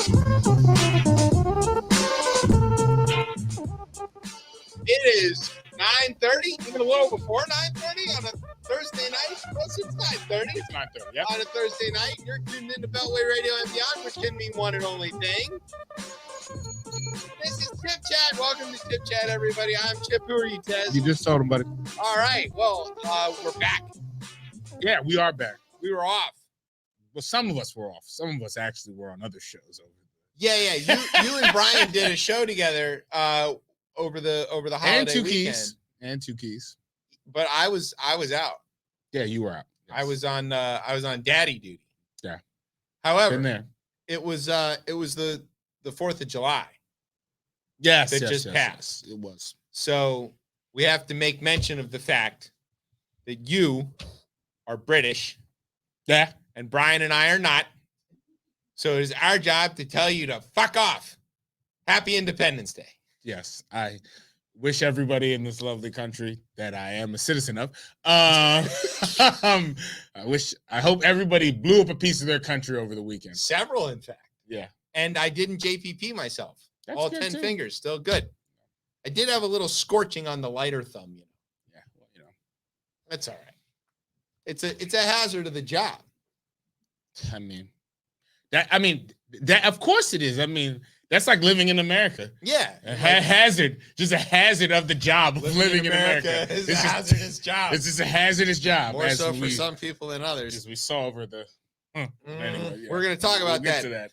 It is 9:30, even a little before 9:30 on a Thursday night. Well, it's 9:30. It's 9:30, yeah. On a Thursday night. You're tuned into Beltway Radio and Beyond, which can mean one and only thing. This is Chip Chat. Welcome to Chip Chat, everybody. I'm Chip. Who are you, Tez? You just told him, buddy. All right. Well, we're back. Yeah, we are back. We were off. Well, some of us were off. Some of us actually were on other shows. Yeah. You and Brian did a show together over the holiday weekend. And two keys. But I was out. Yeah, you were out. Yes. I was on daddy duty. Yeah. However, Been there. it was the 4th of July. Yes, that just passed. Yes, it was. So we have to make mention of the fact that you are British. Yeah. And Brian and I are not. So it is our job to tell you to fuck off. Happy Independence Day. Yes. I wish everybody in this lovely country that I am a citizen of. I hope everybody blew up a piece of their country over the weekend. Several, in fact. Yeah. And I didn't JPP myself. That's all good 10 too. fingers, still good. I did have a little scorching on the lighter thumb, Yeah, well, That's all right. It's a hazard of the job. That of course it is. I mean, that's like living in America. Yeah. Hazard, just a hazard of the job of living in America. It's a hazardous job. It's just a hazardous job. More so for some people than others. As we saw over the anyway, yeah. We're going to talk about we'll get to that.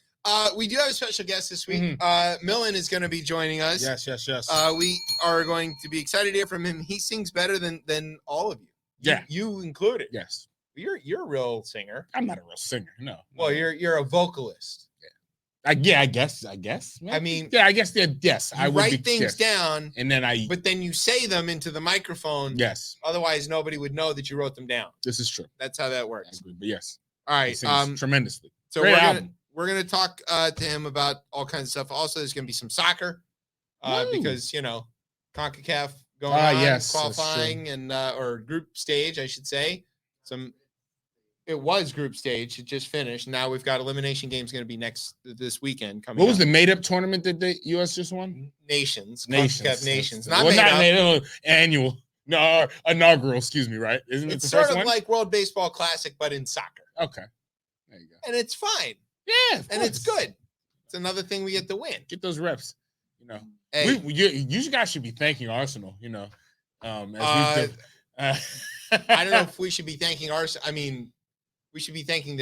We do have a special guest this week. MLLN is going to be joining us. Yes. We are going to be excited to hear from him. He sings better than all of you. Yeah. You included. Yes. You're a real singer. I'm not a real singer. No. Well, you're a vocalist. I guess. I mean, yeah, I guess that. Yes, I would write things down, and then but then you say them into the microphone. Yes. Otherwise, nobody would know that you wrote them down. This is true. That's how that works. But yes. All right. Tremendously. So we're gonna talk to him about all kinds of stuff. Also, there's gonna be some soccer because CONCACAF going on, qualifying and or group stage, I should say. It was group stage. It just finished. Now we've got elimination games going to be this weekend coming. What was the made-up tournament that the U.S. just won? Nations. Nations. Not annual. No, inaugural. Excuse me. Right? Isn't it it's the sort first of one? like World Baseball Classic, but in soccer. Okay. There you go. And it's fine. Yeah. And it's good. It's another thing we get to win. Get those reps. Hey. You guys should be thanking Arsenal. I don't know if we should be thanking Arsenal. I mean. We should be thanking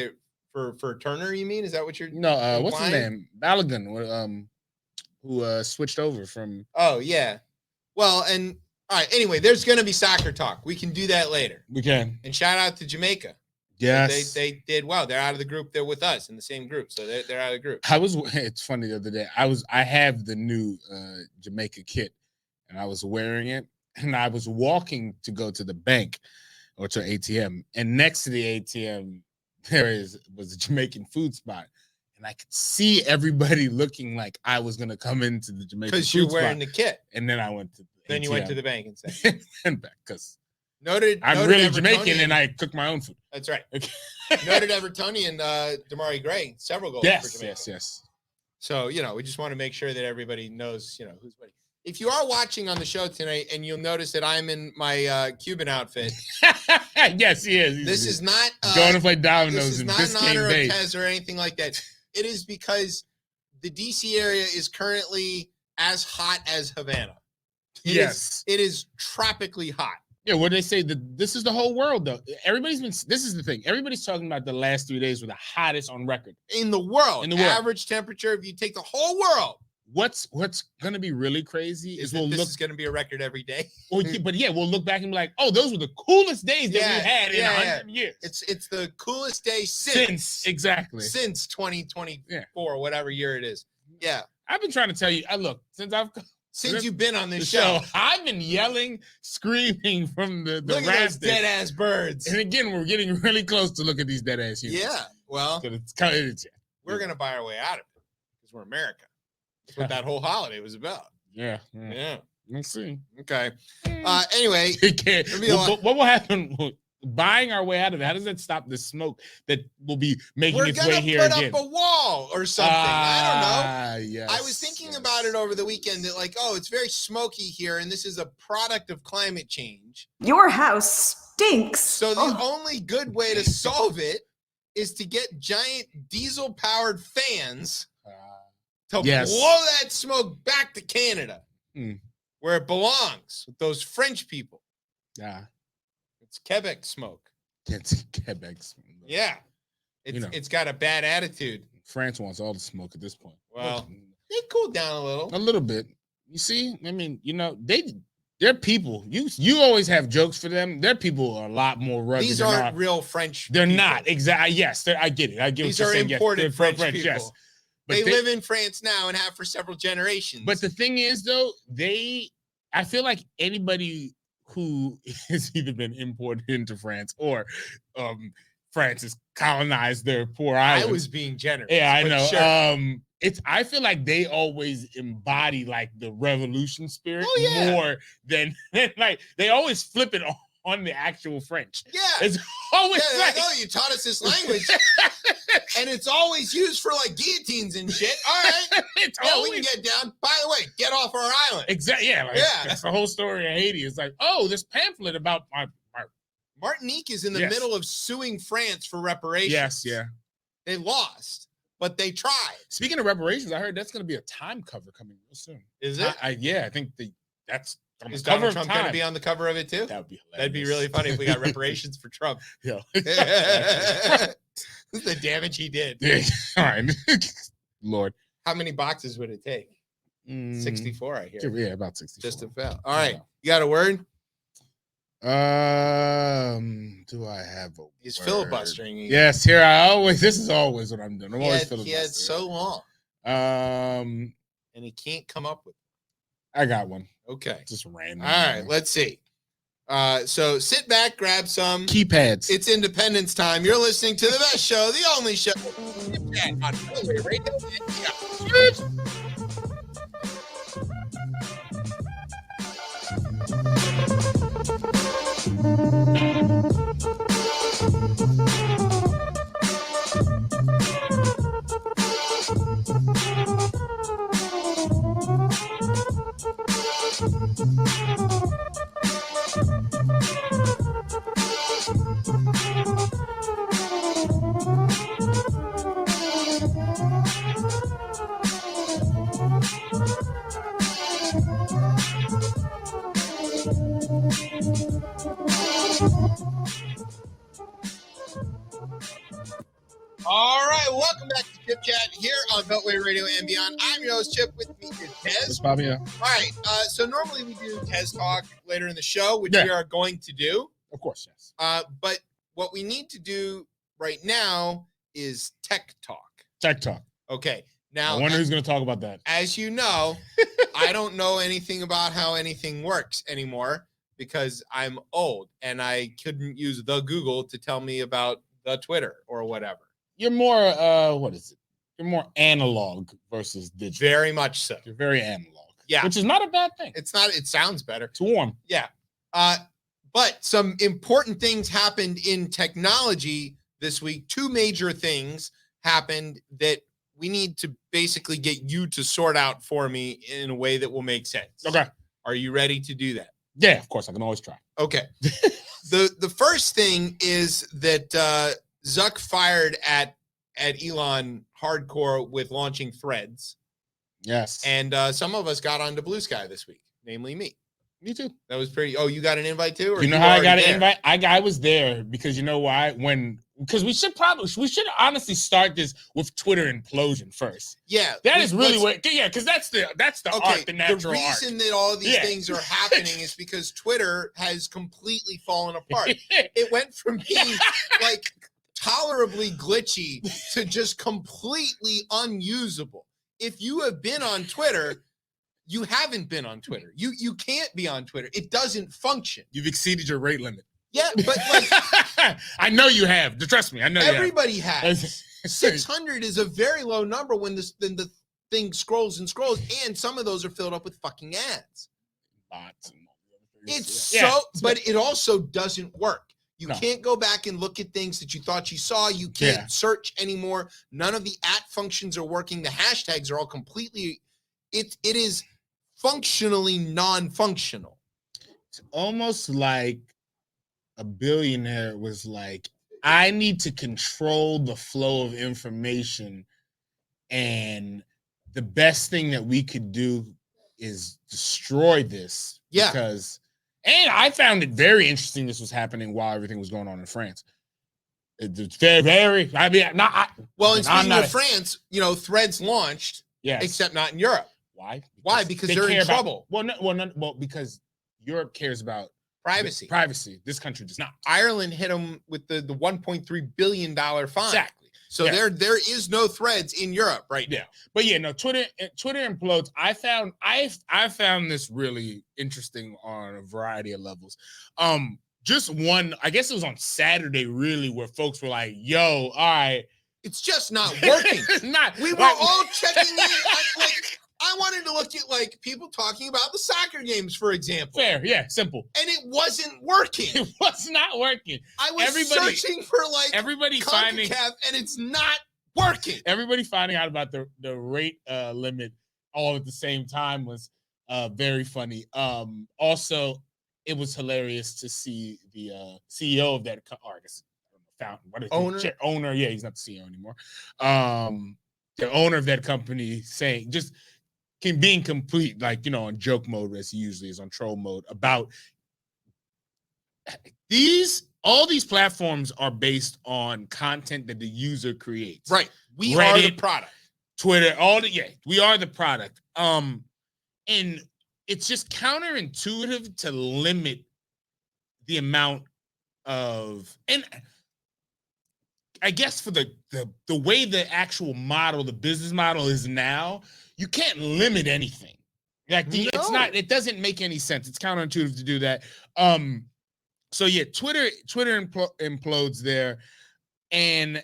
for Turner. You mean? Is that what you're? No. What's his name? Balogun, who switched over from. Oh yeah. Well, and all right. Anyway, there's going to be soccer talk. We can do that later. We can. And shout out to Jamaica. Yes, they did well. They're out of the group. They're with us in the same group, so they're out of the group. It's funny the other day. I have the new Jamaica kit, and I was wearing it, and I was walking to go to the bank. Or to ATM, and next to the ATM was a Jamaican food spot, and I could see everybody looking like I was gonna come into the Jamaican food spot. Because you're wearing the kit, and then I went to. Then ATM. You went to the bank and said, and back because I'm really Jamaican and I cook my own food. That's right. Noted Evertonian Damari Gray, several goals for Jamaica. Yes. So we just want to make sure that everybody knows who's winning. If you are watching on the show tonight and you'll notice that I'm in my Cuban outfit. Yes, he is. This is not going to play dominoes. This is not in honor of Tez or anything like that. It is because the DC area is currently as hot as Havana. It is tropically hot. Yeah, what they say this is the whole world though. This is the thing. Everybody's talking about the last 3 days were the hottest on record. In the world. Average temperature, if you take the whole world. What's going to be really crazy is this is going to be a record every day. We'll look back and be like, oh, those were the coolest days that we had in 100 years. It's the coolest day since 2024, whatever year it is. Yeah. I've been trying to tell you, since you've been on this show, I've been yelling, screaming from the look at those dead ass birds. And again, we're getting really close to look at these dead ass humans. Yeah. Well, we're going to buy our way out of it because we're America. That's what that whole holiday was about. Yeah. Yeah. We'll see. Okay. Anyway, what will happen? buying our way out of it? How does that stop the smoke that will be making its way here We're gonna again? put up a wall or something. I don't know. Yes, I was thinking about it over the weekend that like, oh, it's very smoky here, and this is a product of climate change. Your house stinks. So the only good way to solve it is to get giant diesel-powered fans to blow that smoke back to Canada, where it belongs with those French people. Yeah. It's Quebec smoke. It's Quebec smoke. Yeah. It's got a bad attitude. France wants all the smoke at this point. Well, they cooled down a little. A little bit. You see? I mean, they're people. You always have jokes for them. Their people are a lot more rugged. These aren't real French They're people. not. Exactly. Yes, I get it. I get These what you're are saying. imported Yes, French people. Yes. But they live in France now and have for several generations. But the thing is, though, I feel like anybody who has either been imported into France or France has colonized their poor islands. I was being generous. Yeah, I know. Sure. I feel like they always embody like the revolution spirit more than like they always flip it on the actual French. Yeah. It's always like, oh, you taught us this language. And it's always used for like guillotines and shit. All right. We can get down. By the way, get off our island. Exactly. Yeah. That's the whole story of Haiti. It's like, oh, this pamphlet about my Martinique is in the middle of suing France for reparations. Yes, yeah. They lost, but they tried. Speaking of reparations, I heard that's going to be a Time cover coming real soon. Is it? I think that's on is the cover Donald Trump going to be on the cover of it too? That would be hilarious. That'd be really funny if we got reparations for Trump. Yeah. This is the damage he did. Yeah. All right. Lord. How many boxes would it take? 64, I hear. Yeah, about 64. Just a fail. All right. You got a word? Do I have a He's word? filibustering. Yes, this is always what I'm doing. I'm always filibustering. He had so long. And he can't come up with it. I got one. Okay. Just random. All right, let's see. So sit back, grab some keypads. It's Independence time. You're listening to the best show, the only show on radio. All right, welcome back to Chip Chat here on Beltway Radio and Beyond. I'm your host, Chip. With me is Tez. Bobby. Yeah. All right, so normally we do Tez Talk later in the show, which we are going to do. Of course, yes. But what we need to do right now is Tech Talk. Tech Talk. Okay. Now, I wonder who's going to talk about that. As you know, I don't know anything about how anything works anymore because I'm old and I couldn't use the Google to tell me about the Twitter or whatever. You're more, what is it? You're more analog versus digital. Very much so. You're very analog. Yeah. Which is not a bad thing. It's not, it sounds better. It's warm. Yeah. But some important things happened in technology this week. Two major things happened that we need to basically get you to sort out for me in a way that will make sense. Okay. Are you ready to do that? Yeah, of course. I can always try. Okay. The first thing is that Zuck fired at Elon hardcore with launching Threads. Yes. And some of us got onto Blue Sky this week, namely me. Me too. That was pretty. Oh, you got an invite too? Or you know how I got an invite? I was there because you know why? Because we should honestly start this with Twitter implosion first. Yeah, that is really what. Yeah, because that's the arc, the natural arc. The reason that all of these things are happening is because Twitter has completely fallen apart. It went from being like tolerably glitchy to just completely unusable. If you have been on Twitter, you haven't been on Twitter. You can't be on Twitter. It doesn't function. You've exceeded your rate limit. Yeah, but like I know you have. Trust me, I know everybody has. 600 is a very low number when the thing scrolls and scrolls, and some of those are filled up with fucking ads. Bots and it's so, but it also doesn't work. You can't go back and look at things that you thought you saw. You can't search anymore. None of the functions are working. The hashtags are all completely, it is functionally non-functional. It's almost like a billionaire was like, I need to control the flow of information, and the best thing that we could do is destroy this. Because, and I found it very interesting this was happening while everything was going on in France. It's very, I mean, and speaking of France, Threads launched, except not in Europe. Why? Why? Because they're in trouble. Well, because Europe cares about privacy. This country does not. Ireland hit them with the $1.3 billion fine. Exactly. So there is no Threads in Europe right now. But Twitter implodes. I found this really interesting on a variety of levels. Just one, I guess it was on Saturday, really, where folks were like, "Yo, all right, it's just not working." It's not. We were all checking in. I wanted to look at people talking about the soccer games, for example. Fair, yeah, simple. And it wasn't working. It was not working. I was searching for everybody finding, and it's not working. Everybody finding out about the rate limit all at the same time was very funny. Also, it was hilarious to see the CEO of that, or I guess owner. Yeah, he's not the CEO anymore. The owner of that company saying being complete, on joke mode as he usually is, on troll mode, about all these platforms are based on content that the user creates. Right. We Reddit, are the product. Twitter, we are the product. And it's just counterintuitive to limit the amount of, and I guess for the way the actual model, the business model is now, you can't limit anything. It's not, it doesn't make any sense. It's counterintuitive to do that. Twitter implodes there. And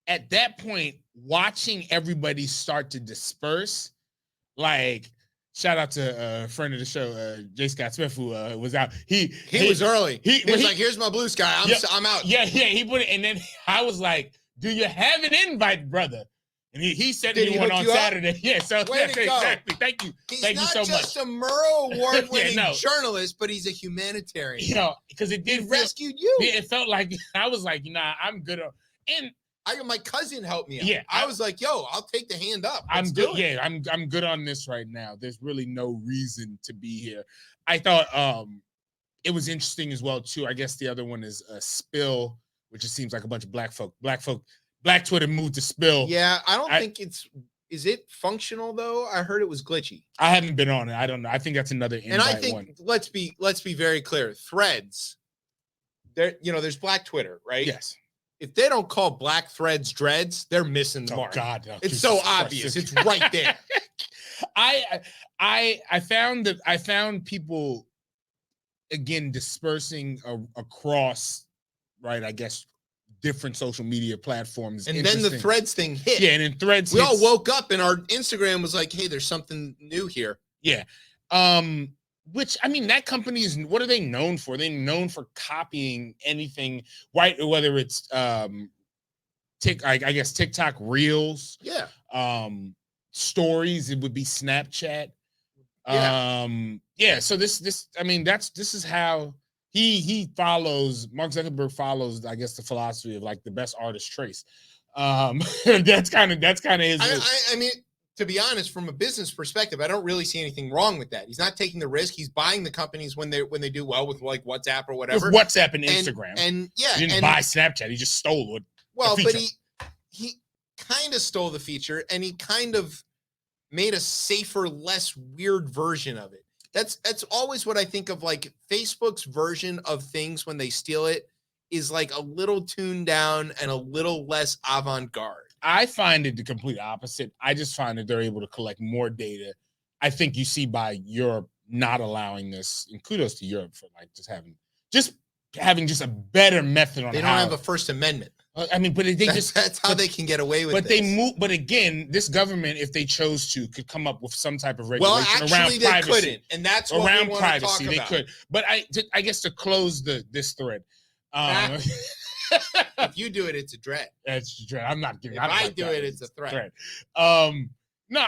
at that point, watching everybody start to disperse, shout out to a friend of the show, J. Scott Smith, who was out. He was early. He was like, "Here's my blue sky. I'm out." Yeah. He put it, and then I was like, "Do you have an invite, brother?" And he said me one on Saturday. Yeah, so exactly. Thank you. Thank you so much. He's not just a Murrow Award-winning journalist, but he's a humanitarian. Because it did rescued you. It felt like I was like, nah, I'm good. And my cousin helped me out. Yeah, I was like, yo, I'll take the hand up. I'm good. Yeah, I'm good on this right now. There's really no reason to be here. I thought it was interesting as well too. I guess the other one is Spill, which it seems like a bunch of Black Twitter moved to Spill. Yeah, I don't think is it functional though? I heard it was glitchy. I haven't been on it. I don't know. I think that's another invite. And I think let's be very clear. Threads, there's Black Twitter, right? Yes. If they don't call Black Threads dreads, they're missing the mark. God, no, it's so obvious. It's right there. I found people again dispersing across, right? I guess different social media platforms. And then the Threads thing hit. Yeah, and then Threads. We all woke up and our Instagram was like, "Hey, there's something new here." Yeah. Which, I mean, that company is, what are they known for? They're known for copying anything, right? Whether it's I guess TikTok Reels. Yeah. Stories, it would be Snapchat. So this is how he follows, Mark Zuckerberg follows, I guess, the philosophy of the best artist trace. That's kind of his. I mean, to be honest, from a business perspective, I don't really see anything wrong with that. He's not taking the risk. He's buying the companies when they do well with WhatsApp or whatever. With WhatsApp and Instagram. He didn't buy Snapchat. He just stole it. Well, but he kind of stole the feature, and he kind of made a safer, less weird version of it. That's always what I think of. Facebook's version of things when they steal it is a little tuned down and a little less avant-garde. I find it the complete opposite. I just find that they're able to collect more data. I think you see by Europe not allowing this, and kudos to Europe for having a better method on. They don't have a First Amendment. I mean, but that's how they can get away with it. But they move. But again, this government, if they chose to, could come up with some type of regulation around privacy. They couldn't, and that's what around we want privacy. To talk they about. could. But I guess to close this thread, If you do it, it's a threat. It's a threat. I'm not giving. If I do it, it's a threat. No,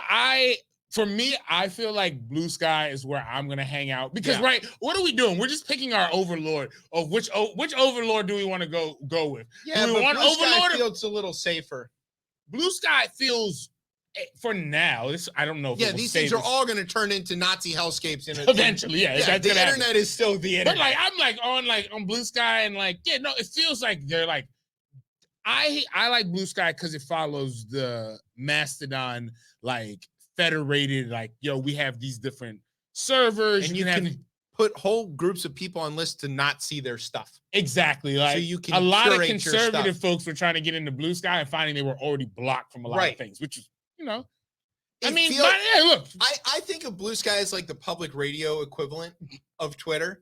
for me, I feel like Blue Sky is where I'm gonna hang out because right, what are we doing? We're just picking our overlord of which overlord do we want to go with? Yeah, do we want Blue overlord? Sky feels a little safer. Blue Sky feels. For now, I don't know. If these things are all going to turn into Nazi hellscapes eventually. Yeah, the internet is still the internet. But I'm on Blue Sky and it feels like they're like. I like Blue Sky because it follows the Mastodon federated we have these different servers and you can put whole groups of people on lists to not see their stuff. Exactly. So you can a lot of conservative folks were trying to get into Blue Sky and finding they were already blocked from a lot of things, which is look. I think of Blue Sky as like the public radio equivalent of Twitter.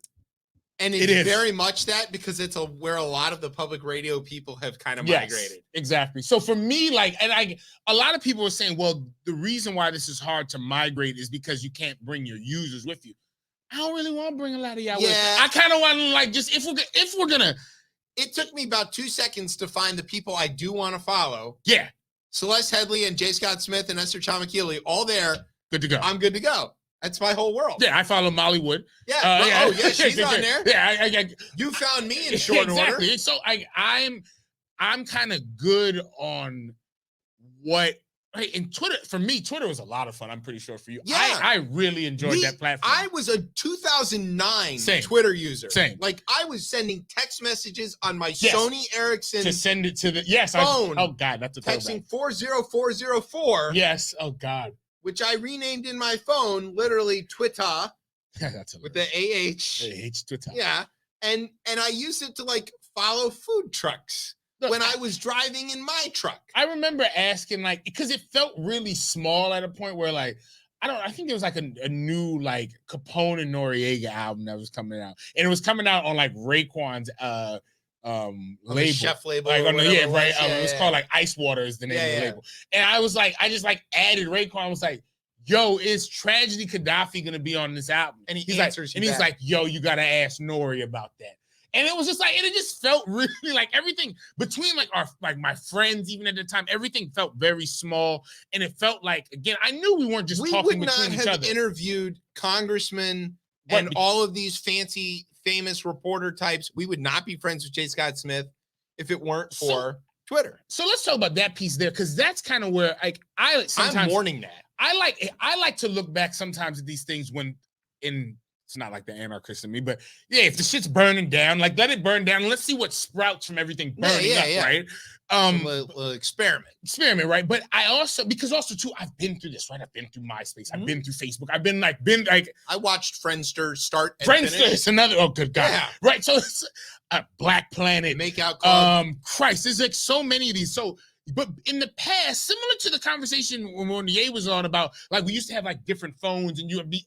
And it's very much that because it's where a lot of the public radio people have kind of migrated. Exactly. So for me, a lot of people are saying, well, the reason why this is hard to migrate is because you can't bring your users with you. I don't really want to bring a lot of y'all with me. I kind of want to if we're gonna. It took me about 2 seconds to find the people I do want to follow. Yeah. Celeste Headley and J. Scott Smith and Esther Chamakili, all there. Good to go. I'm good to go. That's my whole world. Yeah, I follow Molly Wood. Yeah. She's on there. Yeah, you found me in short order. So I'm kind of good on what. In Twitter, for me, Twitter was a lot of fun. I'm pretty sure for you. Yeah. I really enjoyed that platform. I was a 2009 Twitter user. Same. I was sending text messages on my Sony Ericsson to send it to the phone. Oh God, that's a texting 40404. Yes. Oh God. Which I renamed in my phone, literally Twitter. That's with the AH. Twitter. Yeah. And I used it to follow food trucks. Look, when I was driving in my truck. I remember asking because it felt really small at a point where I think there was a new Capone and Noriega album that was coming out. And it was coming out on Raekwon's label. Chef label. It was called Ice Water is the name of the label. And I was I just added Raekwon. I was yo, is Tragedy Gaddafi gonna be on this album? And he's back. Yo, you gotta ask Nori about that. And it was just and it just felt really everything between my friends, even at the time, everything felt very small. And it felt again, I knew we weren't just talking between each other. We would not have interviewed congressmen and all of these fancy, famous reporter types. We would not be friends with J. Scott Smith if it weren't for Twitter. So let's talk about that piece there, because that's kind of where I'm mourning that. I like to look back sometimes at these things it's not like the anarchist in me, but if the shit's burning down, let it burn down. And let's see what sprouts from everything burning up, right? Experiment, right? But I also, too, I've been through this, right? I've been through MySpace. I've been through Facebook. I've been I watched Friendster start. Friendster is another. Oh, good God! Yeah. Right. So it's Black Planet, Makeout Club. Christ, there's so many of these. So. But in the past, similar to the conversation when Ye was on about we used to have different phones and you would be.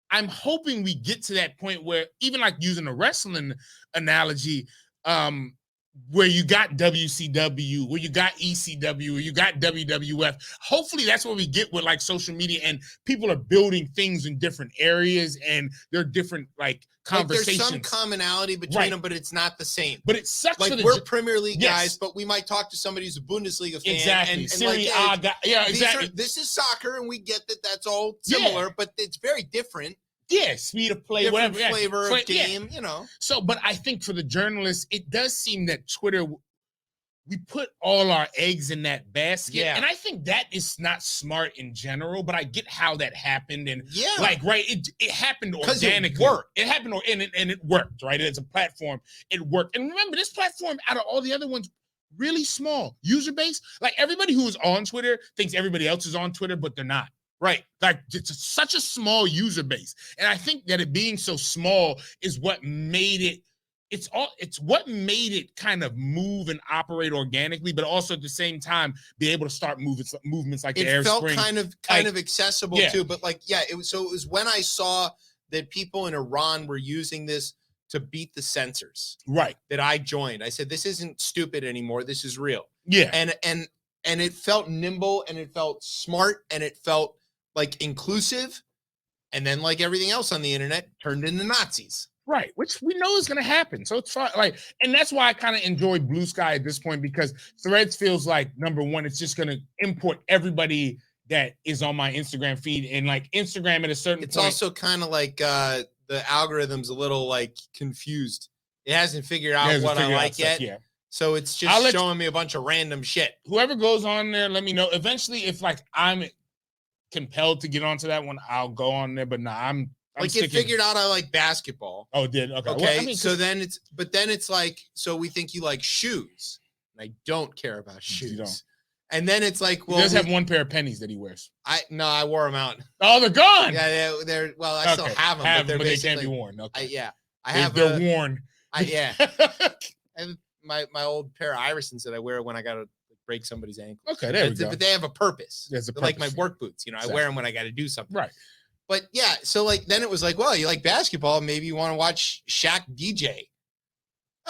I'm hoping we get to that point where even using a wrestling analogy, where you got WCW, where you got ECW, where you got WWF. Hopefully that's where we get with social media and people are building things in different areas and there are different conversations. There's some commonality between them, but it's not the same. But it sucks. We're Premier League guys, but we might talk to somebody who's a Bundesliga fan. Exactly. And Serie A guy. Yeah, exactly. This is soccer, and we get that that's all similar, but it's very different. Yeah, speed of play, different whatever. Flavor of game, So, but I think for the journalists, it does seem that Twitter, we put all our eggs in that basket. Yeah. And I think that is not smart in general, but I get how that happened. And it happened organically. It happened and it worked, right? It's a platform. It worked. And remember, this platform, out of all the other ones, really small user base. Everybody who is on Twitter thinks everybody else is on Twitter, but they're not. Right. It's such a small user base. And I think that it being so small is what made it, it's what made it kind of move and operate organically, but also at the same time be able to start movements like the Air Spring. It felt kind of accessible too, but it was when I saw that people in Iran were using this to beat the censors. Right. That I joined. I said, this isn't stupid anymore. This is real. Yeah. And it felt nimble and it felt smart and it felt inclusive, and then everything else on the internet turned into Nazis. Right, which we know is going to happen. So it's fine. Like, and that's why I kind of enjoy Blue Sky at this point, because Threads feels like, number one, it's just going to import everybody that is on my Instagram feed, and like Instagram at a certain it's point. also kind of like the algorithm's a little like confused. It hasn't figured out what I like yet. Yeah. So it's just showing me a bunch of random shit. Whoever goes on there, let me know. Eventually, if like I'm compelled to get onto that one, I'll go on there. But I'm like it figured out I like basketball. Oh, did okay. Okay. Well, I mean, so then it's like, so we think you like shoes. And I don't care about shoes. You don't. And then it's like, well, he does have one pair of pennies that he wears. I wore them out. Oh, they're gone. Yeah, they're well, I still have them, but they can't be worn. Okay. They're worn. I have my old pair of Irisons that I wear when I gotta break somebody's ankle. Okay, there we go. But they have a purpose. There's a They're purpose. like my work boots. You know, I wear them when I got to do something. Right. But yeah, so like then it was like, well, you like basketball, maybe you want to watch Shaq DJ.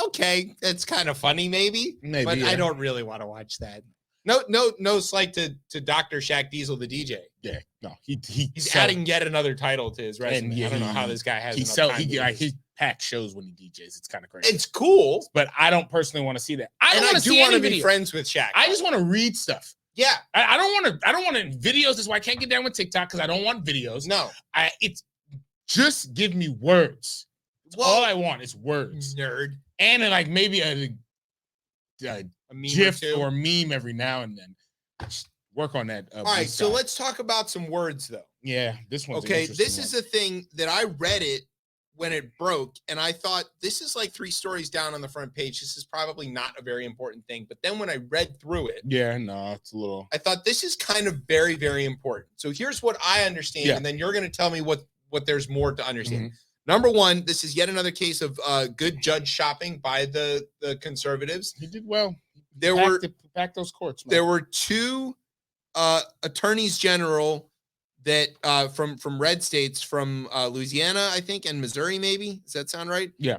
Okay, that's kind of funny, maybe. But I don't really want to watch that. No slight to Dr. Shaq Diesel, the DJ. Yeah, no, he's adding yet another title to his resume. I don't know how this guy has. He packs shows when he DJs. It's kind of crazy. It's cool, but I don't personally want to see that. I do want to be friends with Shaq. I just want to read stuff. Yeah, I don't want to videos. That's why I can't get down with TikTok, because I don't want videos. No, it's just give me words. All I want is words, nerd, and like maybe a meme GIF or meme every now and then. Just work on that. All right, so let's talk about some words, though. Yeah, this one's okay. This is a thing that I read it when it broke, and I thought, this is like 3 stories down on the front page. This is probably not a very important thing. But then when I read through it, it's a little. I thought this is kind of very, very important. So here's what I understand, and then you're going to tell me what there's more to understand. Mm-hmm. Number one, this is yet another case of good judge shopping by the conservatives. He did well. Back those courts. Man. There were 2 attorneys general that from red states, from Louisiana, I think, and Missouri, maybe. Does that sound right? Yeah.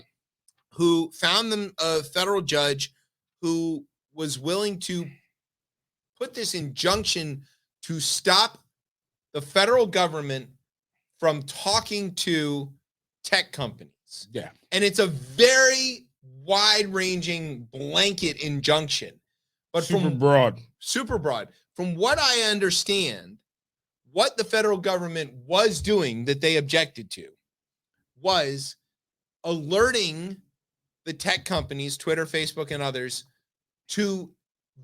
Who found them a federal judge who was willing to put this injunction to stop the federal government from talking to tech companies. Yeah. And it's a very wide-ranging blanket injunction. But super broad. From what I understand, what the federal government was doing that they objected to was alerting the tech companies, Twitter, Facebook, and others, to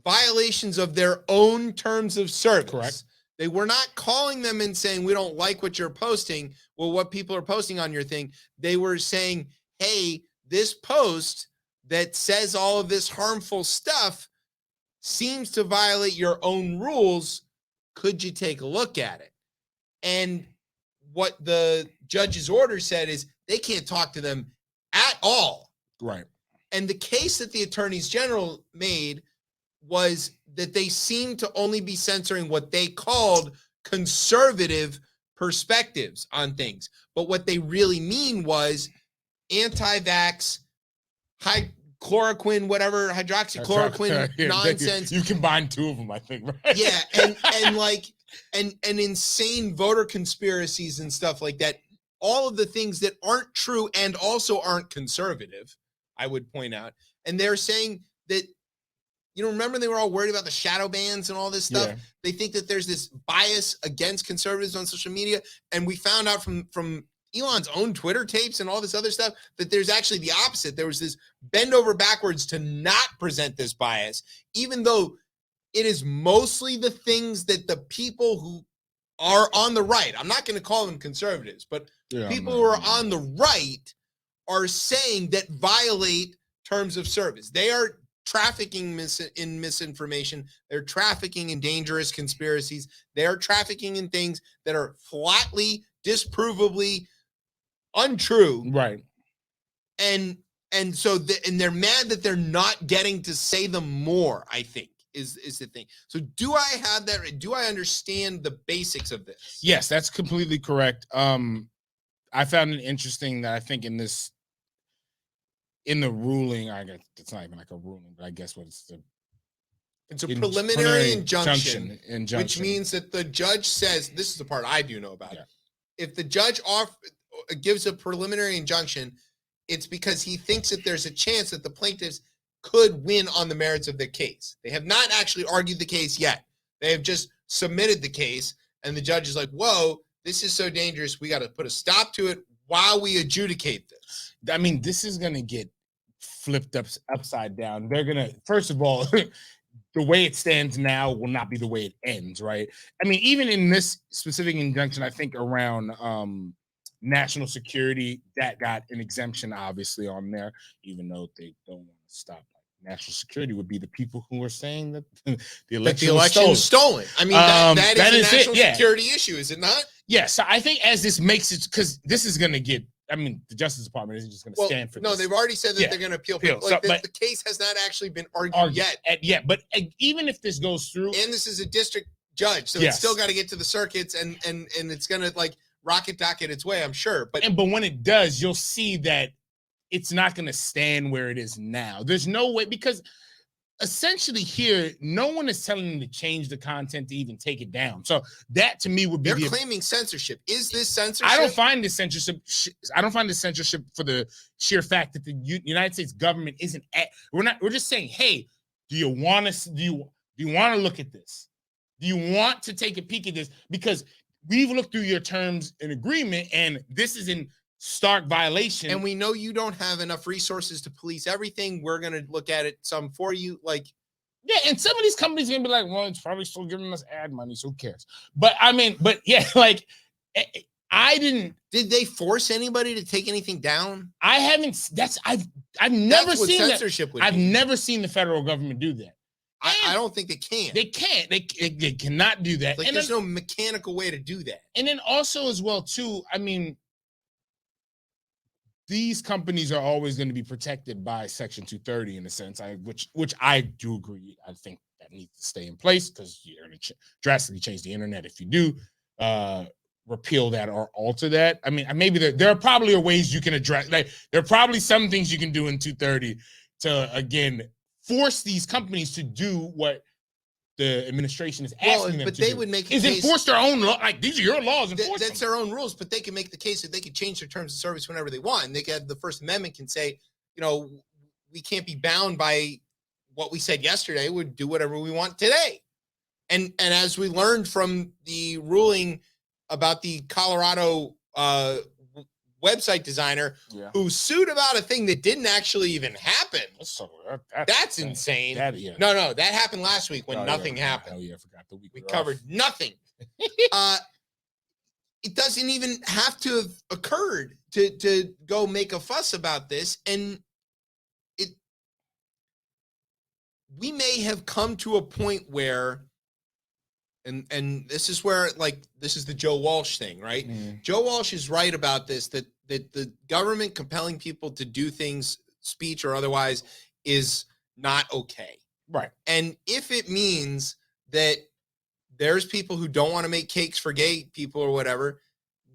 violations of their own terms of service. Correct. They were not calling them and saying, we don't like what you're posting. Well, what people are posting on your thing. They were saying, hey, this post that says all of this harmful stuff seems to violate your own rules. Could you take a look at it? And what the judge's order said is they can't talk to them at all. Right. And the case that the attorneys general made was that they seemed to only be censoring what they called conservative perspectives on things. But what they really mean was anti-vax, chloroquine, whatever, hydroxychloroquine nonsense. You combine 2 of them, I think, right? Yeah, and like and insane voter conspiracies and stuff like that. All of the things that aren't true and also aren't conservative, I would point out. And they're saying that, remember they were all worried about the shadow bans and all this stuff? Yeah. They think that there's this bias against conservatives on social media. And we found out from Elon's own Twitter tapes and all this other stuff that there's actually the opposite. There was this bend over backwards to not present this bias, even though it is mostly the things that the people who are on the right, I'm not going to call them conservatives, but people who are on the right are saying that violate terms of service. They are trafficking in misinformation. They're trafficking in dangerous conspiracies. They're trafficking in things that are flatly, disprovably untrue. Right. And so they're mad that they're not getting to say them more, I think, is the thing. So do I have that? Do I understand the basics of this? Yes, that's completely correct. I found it interesting that I think in the ruling, I guess it's not even like a ruling, but I guess it's a preliminary injunction, which means that the judge says, this is the part I do know about. Yeah. If the judge gives a preliminary injunction, it's because he thinks that there's a chance that the plaintiffs could win on the merits of their case. They have not actually argued the case yet. They have just submitted the case, and the judge is like, whoa, this is so dangerous. We got to put a stop to it while we adjudicate this. I mean, this is going to get flipped upside down. They're going to, first of all, the way it stands now will not be the way it ends, right? I mean, even in this specific injunction, I think around national security, that got an exemption, obviously, on there, even though they don't want to stop. National security would be the people who are saying that the election is stolen. I mean, that is a national security issue, is it not? Yes. So I think as this makes it, because this is going to get, I mean, the Justice Department isn't just going to stand for this. No, they've already said that they're going to appeal. The case has not actually been argued yet. But even if this goes through. And this is a district judge, so it's still got to get to the circuits, and it's going to rocket docket its way, I'm sure. But when it does, you'll see that it's not going to stand where it is now. There's no way, because essentially here, no one is telling them to change the content to even take it down. So that to me would be they're claiming censorship. Is this censorship? I don't find this censorship. I don't find this censorship for the sheer fact that the United States government isn't we're just saying, hey, do you want to look at this? Do you want to take a peek at this? Because we've looked through your terms and agreement, and this is in stark violation. And we know you don't have enough resources to police everything. We're going to look at it some for you. Yeah, and some of these companies are going to be like, well, it's probably still giving us ad money, so who cares? But I mean, I didn't. Did they force anybody to take anything down? I haven't. I've never seen censorship. I've never seen the federal government do that. I don't think they can. They can't. They cannot do that. There's no mechanical way to do that. And then also as well too, I mean, these companies are always going to be protected by Section 230 in a sense, which I do agree. I think that needs to stay in place because you're going to drastically change the internet if you do repeal that or alter that. I mean, maybe there are probably ways you can address. There are probably some things you can do in 230 to again force these companies to do what the administration is asking them to do. But they would make enforce their own law. Like, these are your laws. That's their own rules, but they can make the case that they can change their terms of service whenever they want. And they can, the First Amendment can say, we can't be bound by what we said yesterday. We'll do whatever we want today. And as we learned from the ruling about the Colorado website designer who sued about a thing that didn't actually even happen. That's insane. No, that happened last week when nothing happened. Oh yeah, I forgot the week. We covered nothing. It doesn't even have to have occurred to go make a fuss about this. And we may have come to a point where, and this is where, this is the Joe Walsh thing, right? Joe Walsh is right about this, that the government compelling people to do things, speech or otherwise, is not okay. Right. And if it means that there's people who don't want to make cakes for gay people or whatever,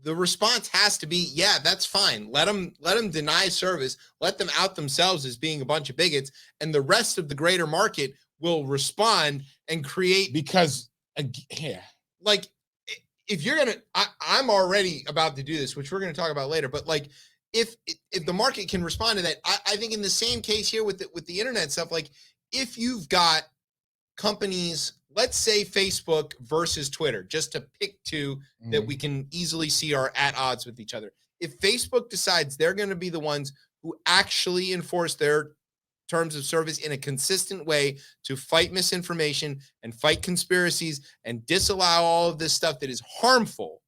the response has to be, yeah, that's fine. Let them deny service. Let them out themselves as being a bunch of bigots. And the rest of the greater market will respond and create. Because, if you're going to, I'm already about to do this, which we're going to talk about later, but if the market can respond to that, I think in the same case here with the internet stuff, if you've got companies, let's say Facebook versus Twitter, just to pick two that we can easily see are at odds with each other. If Facebook decides they're going to be the ones who actually enforce their terms of service in a consistent way to fight misinformation and fight conspiracies and disallow all of this stuff that is harmful,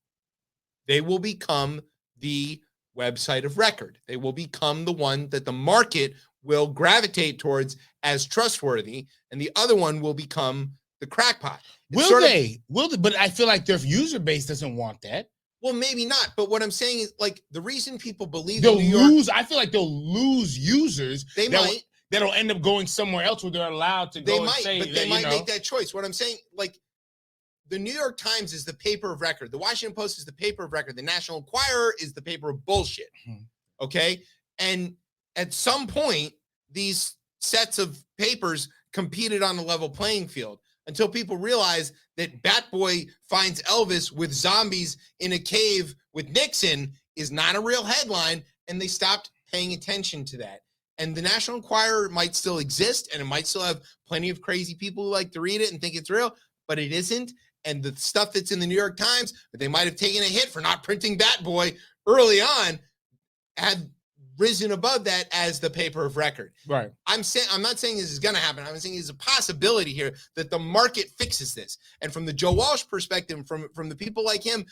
they will become the website of record. They will become the one that the market will gravitate towards as trustworthy, and the other one will become the crackpot. Will they? But I feel like their user base doesn't want that. Well, maybe not. But what I'm saying is, the reason people believe they'll lose. I feel like they'll lose users. They might. That'll end up going somewhere else where they're allowed to go. They might, but they might make that choice. What I'm saying, the New York Times is the paper of record. The Washington Post is the paper of record. The National Enquirer is the paper of bullshit. Okay? And at some point, these sets of papers competed on a level playing field until people realize that Bat Boy finds Elvis with zombies in a cave with Nixon is not a real headline, and they stopped paying attention to that. And the National Enquirer might still exist, and it might still have plenty of crazy people who like to read it and think it's real, but it isn't. And the stuff that's in the New York Times that they might have taken a hit for not printing Bat Boy early on had risen above that as the paper of record. Right. I'm not saying this is going to happen. I'm saying there's a possibility here that the market fixes this. And from the Joe Walsh perspective, from the people like him,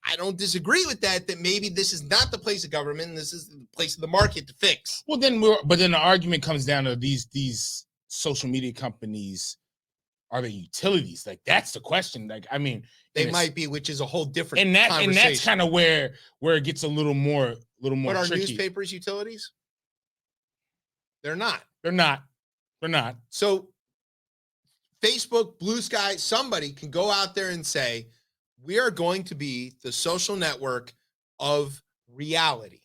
I don't disagree with that maybe this is not the place of government and this is the place of the market to fix. Well, then the argument comes down to these social media companies. Are they utilities? Like, that's the question. Like, I mean, they might be, which is a whole different conversation. And that's kind of where it gets a little more But are tricky. Newspapers utilities? They're not. They're not. So Facebook, Blue Sky, somebody can go out there and say, we are going to be the social network of reality.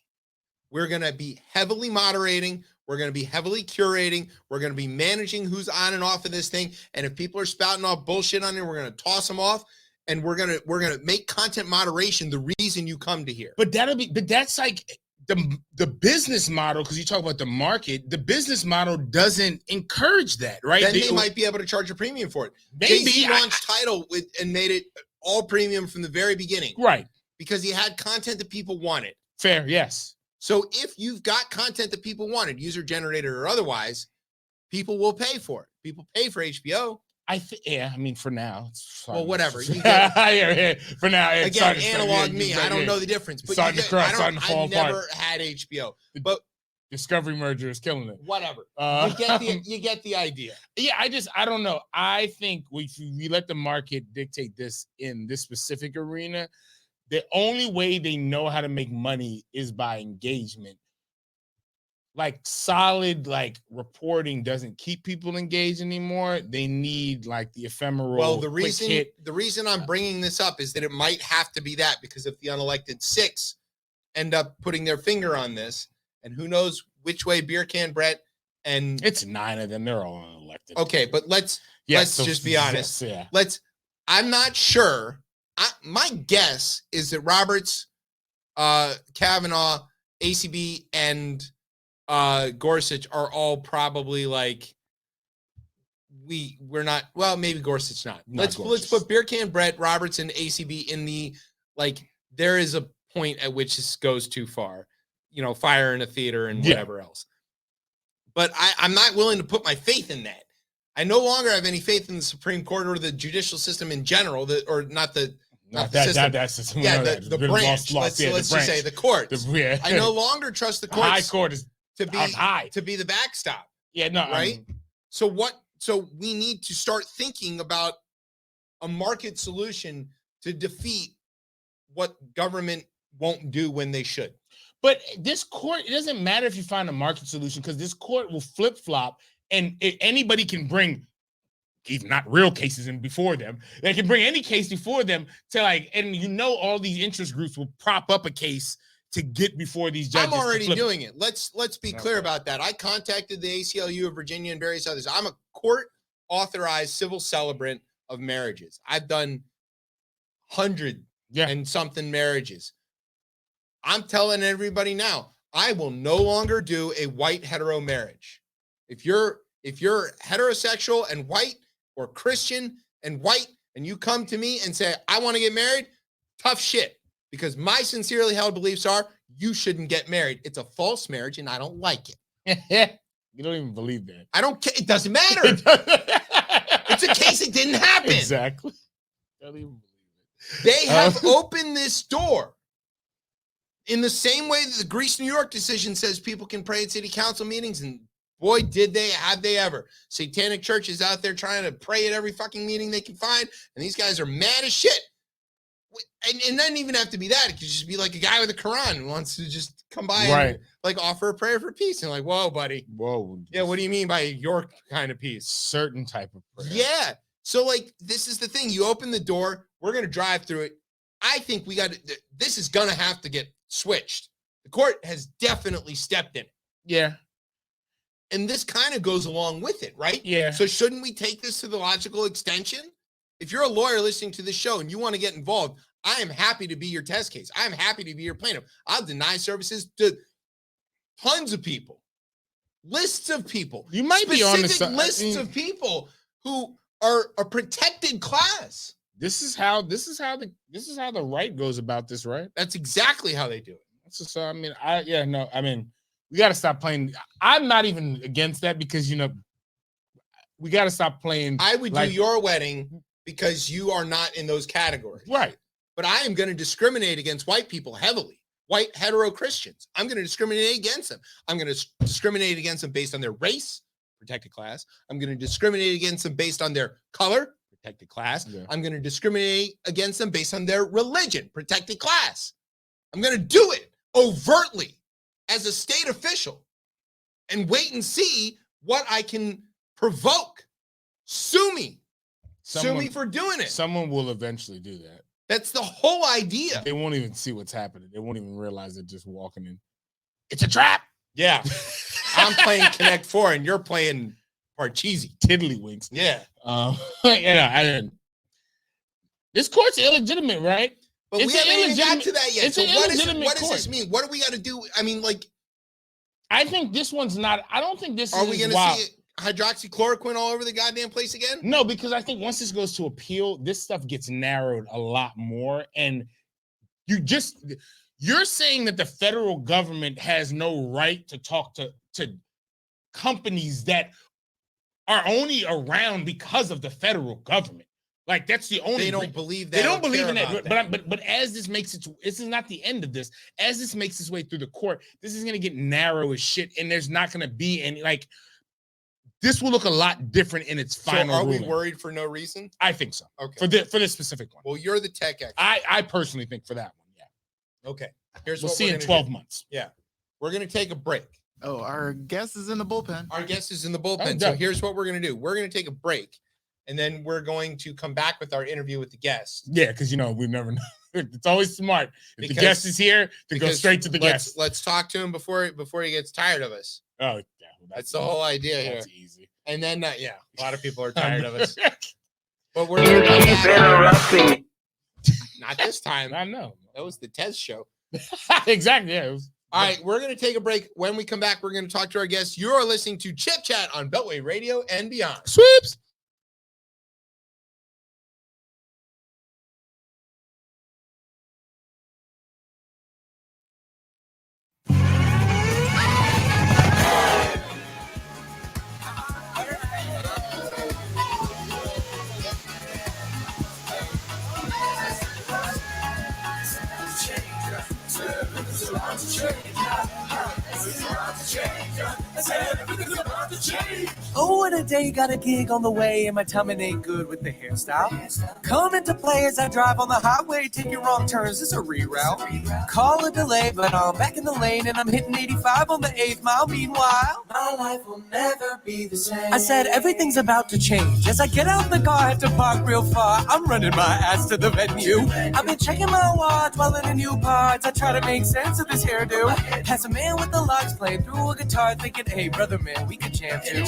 We're going to be heavily moderating. We're going to be heavily curating. We're going to be managing who's on and off of this thing. And if people are spouting off bullshit on it, we're going to toss them off. And we're going to make content moderation the reason you come to here. But that's like the business model, because you talk about the market. The business model doesn't encourage that, right? Then they might be able to charge a premium for it. Maybe Jay-Z launched Tidal and made it all premium from the very beginning. Right. Because he had content that people wanted. Fair, yes. So if you've got content that people wanted, user generated or otherwise, people will pay for it. People pay for HBO. I mean, for now. Well, whatever. For now. Again, analog me. I don't know the difference. But I never had HBO. But Discovery merger is killing it. Whatever. You get the idea. Yeah, I don't know. I think we let the market dictate this in this specific arena. The only way they know how to make money is by engagement. Like, solid reporting doesn't keep people engaged anymore. They need the ephemeral. Well, the reason I'm bringing this up is that it might have to be that, because if the unelected 6 end up putting their finger on this, and who knows which way Beer Can Brett and it's 9 of them, they're all unelected. Okay, but let's just be honest. Yeah. I'm not sure. My guess is that Roberts, Kavanaugh, ACB, and Gorsuch are all probably we're not. Well, maybe Gorsuch not. Let's put Beer Can Brett, Roberts, and ACB in the there is a point at which this goes too far. Fire in a theater and whatever else. But I'm not willing to put my faith in that. I no longer have any faith in the Supreme Court or the judicial system in general. The system. Yeah, the branch. Let's just say the court. I no longer trust the courts. High court is to be the backstop. Yeah, no, right. So we need to start thinking about a market solution to defeat what government won't do when they should. But this court, it doesn't matter if you find a market solution, because this court will flip-flop, and anybody can bring, even not real cases in before them. They can bring any case before them to and all these interest groups will prop up a case to get before these judges. I'm already doing it. Let's be clear about that. I contacted the ACLU of Virginia and various others. I'm a court-authorized civil celebrant of marriages. I've done 100 and something marriages. I'm telling everybody now, I will no longer do a white hetero marriage. If you're heterosexual and white, or Christian and white, and you come to me and say, I want to get married, tough shit. Because my sincerely held beliefs are, you shouldn't get married. It's a false marriage, and I don't like it. You don't even believe that. I don't care. It doesn't matter. It's a case it didn't happen. Exactly. I don't even believe it. They have opened this door. In the same way that the Greece, New York decision says people can pray at city council meetings, and boy, have they ever. Satanic churches out there trying to pray at every fucking meeting they can find, and these guys are mad as shit. And it doesn't even have to be that. It could just be a guy with a Quran who wants to just come by and offer a prayer for peace. And whoa, buddy. Whoa. Yeah, what do you mean by your kind of peace? Certain type of prayer. Yeah. So this is the thing. You open the door. We're going to drive through it. I think this is going to have to get switched. The court has definitely stepped in it. Yeah. And this kind of goes along with it, right? Yeah. So shouldn't we take this to the logical extension? If you're a lawyer listening to this show and you want to get involved, I am happy to be your test case. I'm happy to be your plaintiff. I'll deny services to tons of people, lists of people. You might be on the specific lists of people who are a protected class. This is how the right goes about this, right? That's exactly how they do it. So I mean, we got to stop playing. I'm not even against that because we got to stop playing. I would do your wedding because you are not in those categories, right? But I am going to discriminate against white people heavily. White hetero Christians. I'm going to discriminate against them. I'm going to discriminate against them based on their race, protected class. I'm going to discriminate against them based on their color, protected class. Yeah. I'm going to discriminate against them based on their religion, protected class. I'm going to do it overtly as a state official and wait and see what I can provoke. Sue me. Sue me for doing it. Someone will eventually do that. That's the whole idea. They won't even see what's happening. They won't even realize they're just walking in. It's a trap. Yeah. I'm playing Connect 4 and you're playing Parcheesi. Tiddlywinks. Yeah. This court's illegitimate, right? But we haven't even got to that yet. So what does this mean? What do we got to do? I mean, I think this one's not. I don't think this is. Are we going to see hydroxychloroquine all over the goddamn place again? No, because I think once this goes to appeal, this stuff gets narrowed a lot more. And you're saying that the federal government has no right to talk to companies that are only around because of the federal government. Like that's the only. They don't believe that. They don't believe in that. But as this makes this is not the end of this. As this makes its way through the court, this is going to get narrow as shit, and there's not going to be any This will look a lot different in its final. So are ruling. we worried for no reason? I think so. Okay. For this specific one. Well, you're the tech expert. I personally think for that one, yeah. Okay. We'll see in 12 months. Yeah. We're going to take a break. Oh, our guest is in the bullpen. So here's what we're going to do. We're going to take a break, and then we're going to come back with our interview with the guest. Yeah, because we never know. It's always smart. If the guest is here, to go straight to the guest. Let's talk to him before he gets tired of us. Oh, yeah. That's the whole idea here. That's easy. And then, a lot of people are tired of us. But we're interrupting. Not this time. I know. That was the Tez show. Exactly. Yeah. All right, we're going to take a break. When we come back, we're going to talk to our guests. You are listening to Chip Chat on Beltway Radio and beyond. Sweeps. Oh, what a day, got a gig on the way, and my timing ain't good with the hairstyle. Come into play as I drive on the highway, taking wrong turns, it's a reroute. Call a delay, but I'm back in the lane, and I'm hitting 85 on the 8th mile. Meanwhile, my life will never be the same. I said everything's about to change. As I get out the car, I had to park real far. I'm running my ass to the venue. I've been checking my watch while in a new parts. I try to make sense of this hairdo. Has a man with the locks playing through a guitar, thinking, hey, brother man, we could jam too.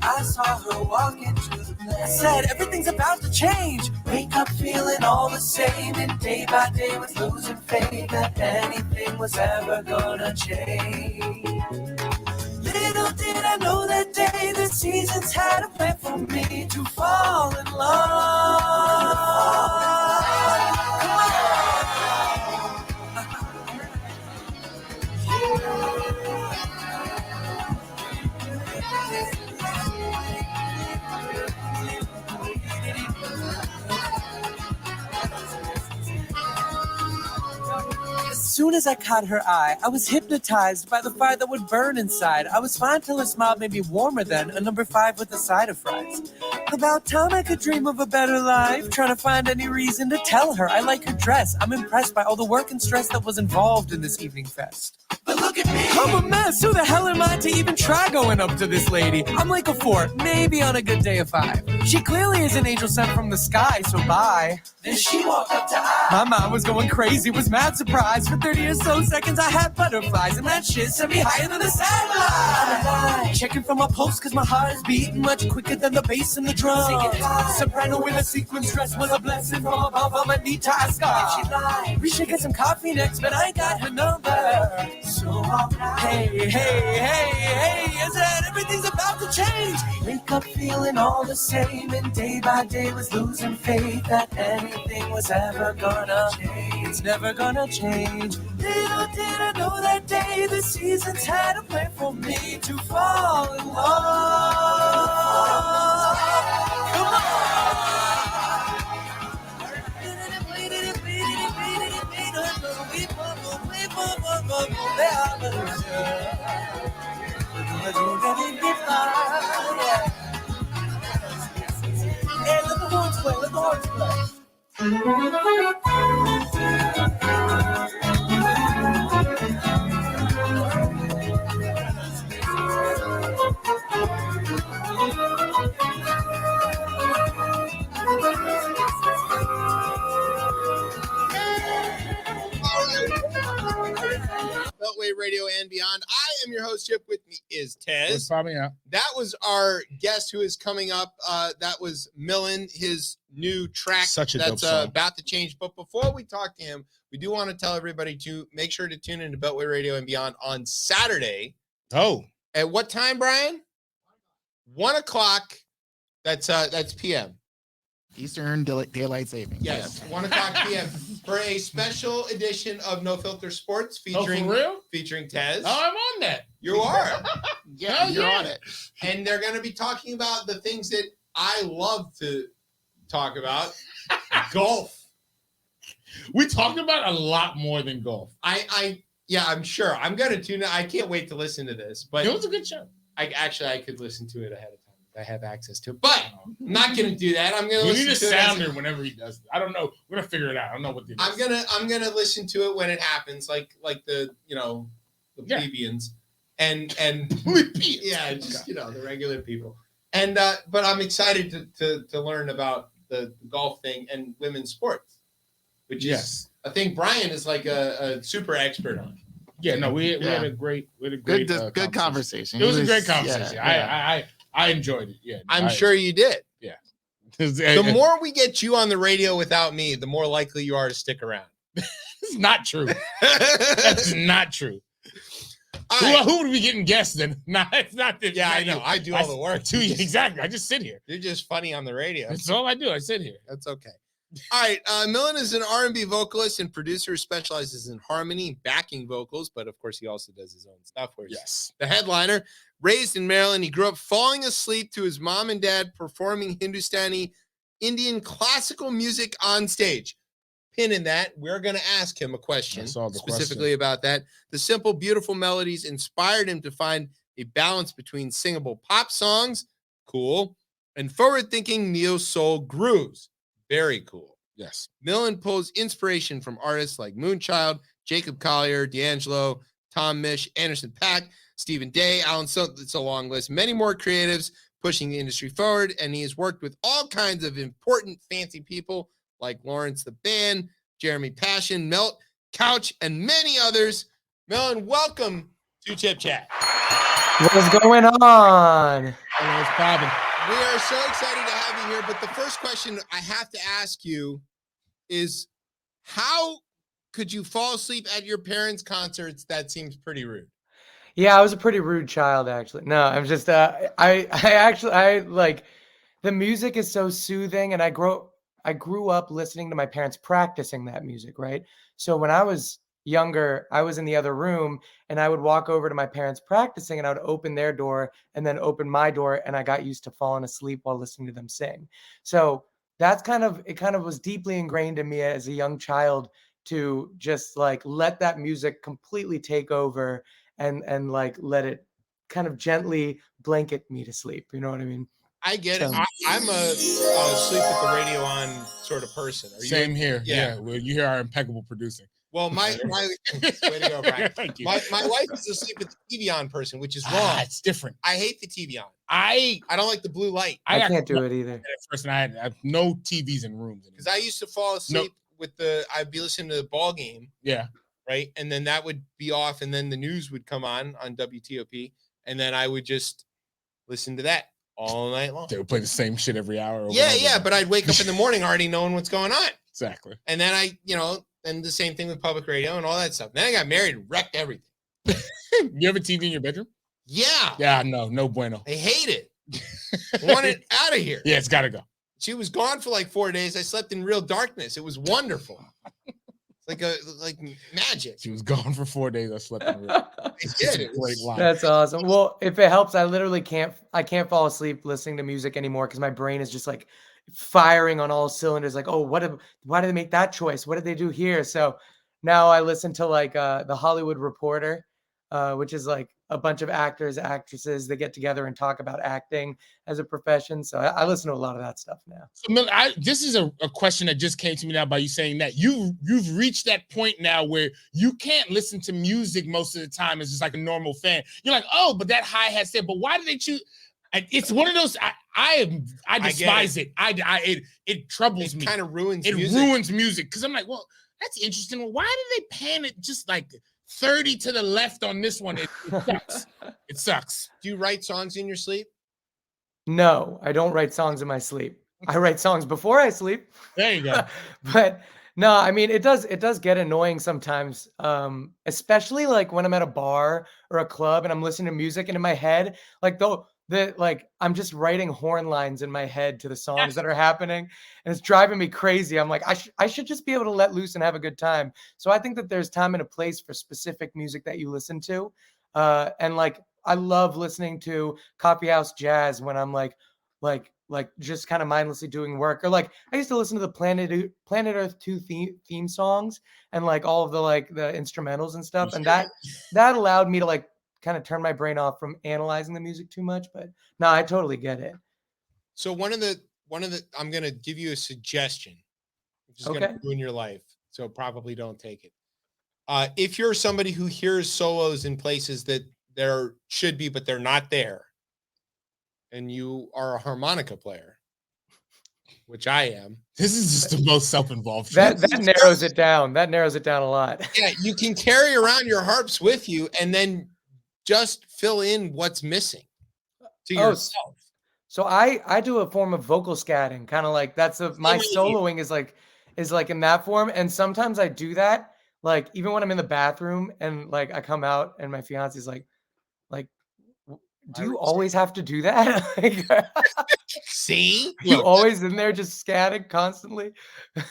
I saw her walk into the place. I said everything's about to change. Wake up feeling all the same, and day by day was losing faith that anything was ever gonna change. Little did I know that day the seasons had a plan for me to fall in love. Come on. As soon as I caught her eye, I was hypnotized by the fire that would burn inside. I was fine till her smile made me warmer than a number 5 with a side of fries. About time I could dream of a better life, trying to find any reason to tell her I like her dress. I'm impressed by all the work and stress that was involved in this evening fest. But look at me, I'm a mess. Who the hell am I to even try going up to this lady? I'm like a 4, maybe on a good day a 5. She clearly is an angel sent from the sky, so bye. Then she walked up to I. My mind was going crazy, was mad surprised. For 30 or so seconds I had butterflies, and that shit sent me higher than the satellite. Checking for my pulse cause my heart is beating much quicker than the bass and the drum. Soprano in a sequence dress was a blessing from above. I'm a neat tie scar. We should get some coffee next, but I got her number. So Hey, hey, hey, hey, is that everything's about to change? Wake up feeling all the same, and day by day was losing faith that anything was ever gonna change. It's never gonna change. Little did I know that day the seasons had a plan for me to fall in love. Come on! Hey, let the horns play, let the horns play. Beltway Radio and beyond. I am your host, Chip. With me is Tez. Out. That was our guest who is coming up. That was MLLN, his new track Such a dope that's song. about to change. But before we talk to him, we do want to tell everybody to make sure to tune into Beltway Radio and beyond on Saturday. Oh, At what time, Brian? 1 o'clock. That's PM. Eastern Daylight Savings. Yes, 1 o'clock PM for a special edition of No Filter Sports featuring for real? featuring Tez. Oh, I'm on that. You are. Yeah, you're yeah. on it. And they're going to be talking about the things that I love to talk about. Golf. We talked about a lot more than golf. Yeah, I'm sure. I'm going to tune in. I can't wait to listen to this. But It was a good show. I could listen to it ahead of time. I have access to it. But I'm not going to do that. I'm going to We listen need a to it. sounder whenever he does it. I don't know. We're gonna figure it out. I don't know what the I'm gonna listen to it when it happens, like the the Yeah. plebeians and yeah, just the regular people. And but I'm excited to learn about the golf thing and women's sports, which is I think Brian is like a super expert on. Yeah, no, we had a great Good conversation. It was a great conversation. Yeah. I enjoyed it. Yeah, I'm sure you did. The The more we get you on the radio without me, the more likely you are to stick around. it's not true. That's not true. All right. Who would be getting guests then? No, it's not this. Yeah, not I know. you. I do all the work. Too, exactly. I just sit here. You're just funny on the radio. That's all I do. I sit here. That's okay. All right. MLLN is an R&B vocalist and producer who specializes in harmony, backing vocals, but of course he also does his own stuff. Where he's Yes. the headliner. Raised in Maryland, he grew up falling asleep to his mom and dad performing Hindustani Indian classical music on stage. Pin in that, we're going to ask him a question I saw the specifically about that. The simple, beautiful melodies inspired him to find a balance between singable pop songs, cool, and forward-thinking neo-soul grooves, very cool. Yes. MLLN pulls inspiration from artists like Moonchild, Jacob Collier, D'Angelo, Tom Misch, Anderson .Paak, Stephen Day, Alan. So it's a long list. Many more creatives pushing the industry forward, and he has worked with all kinds of important, fancy people like Lawrence the Band, Jeremy Passion, Melt, Couch, and many others. MLLN, welcome to Chip Chat. What is going on? Hello, it's Bobbin. We are so excited to have you here, but the first question I have to ask you is, how could you fall asleep at your parents' concerts? That seems pretty rude. Yeah, I was a pretty rude child, actually. No, I'm just I like the music is so soothing, and I grew up listening to my parents practicing that music, right? So when I was younger, I was in the other room and I would walk over to my parents practicing and I would open their door and then open my door, and I got used to falling asleep while listening to them sing. So that's kind of was deeply ingrained in me as a young child to just like let that music completely take over and like let it kind of gently blanket me to sleep. You know what I mean? I get So- it. I'm a sleep with the radio on sort of person. Are you? Same here. Yeah. Yeah. Well, you hear our impeccable producing. Well, my way to go, Brian. Thank you. My wife is a sleep with the TV on person, which is wrong. It's different. I hate the TV on. I I don't like the blue light I got can't do it either. at first, and I had no TVs in rooms. because I used to fall asleep with I'd be listening to the ball game, Yeah. right? And then that would be off, and then the news would come on WTOP, and then I would just listen to that all night long. They would play the same shit every hour. over Yeah, and over yeah, again. but I'd wake up in the morning already knowing what's going on. Exactly. And then and the same thing with public radio and all that stuff. Then I got married and wrecked everything. You have a TV in your bedroom? Yeah. Yeah, no bueno. I hate it. I want it out of here. Yeah, it's got to go. She was gone for like 4 days. I slept in real darkness. It was wonderful. It's like magic. She was gone for 4 days. I slept in real. It's a great line. That's awesome. Well, if it helps, I literally can't fall asleep listening to music anymore because my brain is just like firing on all cylinders. Like, oh, why did they make that choice? What did they do here? So now I listen to like the Hollywood Reporter, which is like a bunch of actors, actresses that get together and talk about acting as a profession. So I listen to a lot of that stuff now. So, this is a question that just came to me now by you saying that you've reached that point now where you can't listen to music most of the time as just like a normal fan. You're like, oh, but that hi-hat said, but why did they choose? It's one of those. I despise it. It troubles me. It kind of ruins. It ruins music because I'm like, well, that's interesting. Well, why did they pan it just like 30 to the left on this one? It sucks. It sucks. Do you write songs in your sleep? No, I don't write songs in my sleep. I write songs before I sleep. There you go. But no, I mean, it does get annoying sometimes, especially like when I'm at a bar or a club and I'm listening to music and in my head, like I'm just writing horn lines in my head to the songs that are happening, and it's driving me crazy. I'm like, I should just be able to let loose and have a good time. So I think that there's time and a place for specific music that you listen to, and like I love listening to coffee house jazz when I'm like just kind of mindlessly doing work, or like I used to listen to the Planet Earth 2 theme songs and like all of the instrumentals and stuff, and that allowed me to like kind of turn my brain off from analyzing the music too much. But no, I totally get it. So one of the I'm gonna give you a suggestion, which is gonna ruin your life. So probably don't take it. If you're somebody who hears solos in places that there should be, but they're not there, and you are a harmonica player, which I am. This is just the most self-involved. That narrows it down. That narrows it down a lot. Yeah, you can carry around your harps with you, and then just fill in what's missing to yourself. So I do a form of vocal scatting, kind of like my soloing is like in that form. And sometimes I do that, like even when I'm in the bathroom and like I come out and my fiance's like, do you always have to do that? See? You always in there just scatting constantly? And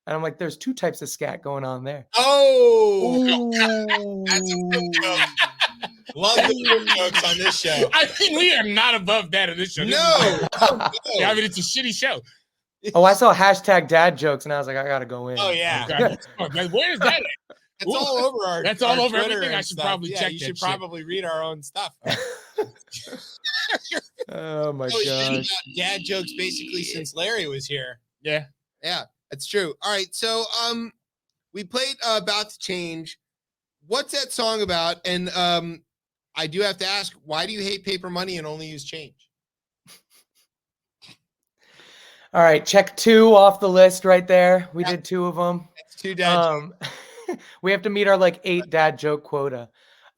I'm like, there's two types of scat going on there. Oh, that's a good joke. Love the jokes on this show. I mean, we are not above that in this show. No. I mean, it's a shitty show. Oh, I saw #dad jokes and I was like, I gotta go in. Oh yeah. Where is that at? It's all over our. That's all over Twitter everything. I should stuff. probably check. You that should shit. probably read our own stuff. Oh my gosh. Dad jokes basically since Larry was here. Yeah, that's true. All right, so we played "About to Change." What's that song about? And I do have to ask, why do you hate paper money and only use change? All right, check 2 off the list right there. We did 2 of them. That's 2 dad jokes. We have to meet our 8 dad joke quota.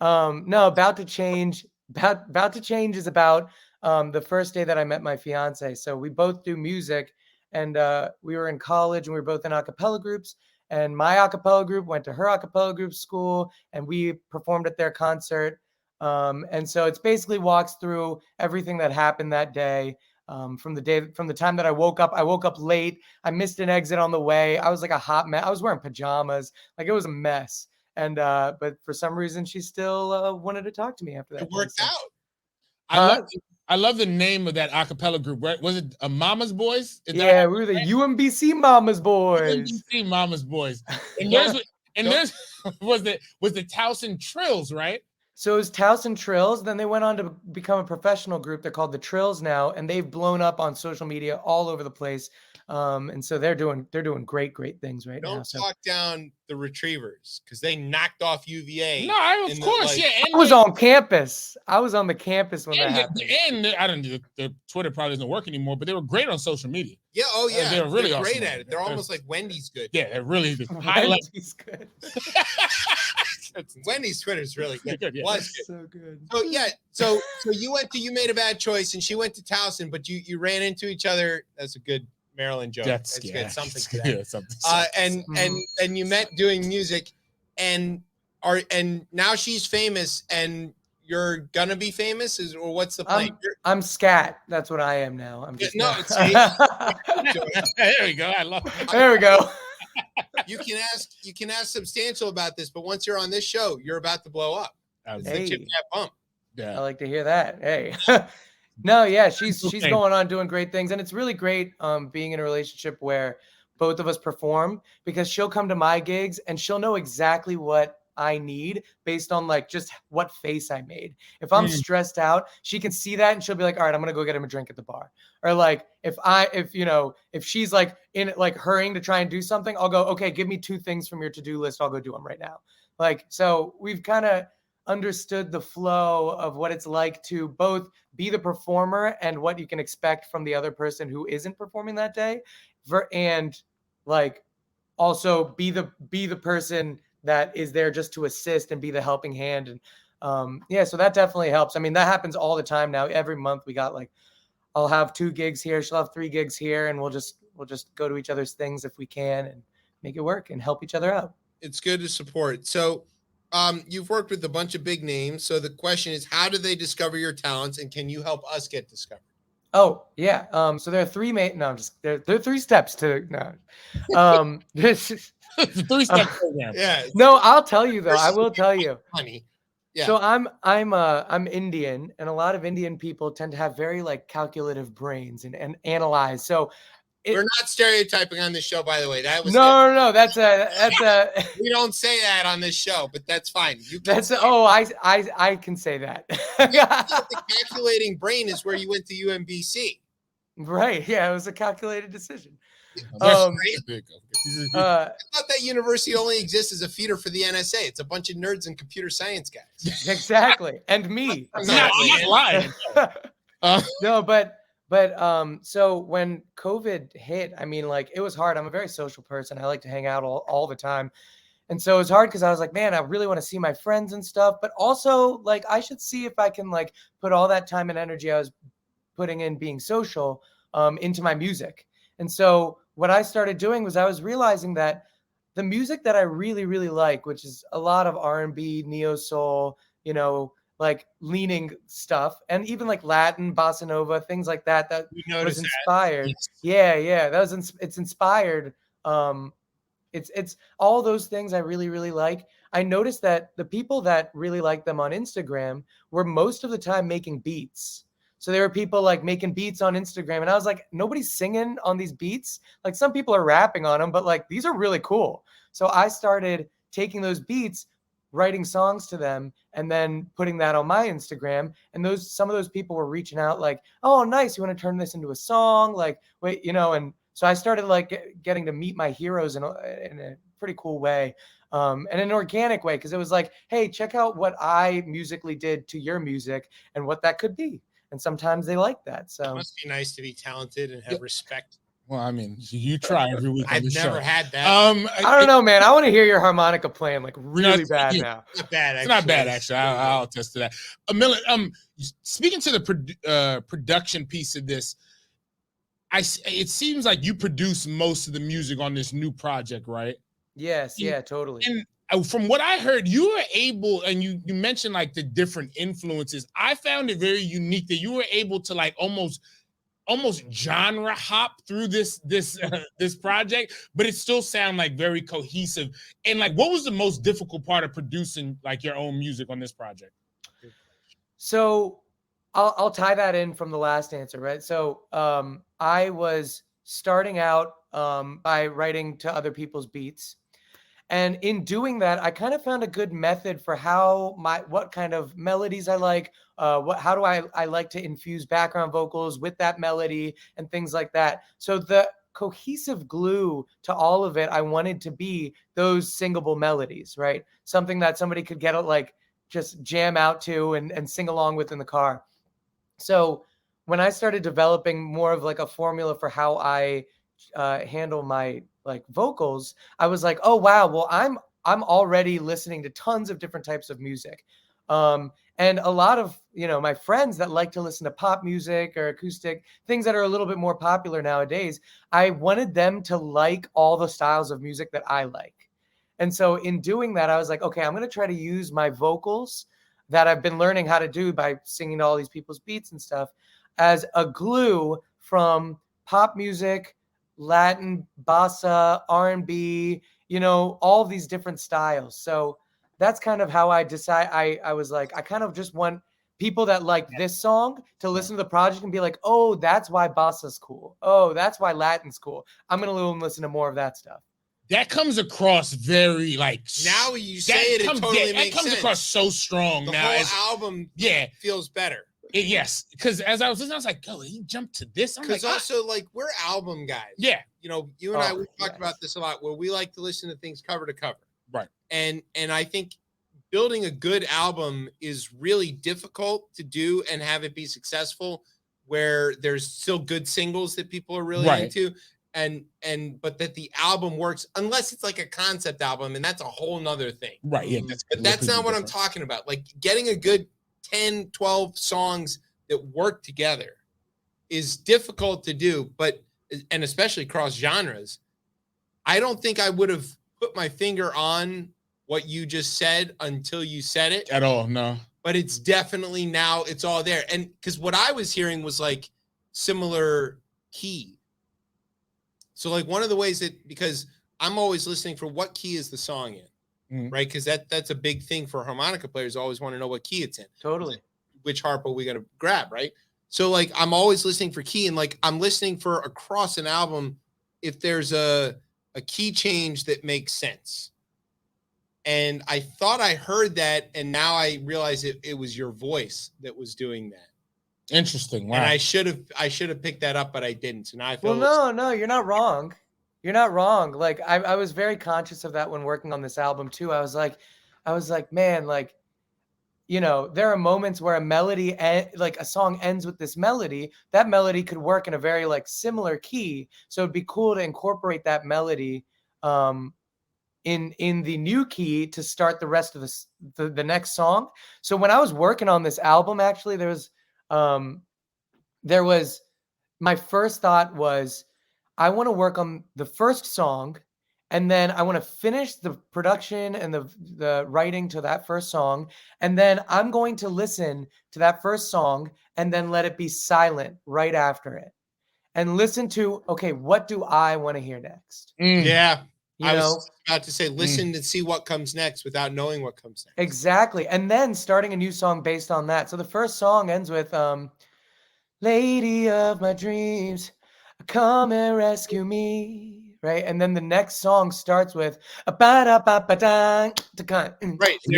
No, About to Change. About to Change is about the first day that I met my fiance. So we both do music, and we were in college and we were both in a cappella groups. And my a cappella group went to her a cappella group school, and we performed at their concert. And so it's basically walks through everything that happened that day. From the time that I woke up late. I missed an exit on the way. I was like a hot mess. I was wearing pajamas. Like it was a mess. And but for some reason, she still wanted to talk to me after that. It worked out. I love the name of that a cappella group. Right? Was it Mama's Boys? We were the UMBC Mama's Boys. UMBC Mama's Boys. And there's was the Towson Trills, right? So it was Towson Trills. Then they went on to become a professional group. They're called the Trills now, and they've blown up on social media all over the place. And so they're doing great things right now. Don't talk down the Retrievers because they knocked off UVA. No, of course, yeah. And I was on campus. I was on the campus when that happened. And I don't know, the Twitter probably doesn't work anymore, but they were great on social media. Yeah, yeah. They're really awesome great at it. They're almost like Wendy's good. Yeah, they're really good. Wendy's good. Wendy's Twitter is really good. Yeah. Was good. So good. So yeah, so you made a bad choice, and she went to Towson, but you ran into each other. That's a good Maryland joke. That's good. Something to that. Yeah, something. And you met doing music, and and now she's famous, and you're gonna be famous, or what's the plan? I'm scat. That's what I am now. I'm just no. There we go. I love it. There we go. You can ask Substantial about this, but once you're on this show, you're about to blow up. It's the Chip Chat Bump. Yeah. I like to hear that. Hey. No, yeah, she's going on doing great things, and it's really great being in a relationship where both of us perform, because she'll come to my gigs and she'll know exactly what I need based on like just what face I made. If I'm stressed out, she can see that and she'll be like, all right, I'm gonna go get him a drink at the bar. Or like if she's like in like hurrying to try and do something, I'll go, okay, give me 2 things from your to-do list. I'll go do them right now. Like, so we've kind of understood the flow of what it's like to both be the performer and what you can expect from the other person who isn't performing that day, and like also be the person that is there just to assist and be the helping hand. And yeah, so that definitely helps. I mean, that happens all the time now. Every month we got like, I'll have 2 gigs here, she'll have 3 gigs here, and we'll just go to each other's things if we can and make it work and help each other out. It's good to support. So you've worked with a bunch of big names. So the question is, how do they discover your talents, and can you help us get discovered? Oh yeah. So there are 3 there are 3 steps to this is 3-step program. Yeah. No, I'll tell you though. I will tell you. Honey. Yeah. So I'm Indian, and a lot of Indian people tend to have very like calculative brains and analyze. So we're not stereotyping on this show, by the way. That was no. That's a. We don't say that on this show, but that's fine. I can say that. The calculating brain is where you went to UMBC. Right. Yeah, it was a calculated decision. I thought that university only exists as a feeder for the NSA. It's a bunch of nerds and computer science guys. Exactly. And me. I'm not lying. No, but so when COVID hit, I mean, like, it was hard. I'm a very social person. I like to hang out all the time. And so it was hard because I was like, man, I really want to see my friends and stuff. But also, like, I should see if I can, like, put all that time and energy I was putting in being social into my music. And so what I started doing was I was realizing that the music that I really, really like, which is a lot of R&B, neo soul, like leaning stuff, and even like Latin, bossa nova, things like that was inspired. Yeah. It's inspired. It's all those things I really, really like. I noticed that the people that really like them on Instagram were most of the time making beats. So there were people like making beats on Instagram, and I was like, nobody's singing on these beats. Like, some people are rapping on them, but like, these are really cool. So I started taking those beats, writing songs to them, and then putting that on my Instagram. And some of those people were reaching out like, oh, nice, you want to turn this into a song? Like, wait, and so I started like getting to meet my heroes in a pretty cool way, and an organic way, because it was like, hey, check out what I musically did to your music and what that could be. And sometimes they like that. So it must be nice to be talented and have respect. Well, I mean, you try every week. I've never had that. I don't know, man. I want to hear your harmonica playing like really bad now. Not bad. It's not bad, actually. I'll attest to that. MLLN, speaking to the production piece of this, it seems like you produce most of the music on this new project, right? Yes. Yeah, totally. And from what I heard, you were able, and you mentioned like the different influences. I found it very unique that you were able to like almost genre hop through this project, but it still sound like very cohesive. And like, what was the most difficult part of producing like your own music on this project? So I'll tie that in from the last answer, right? So I was starting out by writing to other people's beats. And in doing that, I kind of found a good method for what kind of melodies I like, how do I like to infuse background vocals with that melody and things like that. So the cohesive glue to all of it, I wanted to be those singable melodies, right? Something that somebody could get like just jam out to and sing along with in the car. So when I started developing more of like a formula for how I handle my like vocals, I was like, oh wow, well I'm already listening to tons of different types of music, and a lot of my friends that like to listen to pop music or acoustic things that are a little bit more popular nowadays. I wanted them to like all the styles of music that I like, And so in doing that, I was like, okay, I'm going to try to use my vocals that I've been learning how to do by singing to all these people's beats and stuff as a glue from pop music, Latin, bossa, R&B, all these different styles. So that's kind of how I decide. I was like, I kind of just want people that like this song to listen to the project and be like, oh, that's why bossa's cool. Oh, that's why Latin's cool. I'm going to listen to more of that stuff. That comes across very like now you say it totally makes sense. That comes across so strong the now. The whole album feels better. Yes, because as I was listening, I was like, "Oh, he jumped to this." Because also, like, we're album guys. Yeah, you and I we talked about this a lot, where we like to listen to things cover to cover. Right. And I think building a good album is really difficult to do and have it be successful, where there's still good singles that people are really into. But that the album works unless it's like a concept album, and that's a whole nother thing. Right. Yeah. That's not what I'm talking about. Like getting a good 10, 12 songs that work together is difficult to do, and especially cross genres. I don't think I would have put my finger on what you just said until you said it. At all, no. But it's definitely now it's all there. And because what I was hearing was like similar key. So like one of the ways because I'm always listening for what key is the song in, right? Because that's a big thing for harmonica players. Always want to know what key it's in. Totally. Which harp are we going to grab, right? So like I'm always listening for key, and like I'm listening for across an album if there's a key change that makes sense. And I thought I heard that, and now I realize it was your voice that was doing that. Interesting. Wow. And I should have picked that up, but I didn't. So now I feel no, you're not wrong. You're not wrong. Like I was very conscious of that when working on this album too. I was like, man, like, there are moments where a melody, like a song ends with this melody. That melody could work in a very like similar key. So it'd be cool to incorporate that melody in the new key to start the rest of the next song. So when I was working on this album, actually, there was my first thought was I want to work on the first song, and then I want to finish the production and the writing to that first song, and then I'm going to listen to that first song and then let it be silent right after it and listen to, okay, what do I want to hear next? Yeah. I was about to say, listen and see what comes next without knowing what comes next. Exactly. And then starting a new song based on that. So the first song ends with, Lady of my dreams, come and rescue me. Right. And then the next song starts with, right. There's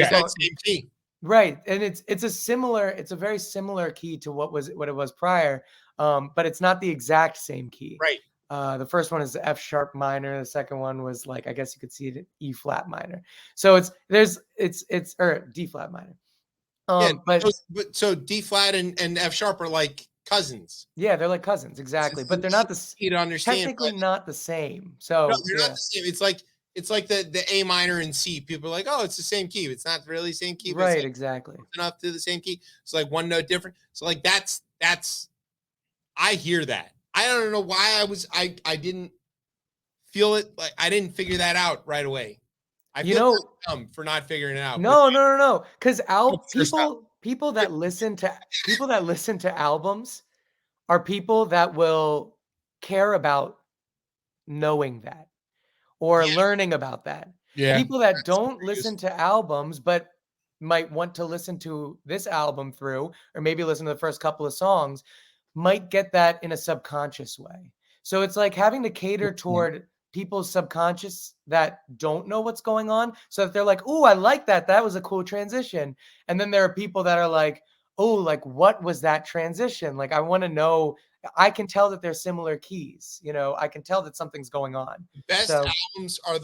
that same key. Right. And it's a very similar key to what it was prior. But it's not the exact same key. Right. The first one is F sharp minor. The second one was like, I guess you could see it E flat minor. So it's D flat minor. So D flat and F sharp are like cousins. Yeah, they're like cousins, exactly. But they're not technically not the same. So no, they're not the same. It's like the A minor and C. People are like, oh, it's the same key. It's not really the same key. Right, like exactly. Enough to the same key. It's like one note different. So like that's I hear that. I don't know why I didn't feel it. Like I didn't figure that out right away. I feel dumb for not figuring it out. No. Because people that listen to albums are people that will care about knowing that or learning about that. Yeah. People that don't listen to albums but might want to listen to this album through, or maybe listen to the first couple of songs, might get that in a subconscious way. So it's like having to cater toward people's subconscious that don't know what's going on, so that they're like, oh, I like that. That was a cool transition. And then there are people that are like, oh, like, what was that transition? Like, I want to know. I can tell that they're similar keys. I can tell that something's going on. Best albums are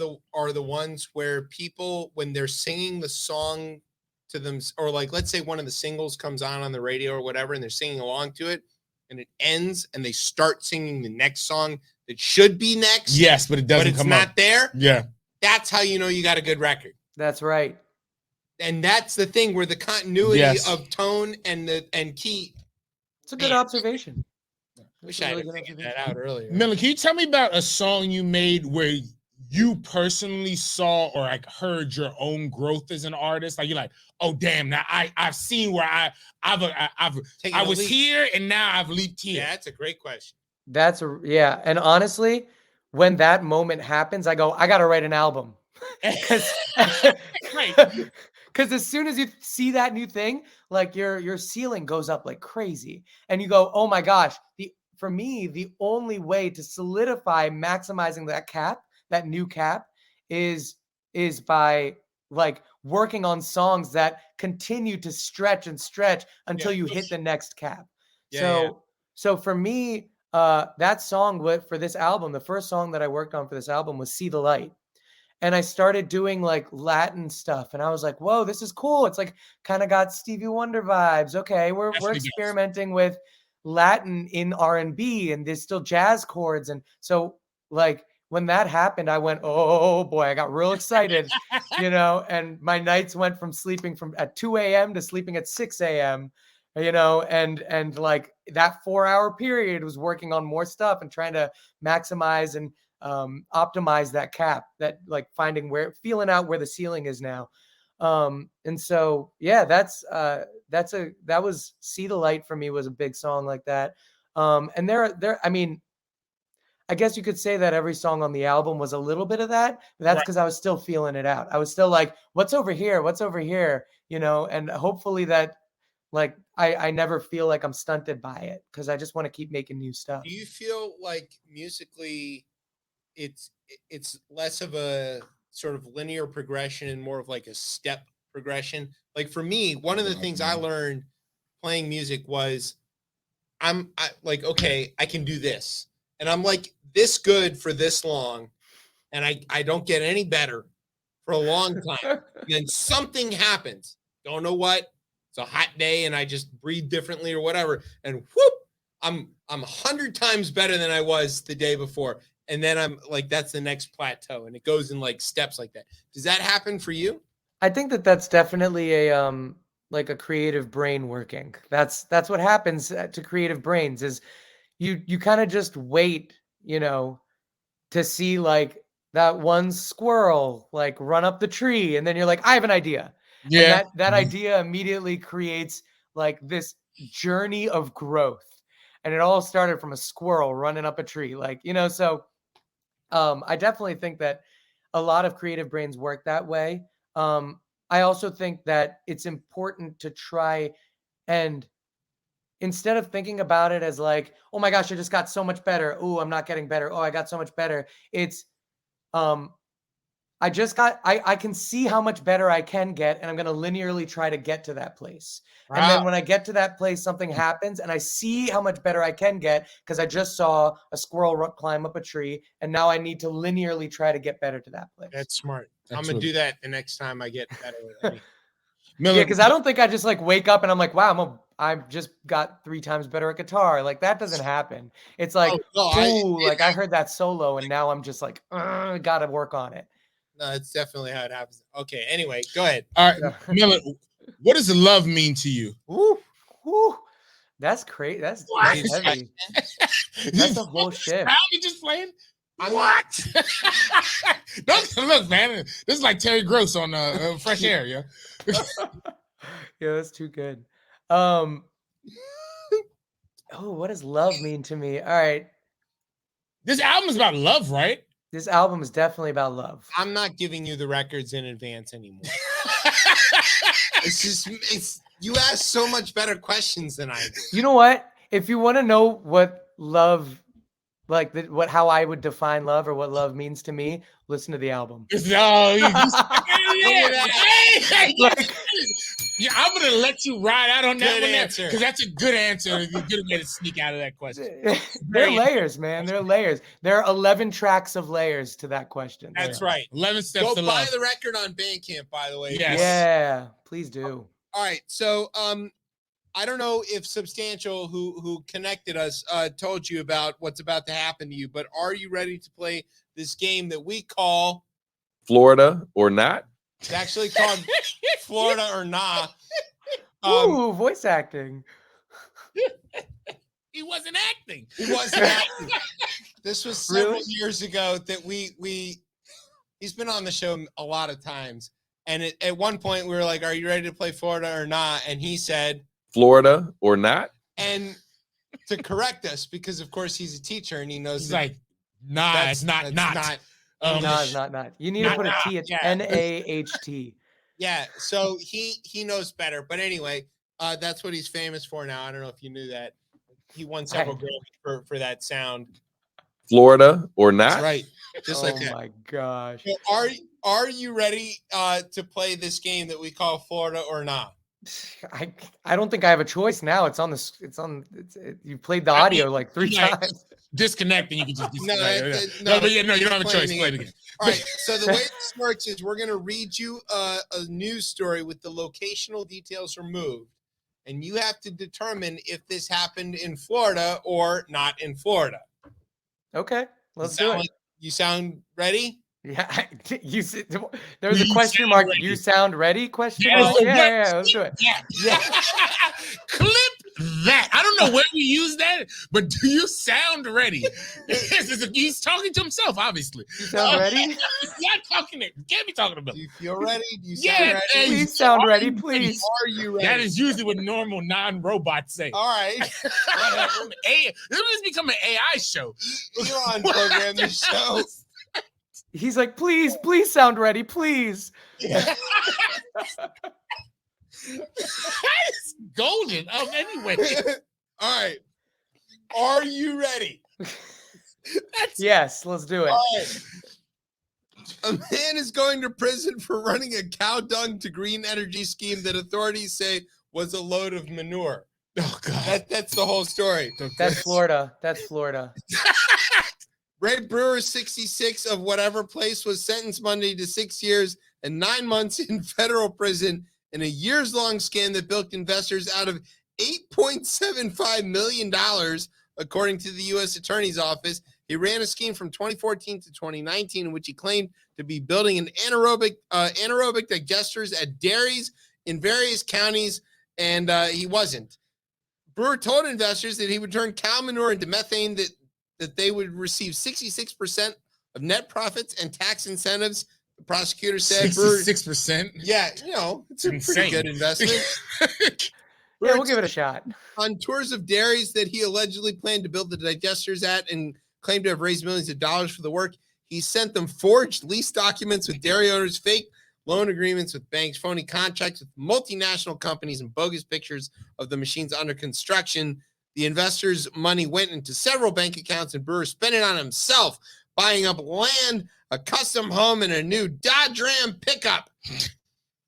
the ones where people, when they're singing the song to them, or like, let's say one of the singles comes on the radio or whatever, and they're singing along to it, and it ends, and they start singing the next song that should be next. Yes, but it doesn't come up. But it's not there. Yeah. That's how you know you got a good record. That's right. And that's the thing where the continuity of tone and key. It's a good observation. Wish I had figured that out earlier. Millie, can you tell me about a song you made where you personally saw or like heard your own growth as an artist? Like you're like, oh damn, now I've seen where I was here and now I've leaped here. Yeah, that's a great question. Yeah. And honestly, when that moment happens, I go, I gotta write an album. Because as soon as you see that new thing, like your ceiling goes up like crazy. And you go, oh my gosh, for me, the only way to solidify maximizing that cap, that new cap, is by like working on songs that continue to stretch and stretch until you hit the next cap. So for me, that song for this album, the first song that I worked on for this album was See the Light. And I started doing like Latin stuff, and I was like, "Whoa, this is cool!" It's like kind of got Stevie Wonder vibes. Okay, we're experimenting with Latin in R&B, and there's still jazz chords, and so like when that happened, I went, "Oh boy!" I got real excited, And my nights went from sleeping at 2 a.m. to sleeping at 6 a.m. And like that 4-hour period was working on more stuff and trying to maximize and optimize that cap, that like feeling out where the ceiling is now. And so, yeah, that was See the Light for me was a big song like that. And I mean, I guess you could say that every song on the album was a little bit of that. But that's because I was still feeling it out. I was still like, what's over here? What's over here? And hopefully that, like, I never feel like I'm stunted by it because I just want to keep making new stuff. Do you feel like musically it's less of a sort of linear progression and more of like a step progression? Like for me, one of the things I learned playing music was I like, okay, I can do this. And I'm like this good for this long. And I don't get any better for a long time. And then something happens. Don't know what. It's a hot day and I just breathe differently or whatever. And whoop, I'm 100 times better than I was the day before. And then I'm like, that's the next plateau. And it goes in like steps like that. Does that happen for you? I think that's definitely like a creative brain working. That's what happens to creative brains is you kind of just wait, to see like that one squirrel like run up the tree. And then you're like, I have an idea. Yeah. And that idea immediately creates like this journey of growth. And it all started from a squirrel running up a tree. Like, so I definitely think that a lot of creative brains work that way. I also think that it's important to try and instead of thinking about it as like, oh my gosh, I just got so much better. Oh, I'm not getting better. Oh, I got so much better. It's, I can see how much better I can get, and I'm going to linearly try to get to that place. Wow. And then when I get to that place, something happens, and I see how much better I can get because I just saw a squirrel climb up a tree, and now I need to linearly try to get better to that place. That's smart. I'm going to do that the next time I get better. Yeah, because I don't think I just like wake up and I'm like, wow, I've just got 3 times better at guitar. Like that doesn't happen. It's like, I heard that solo, and now I'm just like, got to work on it. No, it's definitely how it happens. Okay, anyway, go ahead. All right, Miller, what does love mean to you? Ooh, that's crazy. That's heavy. That's a whole shift. How you just playing? What? Don't look, man. This is like Terry Gross on Fresh Air, yeah. Yeah, that's too good. What does love mean to me? All right. This album is about love, right? This album is definitely about love. I'm not giving you the records in advance anymore. You ask so much better questions than I do. You know what? If you want to know what love, like how I would define love or what love means to me, listen to the album. Yeah, I'm gonna let you ride out on that one because that's a good answer. You're gonna get a sneak out of that question. They're layers, man. They're layers. There are 11 tracks of layers to that question. That's right. 11 steps to love. Go buy the record on Bandcamp, by the way. Yes. Yeah, please do. All right. So, I don't know if Substantial, who connected us, told you about what's about to happen to you, but are you ready to play this game that we call Florida or Not? It's actually called Florida or Nah. Ooh, voice acting. He wasn't acting. He wasn't acting. This was several years ago that we He's been on the show a lot of times. And at one point we were like, "Are you ready to play Florida or not?" And he said, "Florida or not." And to correct us, because of course he's a teacher and he knows he's like, "Nah, it's not." No, it's not. You need to put a T. It's NAHT. Yeah. So he knows better. But anyway, that's what he's famous for now. I don't know if you knew that. He won several Grammys for that sound. "Florida or not." That's right. Just like that. Oh my gosh. So are you ready to play this game that we call Florida or not? I don't think I have a choice now. You played the audio like 3 times. Disconnect and you can just disconnect. No, you don't have a choice. Play it again. All right. So the way this works is we're going to read you a news story with the locational details removed, and you have to determine if this happened in Florida or not in Florida. Okay, let's do it. You sound ready? Yeah, there's a question mark. Ready. You sound ready? Question mark. Yeah, let's do it. Yeah. Clip that. I don't know where you use that, but do you sound ready? He's talking to himself, obviously. You sound ready? He's not talking. You can't be talking about. Do you feel ready? Do you sound ready? Please sound ready, please. Are you ready? That is usually what normal non-robots say. All right. This has become an AI show. Elon programmed the show. He's like, please sound ready, please. Yeah. It's golden. Anyway. All right. Are you ready? Yes, let's do it. All right. A man is going to prison for running a cow dung to green energy scheme that authorities say was a load of manure. Oh, God. That's the whole story. That's Florida. Ray Brewer, 66, of whatever place, was sentenced Monday to 6 years and 9 months in federal prison in a years-long scam that bilked investors out of $8.75 million, according to the U.S. Attorney's Office. He ran a scheme from 2014 to 2019 in which he claimed to be building an anaerobic digesters at dairies in various counties, and he wasn't. Brewer told investors that he would turn cow manure into methane that they would receive 66% of net profits and tax incentives. The prosecutor said 66%. Yeah, it's a pretty good investment. Yeah, we'll give it a shot. On tours of dairies that he allegedly planned to build the digesters at and claimed to have raised millions of dollars for the work, he sent them forged lease documents with dairy owners, fake loan agreements with banks, phony contracts with multinational companies, and bogus pictures of the machines under construction. The investors' money went into several bank accounts, and Brewer spent it on himself, buying up land, a custom home, and a new Dodge Ram pickup.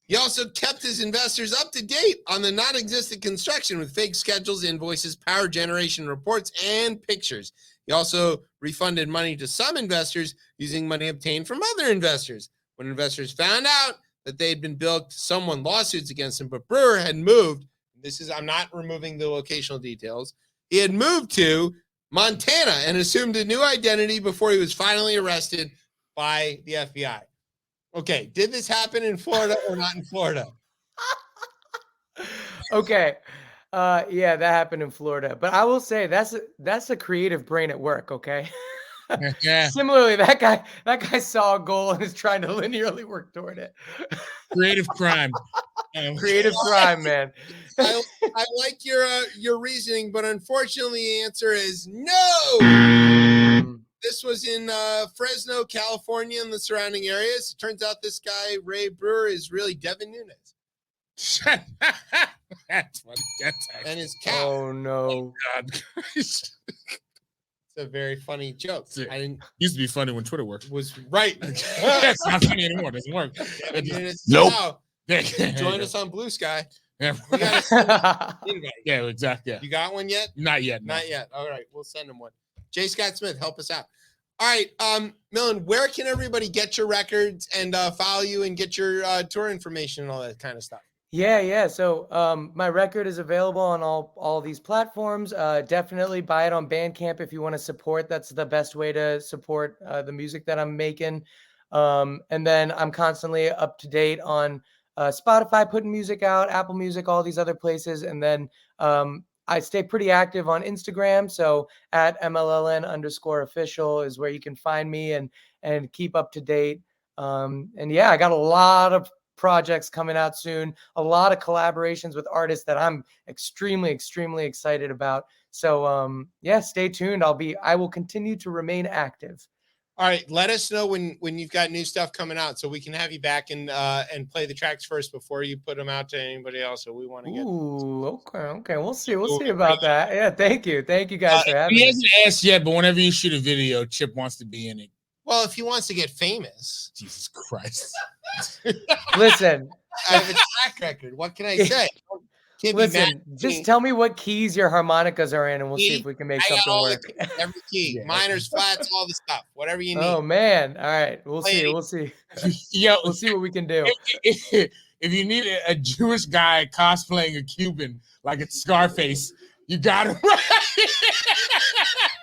He also kept his investors up to date on the non-existent construction with fake schedules, invoices, power generation reports, and pictures. He also refunded money to some investors using money obtained from other investors. When investors found out that they had been billed, someone lawsuits against him, but Brewer had moved. I'm not removing the locational details. He had moved to Montana and assumed a new identity before he was finally arrested by the FBI. Okay, did this happen in Florida or not in Florida? Okay. Yeah, that happened in Florida. But I will say that's a creative brain at work, okay? Yeah. Similarly, that guy saw a goal and is trying to linearly work toward it. Creative crime. Creative crime, man. I like your reasoning, but unfortunately the answer is no. This was in Fresno, California, and the surrounding areas. It turns out this guy, Ray Brewer, is really Devin Nunes. That's funny. And his cow. Oh, no. Oh, God. It's a very funny joke. Used to be funny when Twitter worked. Was right. It's not funny anymore. It doesn't work. Nope. Join us on Blue Sky. Yeah. We gotta Yeah, exactly. Yeah. You got one yet? Not yet. No. Not yet. All right, we'll send him one. J. Scott Smith, help us out. All right, Millen, where can everybody get your records and follow you and get your tour information and all that kind of stuff? Yeah. So my record is available on all these platforms. Definitely buy it on Bandcamp if you want to support. That's the best way to support the music that I'm making. And then I'm constantly up to date on Spotify, putting music out, Apple Music, all these other places. And then I stay pretty active on Instagram. So at MLLN _official is where you can find me and keep up to date. And yeah, I got a lot of projects coming out soon, a lot of collaborations with artists that I'm extremely, extremely excited about. So yeah, stay tuned. I will continue to remain active. All right, let us know when you've got new stuff coming out, so we can have you back and play the tracks first before you put them out to anybody else. So we want to get. Ooh, okay. We'll see about that. Yeah, thank you guys for having me. He hasn't asked yet, but whenever you shoot a video, Chip wants to be in it. Well, if he wants to get famous, Jesus Christ. Listen, I have a track record. What can I say? Listen, just tell me what keys your harmonicas are in, and we'll see if we can make something work. Every key, minors, flats, all the stuff, whatever you need. Oh man! All right, we'll see. Yo, we'll see what we can do. If you need a Jewish guy cosplaying a Cuban like it's Scarface, you got him right.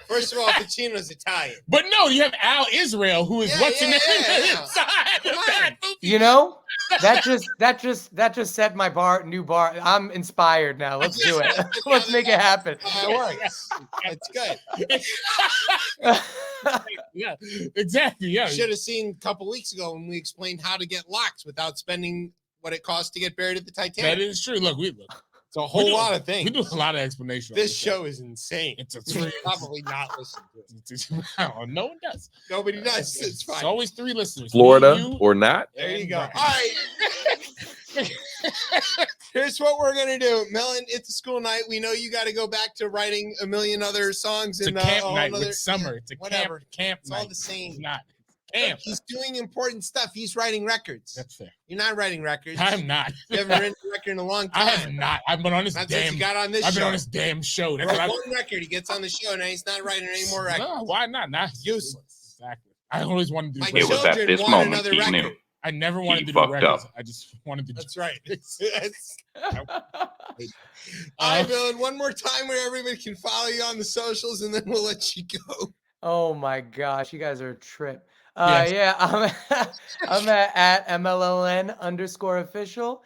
First of all, Pacino's Italian. But no, you have Al Israel, who is what's your name inside. You know, that just set my new bar. I'm inspired now. Let's do it. Let's make it happen. It works. It's good. Yeah, exactly. Yeah. You should have seen a couple weeks ago when we explained how to get locks without spending what it costs to get buried at the Titanic. That is true. Look. It's a whole lot of things. We do a lot of explanation. This show is insane. It's probably not listen to it. No one does. Nobody does. It's fine. It's always 3 listeners. Florida or not. There you go. All right. Here's what we're gonna do, Melon. It's a school night. We know you got to go back to writing a million other songs. It's and a camp night with summer. It's a whatever camp it's night. all the same. It's not. Camp. He's doing important stuff. He's writing records. That's fair. You're not writing records. I'm not. You haven't written a record in a long time. I have not. I've been on this That's damn. You got on this I've been show. on this damn show. That's one record. He gets on the show. Now he's not writing any more records. No, why not? Not useless. Exactly. I always wanted to do. It was at this moment he knew. I never wanted to do fucked records. up. I just wanted to. That's right. All right, Dylan. One more time where everybody can follow you on the socials, and then we'll let you go. Oh my gosh, you guys are a trip. Yes. Yeah, I'm at MLLN_official.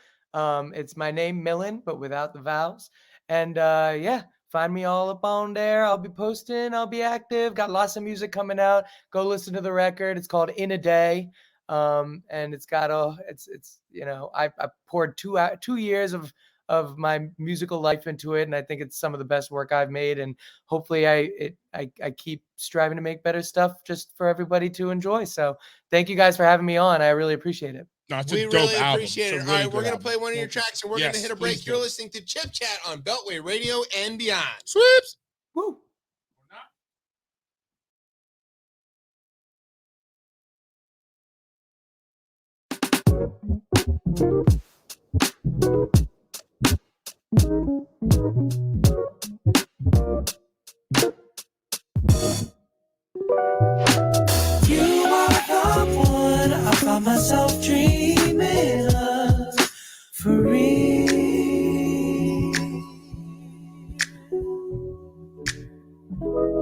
It's my name, Millen, but without the vowels. And yeah, find me all up on there. I'll be posting. I'll be active. Got lots of music coming out. Go listen to the record. It's called In a Day. And it's got it's you know, I poured 2 years of my musical life into it, and I think it's some of the best work I've made, and hopefully I keep striving to make better stuff just for everybody to enjoy. So thank you guys for having me on. I really appreciate it. No, We really appreciate it. Really all right, we're going to album. play one of your tracks, and we're going to hit a break. please You're do. listening to Chip Chat on Beltway Radio and beyond. Sweeps. Woo. You are the one I find myself dreaming of for real.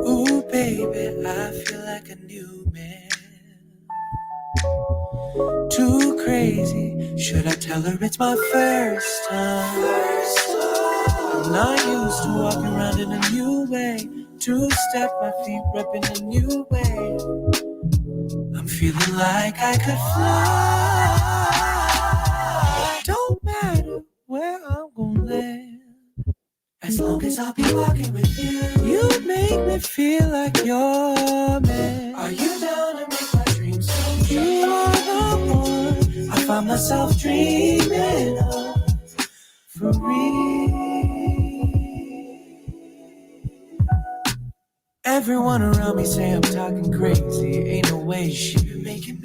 Ooh, baby, I feel like a new man. Too crazy. Should I tell her it's my first time? I'm not used to walking around in a new way. Two-step, my feet repping a new way. I'm feeling like I could fly. Don't matter where I'm gonna land, as long as I'll be walking with you. You make me feel like you're man. Are you down to make my dreams come true? You are the one I find myself dreaming of for real. Everyone around me say I'm talking crazy. Ain't no way shit making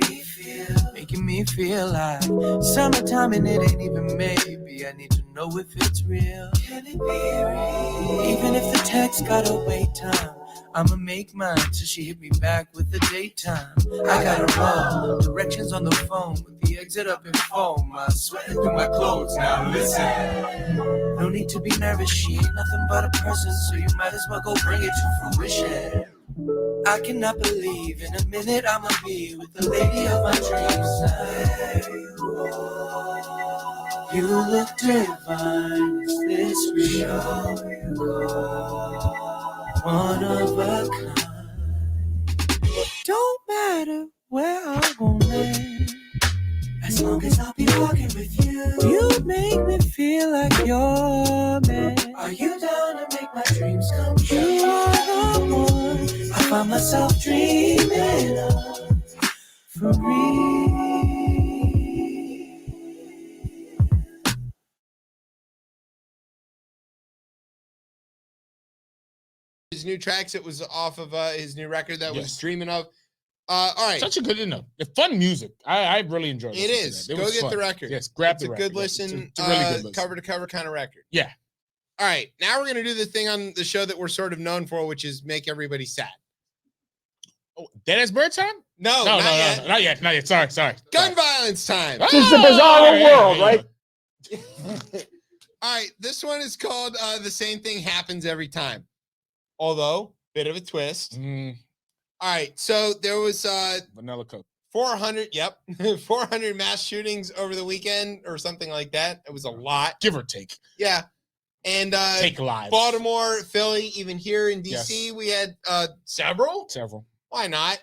me feel like summertime and it ain't even maybe. I need to know if it's real. Can it be real? Even if the text gotta wait time, I'ma make mine till she hit me back with the daytime. I gotta roll, directions on the phone with the exit up in foam. I'm sweating through my clothes now, listen. No need to be nervous, she ain't nothing but a person, so you might as well go bring it to fruition. I cannot believe in a minute I'ma be with the lady of my dreams. You look divine, is this real? One of a kind. Don't matter where I'm gonna land, long as I'll be walking with you. You make me feel like you're man. Are you down to make my dreams come true? You are the one I find myself dreaming of for real. His new tracks, it was off of his new record that was Dreaming of. All right. Such a good, fun music. I really enjoyed it. It is. Go get the record. Yes, grab the record. It's a good listen. It's a really good listen. Cover to cover kind of record. Yeah. All right. Now we're going to do the thing on the show that we're sort of known for, which is make everybody sad. Oh, Deadass Bird time? No, not yet. Sorry. Gun violence time. This is the bizarre world, right? All right. This one is called The Same Thing Happens Every Time. Although, bit of a twist. All right. So there was Vanilla Coke. 400 mass shootings over the weekend or something like that. It was a lot. Give or take. Yeah. And take lives. Baltimore, Philly, even here in DC, we had several. Why not?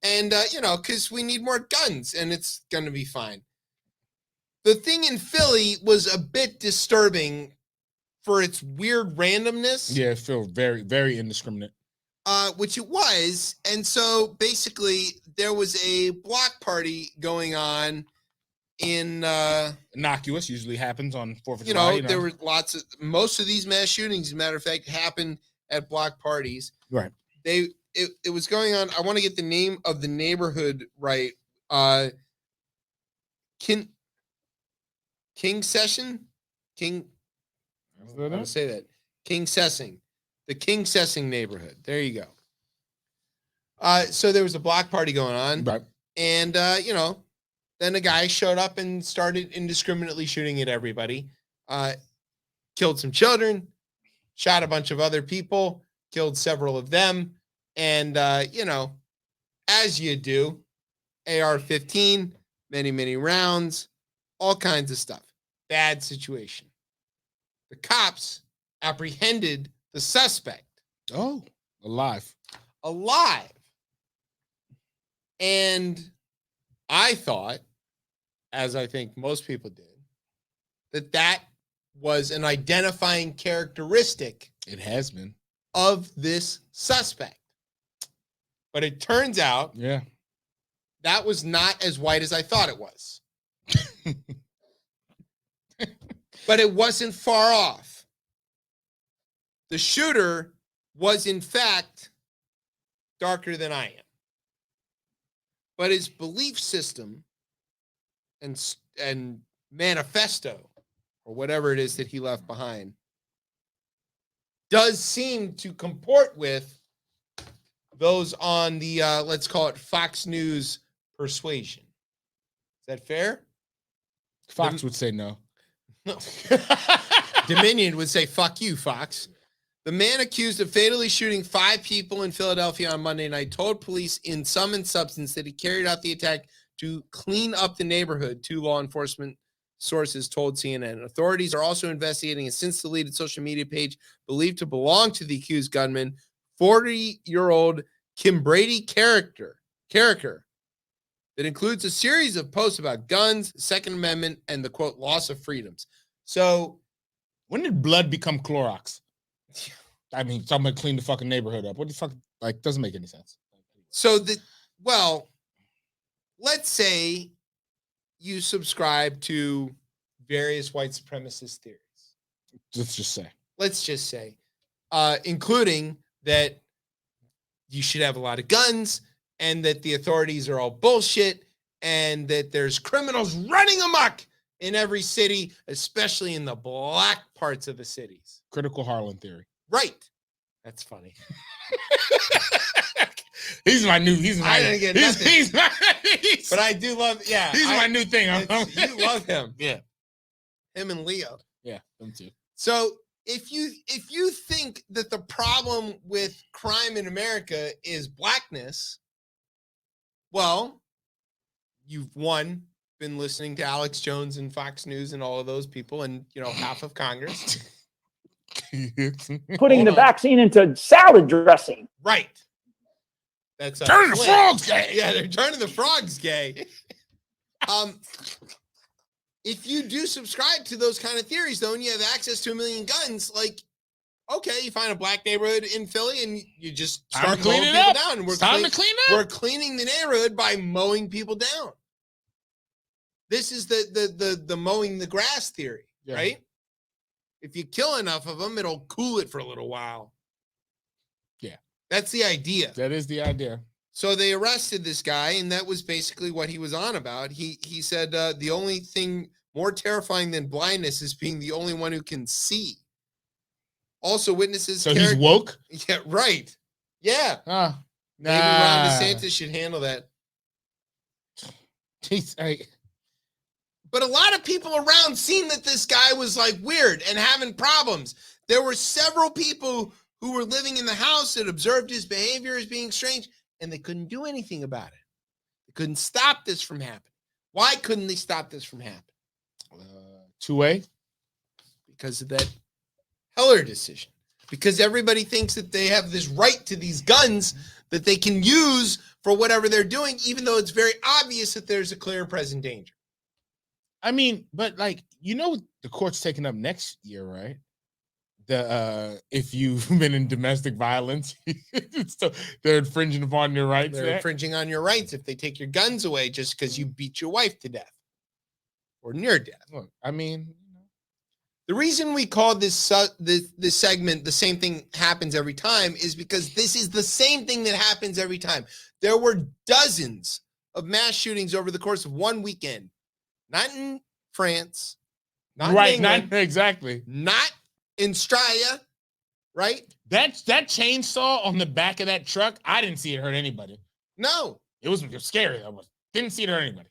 And because we need more guns and it's gonna be fine. The thing in Philly was a bit disturbing for its weird randomness. Yeah, it feels very, very indiscriminate. Which it was. And so basically there was a block party going on in innocuous, usually happens on 4th of July. There were most of these mass shootings, as a matter of fact, happened at block parties. Right. It was going on. I want to get the name of the neighborhood right. King Session? I'm going to say that. King Sessing. The King Sessing neighborhood. There you go. So there was a block party going on. Right. And, then a guy showed up and started indiscriminately shooting at everybody. Killed some children, shot a bunch of other people, killed several of them. And, as you do, AR-15, many rounds, all kinds of stuff. Bad situation. The cops apprehended the suspect. Oh, alive. And I thought, as I think most people did, that was an identifying characteristic. It has been. Of this suspect. But it turns out that was not as white as I thought it was. But it wasn't far off. The shooter was, in fact, darker than I am. But his belief system and manifesto, or whatever it is that he left behind, does seem to comport with those on the, let's call it Fox News persuasion. Is that fair? Fox would say no. No. Dominion would say, fuck you, Fox. The man accused of fatally shooting 5 people in Philadelphia on Monday night told police in sum and substance that he carried out the attack to clean up the neighborhood, 2 law enforcement sources told CNN. Authorities are also investigating a since-deleted social media page believed to belong to the accused gunman, 40-year-old Kim Brady character that includes a series of posts about guns, Second Amendment, and the, quote, loss of freedoms. So when did blood become Clorox? I mean, somebody clean the fucking neighborhood up. What the fuck? Like, doesn't make any sense. So let's say you subscribe to various white supremacist theories. Let's just say, including that you should have a lot of guns and that the authorities are all bullshit and that there's criminals running amok in every city, especially in the black parts of the cities. Critical Harlan theory. Right. That's funny. He's my new. I didn't get nothing. But I do love. Yeah, he's my new thing. You love him. Yeah, him and Leo. Yeah, them too. So if you think that the problem with crime in America is blackness, well, you've been listening to Alex Jones and Fox News and all of those people, and half of Congress. Putting the vaccine into salad dressing. Right. That's turning the frogs gay. Yeah, they're turning the frogs gay. If you do subscribe to those kind of theories, though, and you have access to 1 million guns, like, okay, you find a black neighborhood in Philly and you just start mowing people down. It's time to clean up. We're cleaning the neighborhood by mowing people down. This is the mowing the grass theory, right? If you kill enough of them, it'll cool it for a little while. Yeah. That's the idea. That is the idea. So they arrested this guy, and that was basically what he was on about. He said the only thing more terrifying than blindness is being the only one who can see. Also, witnesses. So he's woke? Yeah, right. Yeah. Maybe Ron DeSantis should handle that. But a lot of people around seen that this guy was like weird and having problems. There were several people who were living in the house that observed his behavior as being strange, and they couldn't do anything about it. They couldn't stop this from happening. Why couldn't they stop this from happening? 2A? Because of that Heller decision. Because everybody thinks that they have this right to these guns that they can use for whatever they're doing, even though it's very obvious that there's a clear and present danger. I mean, but like, the court's taking up next year, right? If you've been in domestic violence, so they're infringing upon your rights. They're infringing on your rights if they take your guns away just because you beat your wife to death or near death. Look, I mean, the reason we call this segment "The Same Thing Happens Every Time" is because this is the same thing that happens every time. There were dozens of mass shootings over the course of one weekend. Not in France, not in England, not exactly, not in Australia, right? That chainsaw on the back of that truck, I didn't see it hurt anybody. No, it was scary. Didn't see it hurt anybody.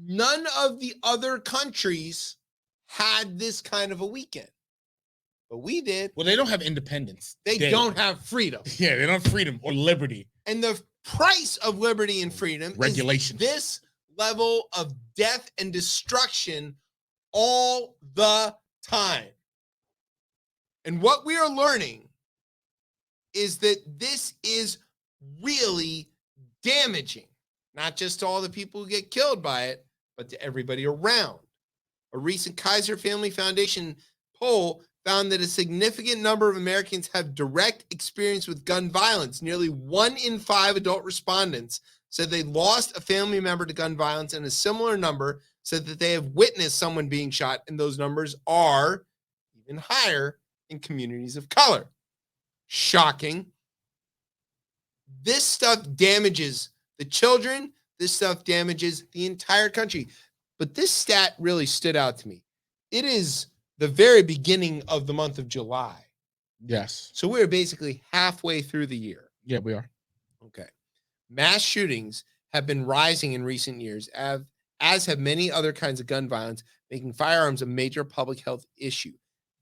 None of the other countries had this kind of a weekend, but we did. Well, they don't have independence. They don't have freedom. Yeah, they don't have freedom or liberty. And the price of liberty and freedom regulation. Is this level of death and destruction all the time. And what we are learning is that this is really damaging, not just to all the people who get killed by it, but to everybody around. A recent Kaiser Family Foundation poll found that a significant number of Americans have direct experience with gun violence. Nearly 1 in 5 adult respondents said they lost a family member to gun violence, and a similar number said that they have witnessed someone being shot, and those numbers are even higher in communities of color. Shocking. This stuff damages the children. This stuff damages the entire country. But this stat really stood out to me. It is the very beginning of the month of July. Yes. So we're basically halfway through the year. Yeah, we are. Okay. Mass shootings have been rising in recent years, as have many other kinds of gun violence, making firearms a major public health issue.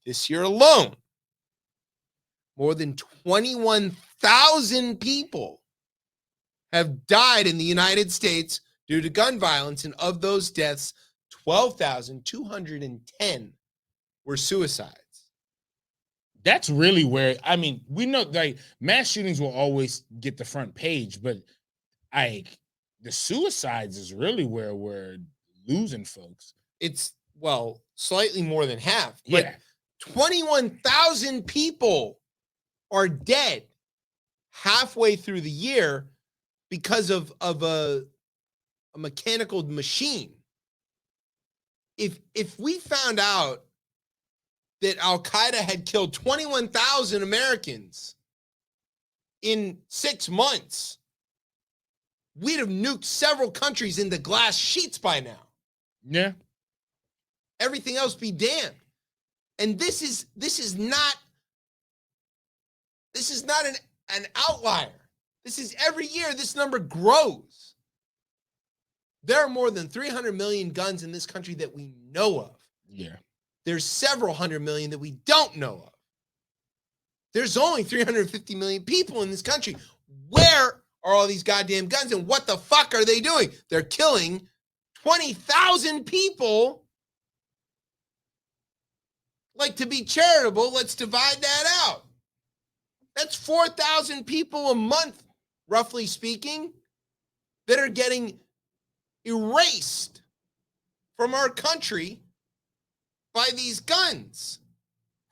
This year alone, more than 21,000 people have died in the United States due to gun violence, and of those deaths, 12,210 were suicides. That's really where, I mean, we know like mass shootings will always get the front page, but like the suicides is really where we're losing folks. It's, well, slightly more than half, but yeah. 21,000 people are dead halfway through the year because of a mechanical machine. If we found out that Al-Qaeda had killed 21,000 Americans in 6 months, we'd have nuked several countries into glass sheets by now. Yeah. Everything else be damned. And this is not an outlier. This is every year this number grows. There are more than 300 million guns in this country that we know of. Yeah. There's several hundred million that we don't know of. There's only 350 million people in this country. Where are all these goddamn guns, and what the fuck are they doing? They're killing 20,000 people. Like, to be charitable, let's divide that out. That's 4,000 people a month, roughly speaking, that are getting erased from our country by these guns.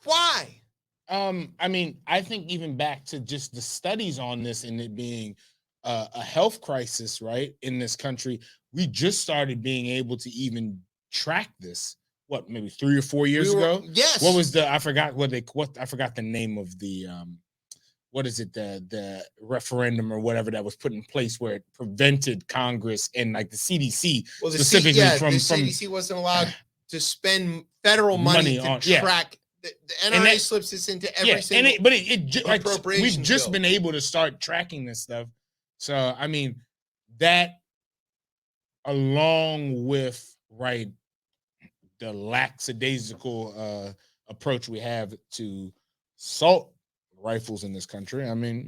Why? I mean, I think even back to just the studies on this and it being a health crisis, right, in this country, we just started being able to even track this. What, maybe 3 or 4 years ago? Yes. What was I forgot I forgot the name of the what is it, the referendum or whatever that was put in place where it prevented Congress and like the CDC specifically the CDC wasn't allowed to spend federal money to track. The NRA slips this into every single appropriation we've just bill. been able to start tracking this stuff. So I mean, that along with the lackadaisical approach we have to assault rifles in this country. I mean,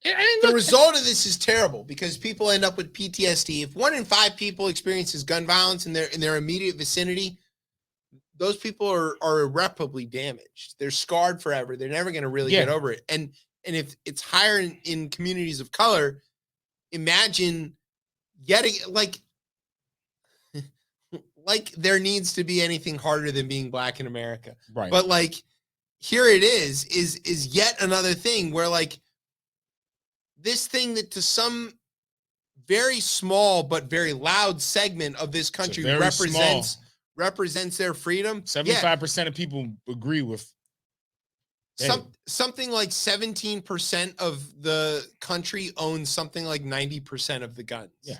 the result of this is terrible because people end up with PTSD. If 1 in 5 people experiences gun violence in their immediate vicinity, those people are irreparably damaged. They're scarred forever. They're never going to really get over it. And if it's higher in communities of color, imagine getting like there needs to be anything harder than being black in America. Right. But like here it is yet another thing where like this thing that to some very small but very loud segment of this country represents their freedom. 75% of people agree with something like 17% of the country owns something like 90% of the guns. Yeah.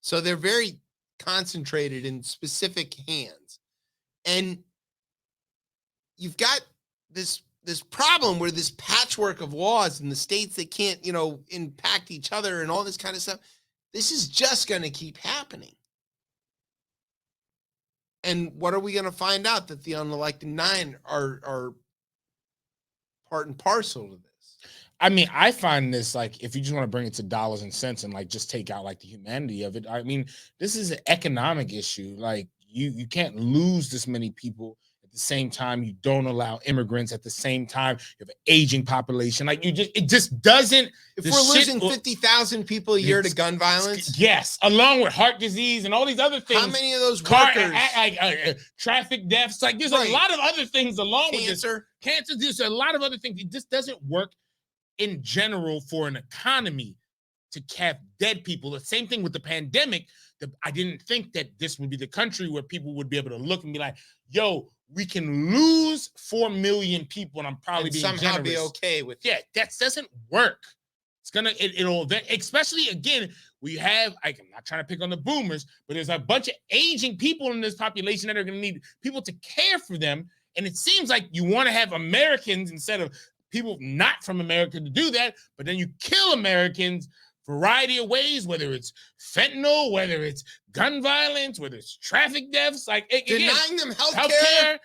So they're very concentrated in specific hands. And you've got this problem where this patchwork of laws in the states that can't, impact each other and all this kind of stuff. This is just going to keep happening. And what are we going to find out? That the unelected 9 are part and parcel to this. I mean, I find this like, if you just want to bring it to dollars and cents and like just take out like the humanity of it, I mean, this is an economic issue. Like you can't lose this many people at the same time. You don't allow immigrants at the same time. You have an aging population. Like it just doesn't. If we're losing 50,000 people a year to gun violence. Yes. Along with heart disease and all these other things. How many of those workers? Traffic deaths. Like there's a lot of other things along with this. Cancer. There's a lot of other things. It just doesn't work in general for an economy to have dead people. The same thing with the pandemic. I didn't think that this would be the country where people would be able to look and be like, yo, we can lose 4 million people and I'm probably being somehow generous. Be okay with it. Yeah, that doesn't work. It's gonna, it'll, especially again, we have, I'm not trying to pick on the boomers, but there's a bunch of aging people in this population that are gonna need people to care for them. And it seems like you want to have Americans instead of people not from America to do that, but then you kill Americans variety of ways, whether it's fentanyl, whether it's gun violence, whether it's traffic deaths, like denying them healthcare.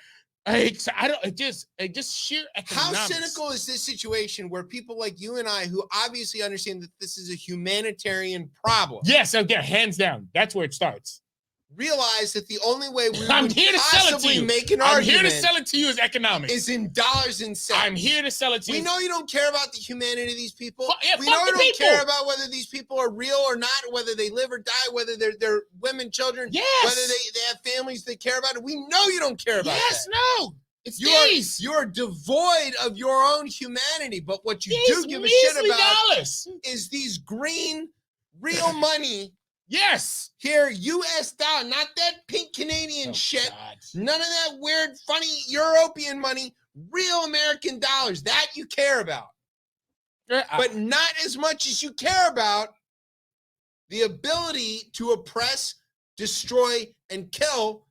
It just sheer economics. How cynical is this situation where people like you and I, who obviously understand that this is a humanitarian problem, yes, hands down, that's where it starts. Realize that the only way we I'm would here to sell it to you. Make an I'm argument here to sell it to you as economics. Is in dollars and cents. I'm here to sell it to you. We know you don't care about the humanity of these people. We know you don't care about whether these people are real or not, whether they live or die, whether they're women, children, whether they have families they care about. We know you don't care about that. Yes, no. It's you're devoid of your own humanity, but what you do give a shit about is these green, real money. Yes. Here, U.S. dollar, not that pink Canadian shit. God. None of that weird, funny European money. Real American dollars. That you care about. But not as much as you care about the ability to oppress, destroy, and kill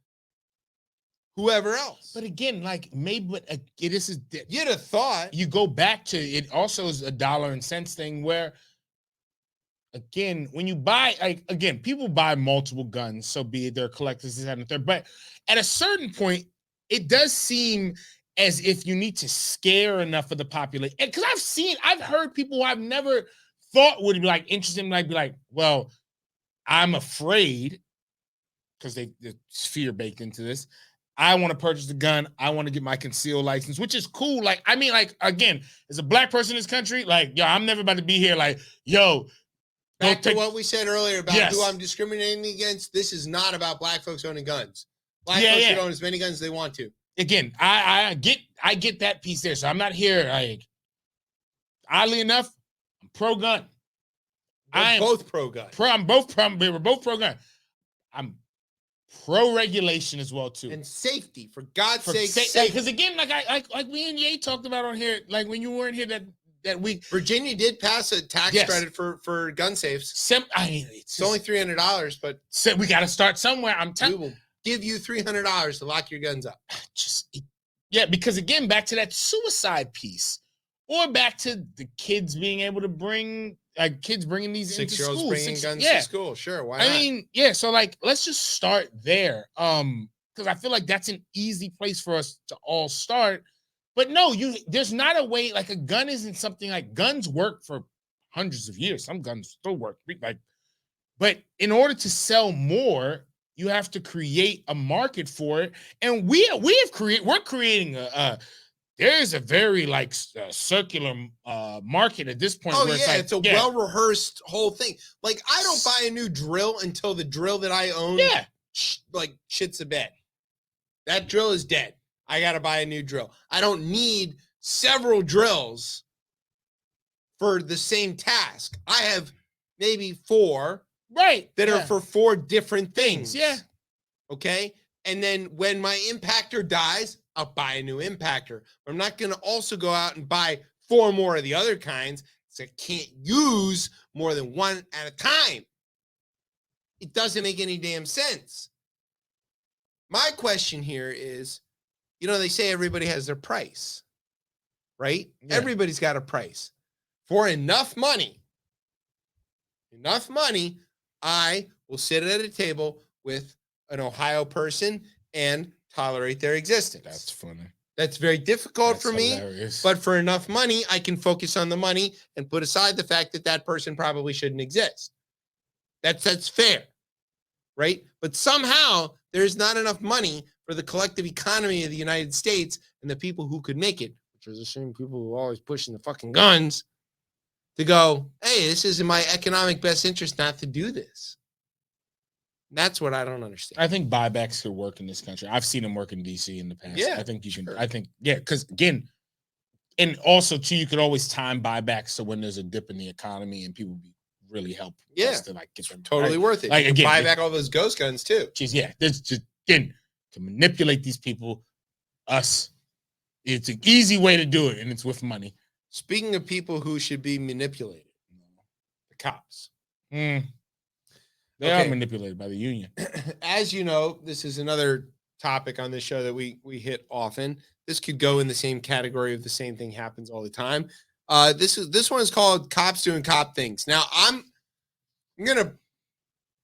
whoever else. But again, like maybe, this is. You'd have thought. You go back to it. Also, is a dollar and cents thing where. Again, when you buy, people buy multiple guns, so be it, they're collectors, this, that, and the third. But at a certain point, it does seem as if you need to scare enough of the population. And because I've heard people who I've never thought would be like interested in, like, be like, well, I'm afraid, because there's fear baked into this. I want to purchase a gun. I want to get my concealed license, which is cool. Like, I mean, like, again, as a black person in this country, like, yo, I'm never about to be here like, yo, Back to what we said earlier about Yes. who I'm discriminating against. This is not about black folks owning guns. Black folks should own as many guns as they want to. Again, I get that piece there. So I'm not here. Like, oddly enough, I'm pro-gun. I'm both pro-gun. We're both pro-gun. I'm pro-regulation as well too, and safety. For God's sake, because again, like we and Ye talked about on here, like when you weren't here that week, Virginia did pass a tax credit for gun safes. It's only $300, but we got to start somewhere. We will give you $300 to lock your guns up. Because again, back to that suicide piece, or back to the kids being able to bring kids bringing these 6-year-olds bringing guns to school. Sure, why not? I mean, so like let's just start there, because I feel like that's an easy place for us to all start. But no, there's not a way. Like, a gun isn't something like guns work for hundreds of years. Some guns still work, but in order to sell more, you have to create a market for it, and we're creating there's a very circular market at this point. Oh where yeah, it's a well-rehearsed whole thing. Like, I don't buy a new drill until the drill that I own shits the bed. That drill is dead. I got to buy a new drill. I don't need several drills for the same task. I have maybe 4 that are for 4 different things. Yeah. Okay? And then when my impactor dies, I'll buy a new impactor. I'm not going to also go out and buy 4 more of the other kinds, so I can't use more than one at a time. It doesn't make any damn sense. My question here is, they say everybody has their price, right? Yeah. Everybody's got a price. For enough money, I will sit at a table with an Ohio person and tolerate their existence. That's funny. That's very difficult for me, but for enough money, I can focus on the money and put aside the fact that person probably shouldn't exist. That's fair, right? But somehow there's not enough money for the collective economy of the United States and the people who could make it, which are the same people who are always pushing the fucking guns, to go, hey, this is in my economic best interest not to do this. That's what I don't understand. I think buybacks could work in this country. I've seen them work in DC in the past. Yeah, I think you can. I think, because again, and also too, you could always time buybacks so when there's a dip in the economy and people really help. Yeah, to get them totally worth it. Like, you can buy back all those ghost guns too. There's just again to manipulate these people. It's an easy way to do it, and it's with money. Speaking of people who should be manipulated, the cops. They are manipulated by the union. As you know, this is another topic on this show that we hit often. This could go in the same category of the same thing happens all the time. This one is called Cops Doing Cop Things. Now, I'm gonna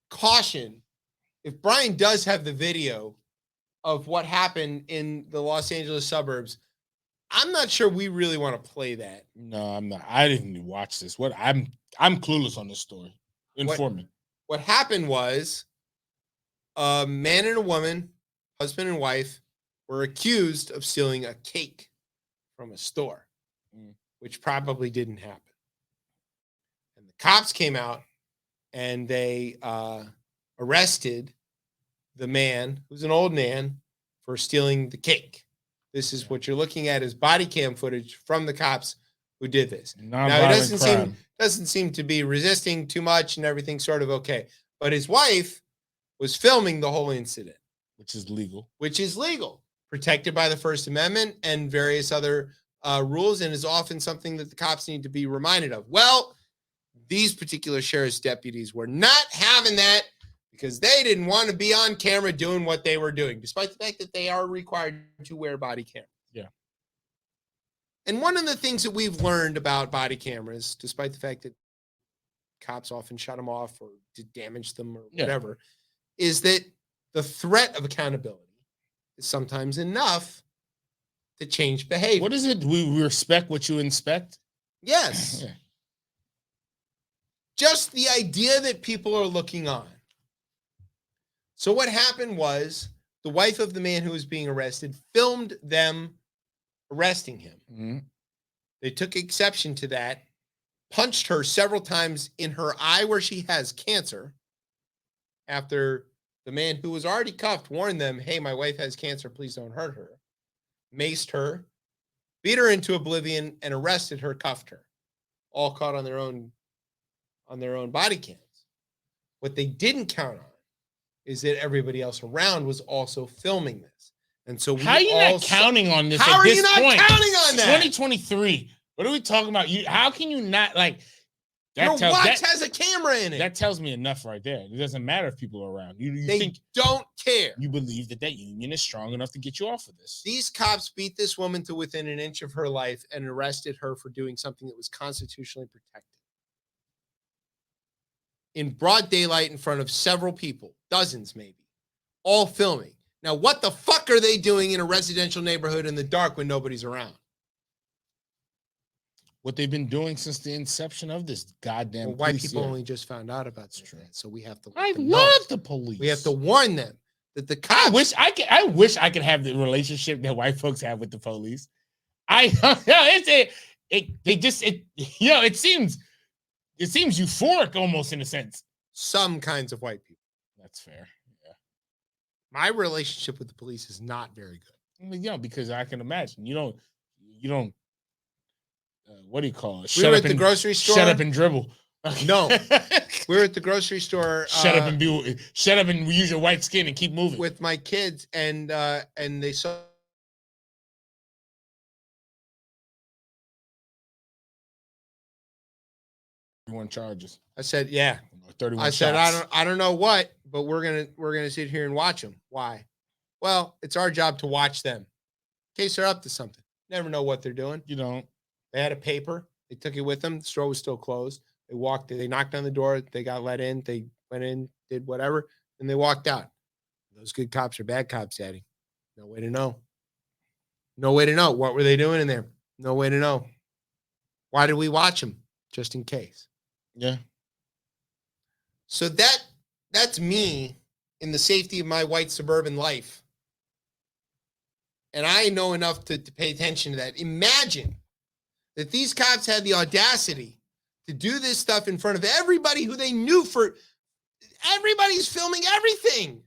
caution, if Brian does have the video of what happened in the Los Angeles suburbs, I'm not sure we really want to play that. No, I'm not. I didn't watch this. I'm clueless on this story. Inform me. What happened was a man and a woman, husband and wife, were accused of stealing a cake from a store, which probably didn't happen. And the cops came out and they arrested the man, who's an old man, for stealing the cake. This is what you're looking at is body cam footage from the cops who did this. Now, it doesn't seem to be resisting too much and everything's sort of okay. But his wife was filming the whole incident. Which is legal. Protected by the First Amendment and various other rules, and is often something that the cops need to be reminded of. Well, these particular sheriff's deputies were not having that because they didn't want to be on camera doing what they were doing, despite the fact that they are required to wear body cameras. Yeah. And one of the things that we've learned about body cameras, despite the fact that cops often shut them off or did damage them or whatever, is that the threat of accountability is sometimes enough to change behavior. What is it? We respect what you inspect? Yes. Yeah. Just the idea that people are looking on. So what happened was the wife of the man who was being arrested filmed them arresting him. Mm-hmm. They took exception to that punched her several times in her eye where she has cancer after the man who was already cuffed warned them, hey, my wife has cancer, please don't hurt her. Maced her, beat her into oblivion, and arrested her, cuffed her. All caught on their own body cams. What they didn't count on is that everybody else around was also filming this. And so how are you not counting on this? How are you not counting on that? 2023. What are we talking about? How can you not like your watch has a camera in it? That tells me enough right there. It doesn't matter if people are around. They think don't care. You believe that union is strong enough to get you off of this. These cops beat this woman to within an inch of her life and arrested her for doing something that was constitutionally protected. In broad daylight in front of several people, dozens maybe, all filming. Now, what the fuck are they doing in a residential neighborhood in the dark when nobody's around? What they've been doing since the inception of this goddamn white people only just found out about this, so we have to. I love the police. We have to warn them that the cops. I wish I could have the relationship that white folks have with the police. It seems euphoric almost in a sense. Some kinds of white people. That's fair. Yeah. My relationship with the police is not very good. Because I can imagine you don't. What do you call it? We were at the grocery store. Shut up and dribble. No, we were at the grocery store. Shut up and use your white skin and keep moving with my kids, and they saw. 31 charges. I said, yeah. 31 I said, shots. I don't know what, but we're gonna sit here and watch them. Why? Well, it's our job to watch them in case they're up to something. Never know what they're doing. You don't. They had a paper. They took it with them. The store was still closed. They knocked on the door. They got let in. They went in, did whatever, and they walked out. Those good cops are bad cops, Daddy. No way to know. No way to know. What were they doing in there? No way to know. Why did we watch them? Just in case. Yeah. So that's me in the safety of my white suburban life. And I know enough to pay attention to that. Imagine that these cops had the audacity to do this stuff in front of everybody who they knew for. Everybody's filming everything.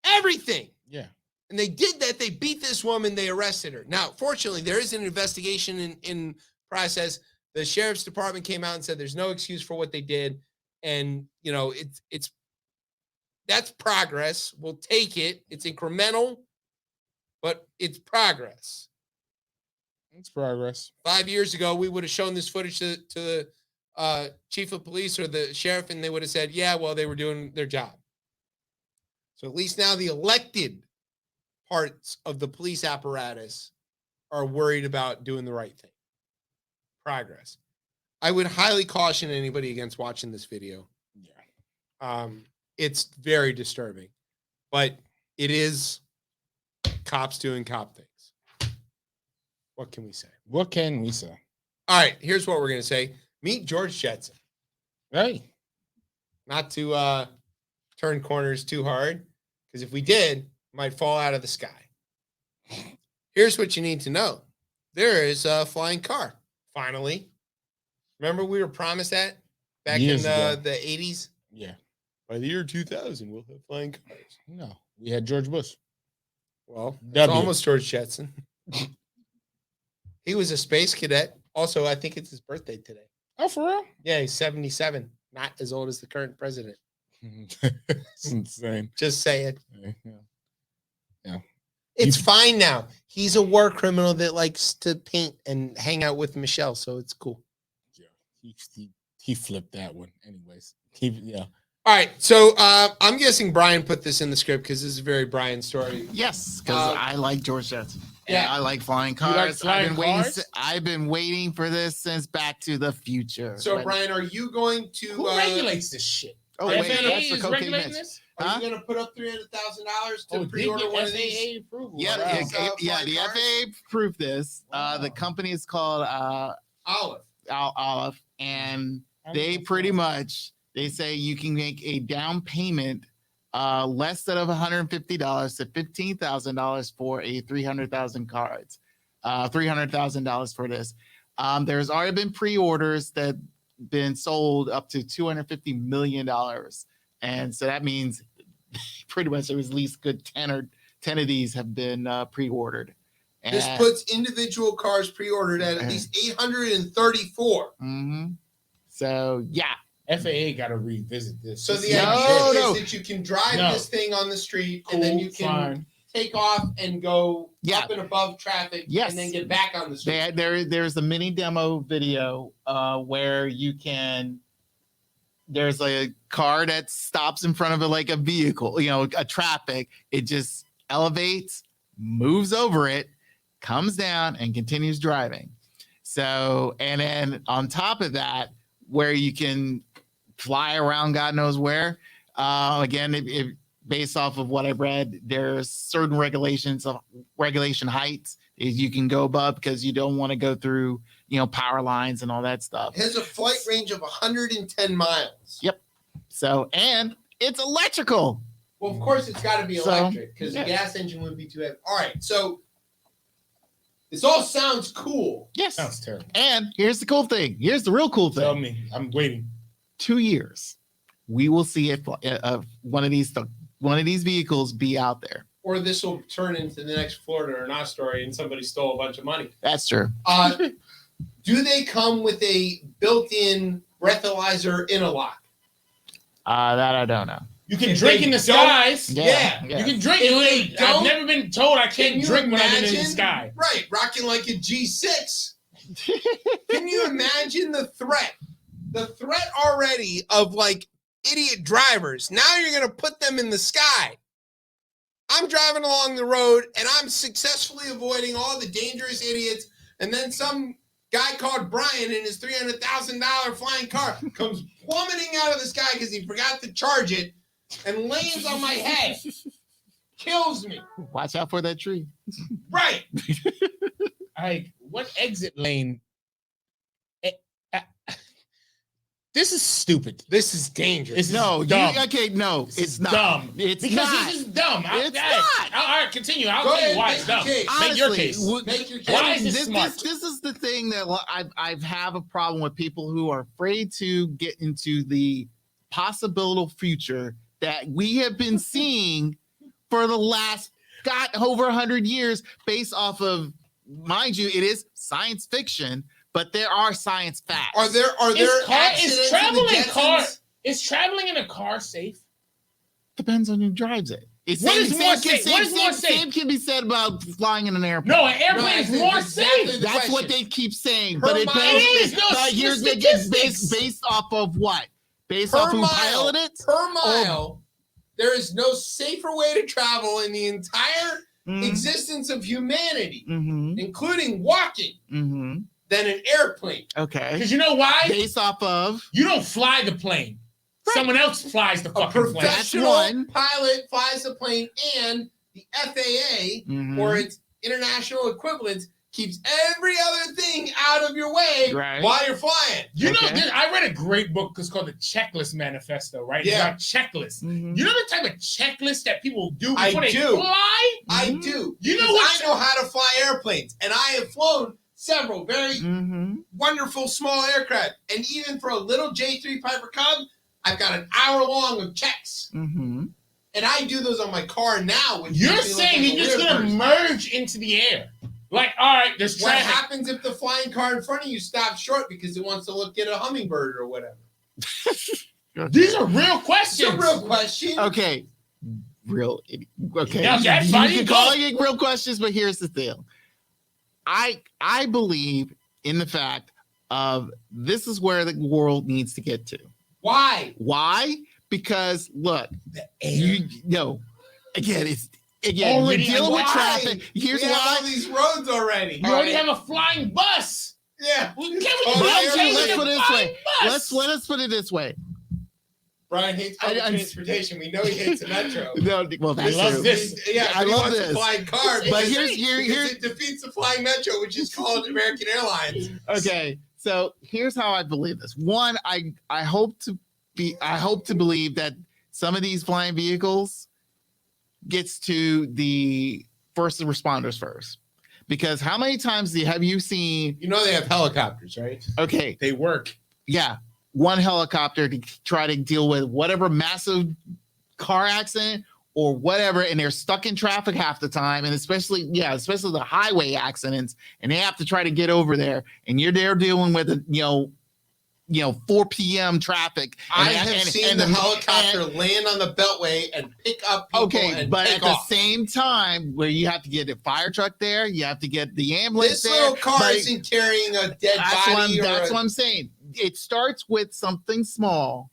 Everything. Yeah. And they did that. They beat this woman. They arrested her. Now, fortunately, there is an investigation in process. The sheriff's department came out and said there's no excuse for what they did. And, that's progress. We'll take it. It's incremental, but it's progress. It's progress. 5 years ago, we would have shown this footage to the chief of police or the sheriff, and they would have said, yeah, well, they were doing their job. So at least now the elected parts of the police apparatus are worried about doing the right thing. Progress. I would highly caution anybody against watching this video. Yeah. It's very disturbing, but it is cops doing cop things. What can we say? What can we say? All right, here's what we're going to say. Meet George Jetson. Hey. Not to turn corners too hard, because if we did, it might fall out of the sky. Here's what you need to know. There is a flying car, finally. Remember we were promised that back Years in ago. the 80s? Yeah. By the year 2000, we'll have flying cars. No, we had George Bush. Well, it's almost George Jetson. He was a space cadet. Also, I think it's his birthday today. Oh, for real? Yeah, he's 77. Not as old as the current president. It's insane. Just saying. Yeah. It's fine now. He's a war criminal that likes to paint and hang out with Michelle, so it's cool. Yeah, he flipped that one. Anyways, All right, so I'm guessing Brian put this in the script because this is a very Brian story. Yes, because I like George Jetson. Yeah. I like flying cars. Like flying cars? I've been waiting for this since Back to the Future. So, Brian, are you going to who regulates this shit? Oh, FAA wait, that's the is cocaine regulating mix. this? Are you going to put up $300,000 to pre-order one of these? Approval. Yeah, Wow. the FAA approved this. The company is called Olive, and they pretty much they say you can make a down payment less than of $150 to $15,000 for a 300,000 cards, $300,000 for this. There's already been pre-orders that been sold up to $250 million. And so that means pretty much there was at least good 10 of these have been pre-ordered. And, this puts individual cars pre-ordered at least 834. Mm-hmm. So yeah. FAA got to revisit this. So the idea is that you can drive this thing on the street and then you can take off and go up and above traffic and then get back on the street. There's a mini demo video where you can, there's a car that stops in front of it like a vehicle, a traffic. It just elevates, moves over it, comes down and continues driving. So, and then on top of that, where you can fly around God knows where. Again, if based off of what I've read, there's certain regulations of regulation heights is you can go above because you don't want to go through, power lines and all that stuff. It has a flight range of 110 miles. Yep. So, and it's electrical. Well, of course, it's got to be electric because the gas engine wouldn't be too heavy. All right. So this all sounds cool. Yes. Sounds terrible. And here's the cool thing. Here's the real cool thing. Tell me. I'm waiting. 2 years. We will see if one of these vehicles be out there. Or this will turn into the next Florida or not story and somebody stole a bunch of money. That's true. Do they come with a built-in breathalyzer interlock? That I don't know. You can drink in the skies. Yeah. You can drink. I've never been told I can't drink when I'm in the sky. Right, rocking like a G6. Can you imagine the threat? The threat already of like idiot drivers. Now you're going to put them in the sky. I'm driving along the road and I'm successfully avoiding all the dangerous idiots. And then some guy called Brian in his $300,000 flying car comes plummeting out of the sky because he forgot to charge it and lands on my head. Kills me. Watch out for that tree. Right. What exit lane? This is stupid. This is dangerous. It's dumb. It's not. Dumb. It's because not. this is dumb. It's not. All right, continue. I'll tell you why it's dumb. Honestly, make your case. Make your case. Why is this smart? This is the thing that I have a problem with people who are afraid to get into the possible future that we have been seeing for the last over 100 years based off of, mind you, it is science fiction, but there are science facts. Are there is traveling in a car safe? Depends on who drives it. What is more safe? Same can be said about flying in an airplane. No, an airplane is more safe. That's what they keep saying. But here's based off of what? Based off who piloted it? Per mile, there is no safer way to travel in the entire existence of humanity, including walking, than an airplane. Okay. Because you know why? Based off of? You don't fly the plane. Right. Someone else flies the fucking plane. A professional pilot flies the plane, and the FAA, or its international equivalent, keeps every other thing out of your way while you're flying. You know, I read a great book. It's called The Checklist Manifesto, right? Yeah. It's about checklists. You know the type of checklist that people do before they fly? I do. You know what? I know how to fly airplanes, and I have flown several very wonderful small aircraft. And even for a little J3 Piper Cub, I've got an hour long of checks. And I do those on my car now. Which you're saying you're just going to merge into the air. Like, all right, there's traffic. What happens if the flying car in front of you stops short because it wants to look at a hummingbird or whatever? These are real questions. It's a real question. Okay. Okay. Yeah, that's fine. You can call it real questions, but here's the thing. I believe in the fact of this is where the world needs to get to. Why? Because look, again, we're dealing with traffic. Here's we why. have all these roads already. You already have a flying bus. Yeah. Let's put it this way. Let's put it this way. Brian hates public transportation. We know he hates the metro. No, well, I love this. Yeah, I love this. A flying car, but here it defeats the flying metro, which is called American Airlines. Okay, so here's how I believe this. One, I hope to believe that some of these flying vehicles gets to the first responders first. Because how many times have you seen? You know they have helicopters, right? Okay, They work. yeah, one helicopter to try to deal with whatever massive car accident or whatever, and they're stuck in traffic half the time, and especially the highway accidents, and they have to try to get over there, and you're there dealing with 4 p.m. traffic. I have seen the helicopter land on the beltway and pick up people. Okay, but at the same time, where you have to get a fire truck there, you have to get the ambulance this there. little car isn't carrying a dead body. That's what I'm saying. It starts with something small,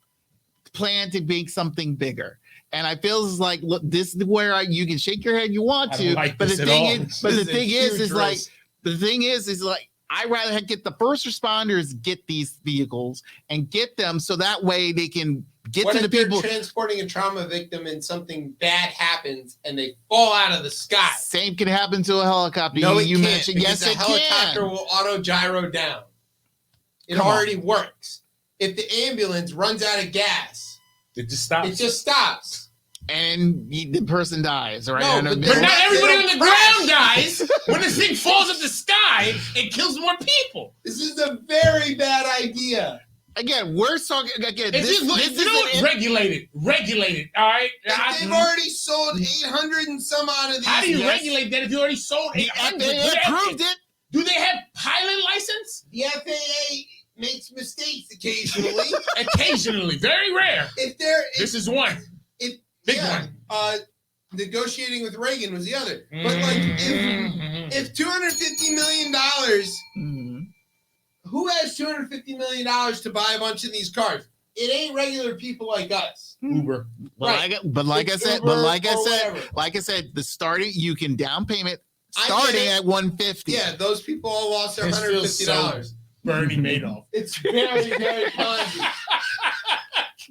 plan to make something bigger. And I feel it's like, look, this is where you can shake your head you want to, but the thing is, I'd rather get the first responders get these vehicles and get them so that way they can get what to the if they're people. Transporting a trauma victim and something bad happens and they fall out of the sky. Same can happen to a helicopter. No, you can't, mentioned yes, the helicopter will auto gyro down. It already works. If the ambulance runs out of gas, it just stops. It just stops. And the person dies, right? No, but not everybody on the ground dies. When this thing falls up the sky, it kills more people. This is a very bad idea. Again, we're talking again. Regulated. All right. They've already sold 800 and some out of these. How do you regulate that if you already sold 800? They approved it. Do they have pilot license? The FAA makes mistakes occasionally. Occasionally, very rare. This is one. Big one. Negotiating with Reagan was the other. But like, if $250 million, who has $250 million to buy a bunch of these cars? It ain't regular people like us. Uber. Right. Like I said, the starting you can down payment starting at $150. Yeah, those people all lost their $150. Bernie Madoff. It's very, very Ponzi.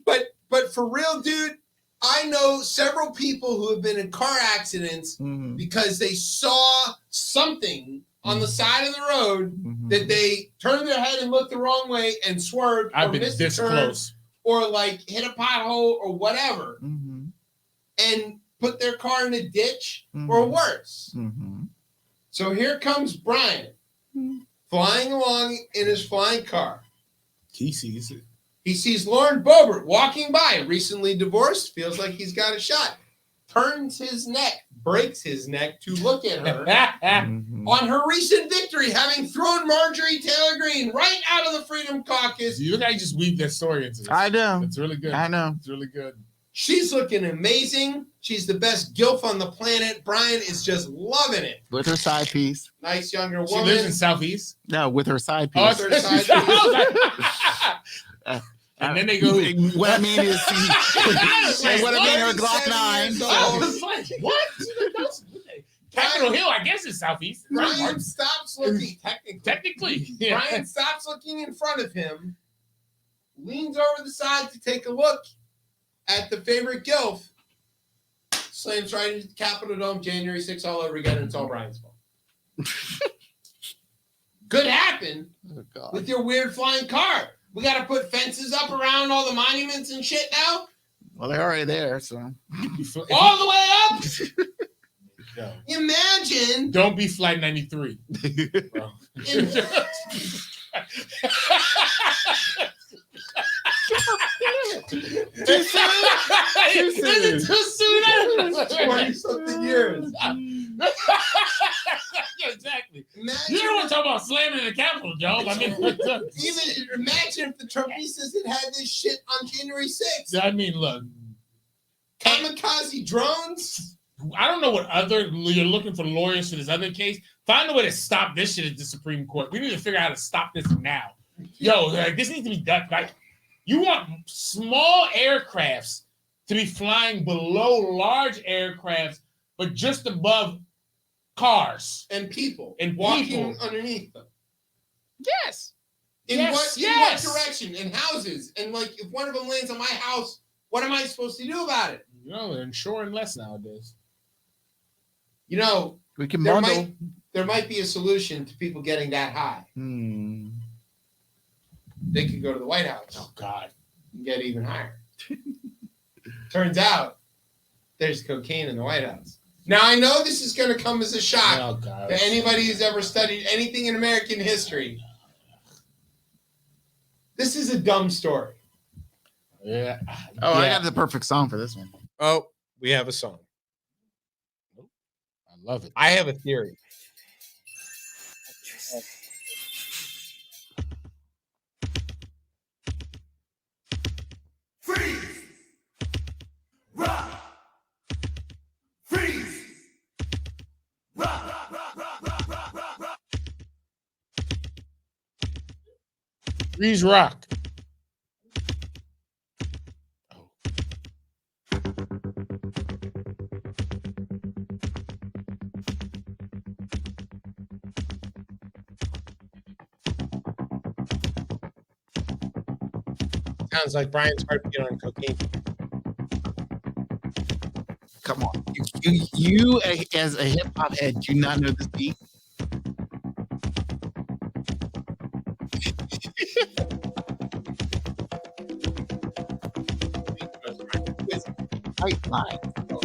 But for real, dude, I know several people who have been in car accidents because they saw something on the side of the road that they turned their head and looked the wrong way and swerved. I've been this close. Or like hit a pothole or whatever and put their car in a ditch or worse. So here comes Brian flying along in his flying car. He sees it. He sees Lauren Boebert walking by, recently divorced, feels like he's got a shot, turns his neck, breaks his neck to look at her on her recent victory, having thrown Marjorie Taylor Greene right out of the Freedom Caucus. You look how you just weave that story into this. I know. It's really good. I know. It's really good. She's looking amazing. She's the best gilf on the planet. Brian is just loving it. With her side piece. Nice younger woman. She lives in Southeast? No, with her side piece. With her side piece. And then they go. What I mean is, her Glock 9. I was like, what? Capitol Hill, I guess, is Southeast. Brian stops looking. Technically. Brian stops looking in front of him, leans over the side to take a look at the favorite gilf, slams right into the Capitol Dome, January 6th all over again, and it's all Brian's fault. Could happen with your weird flying car. We got to put fences up around all the monuments and shit now. Well, they're already there, so. All the way up? No. Imagine. Don't be Flight 93. Bro. Too soon? 20-something years. Yeah, exactly. You don't want to talk about slamming in the Capitol, Joe. I mean, even imagine if the Trumpistas had had this shit on January 6th. I mean, look. Kamikaze drones. I don't know what other you're looking for lawyers for this other case. Find a way to stop this shit at the Supreme Court. We need to figure out how to stop this now. Yo, like, this needs to be done. Like, you want small aircrafts to be flying below large aircrafts, but just above cars and people and walking underneath them. Yes. In what direction? In houses. And like, if one of them lands on my house, what am I supposed to do about it? You know, they're insuring less nowadays. You know, we can there might be a solution to people getting that high. They could go to the White House. Oh God, and get even higher. Turns out there's cocaine in the White House. Now, I know this is going to come as a shock God. to anybody who's ever studied anything in American history. This is a dumb story. Yeah. Oh, I got the perfect song for this one. Oh, we have a song. I love it. I have a theory. Freeze! Rock! Freeze! Rock! Freeze rock. Sounds like Brian's heartbeat on cocaine. Come on. You as a hip hop head, do you not know this beat? Pipeline.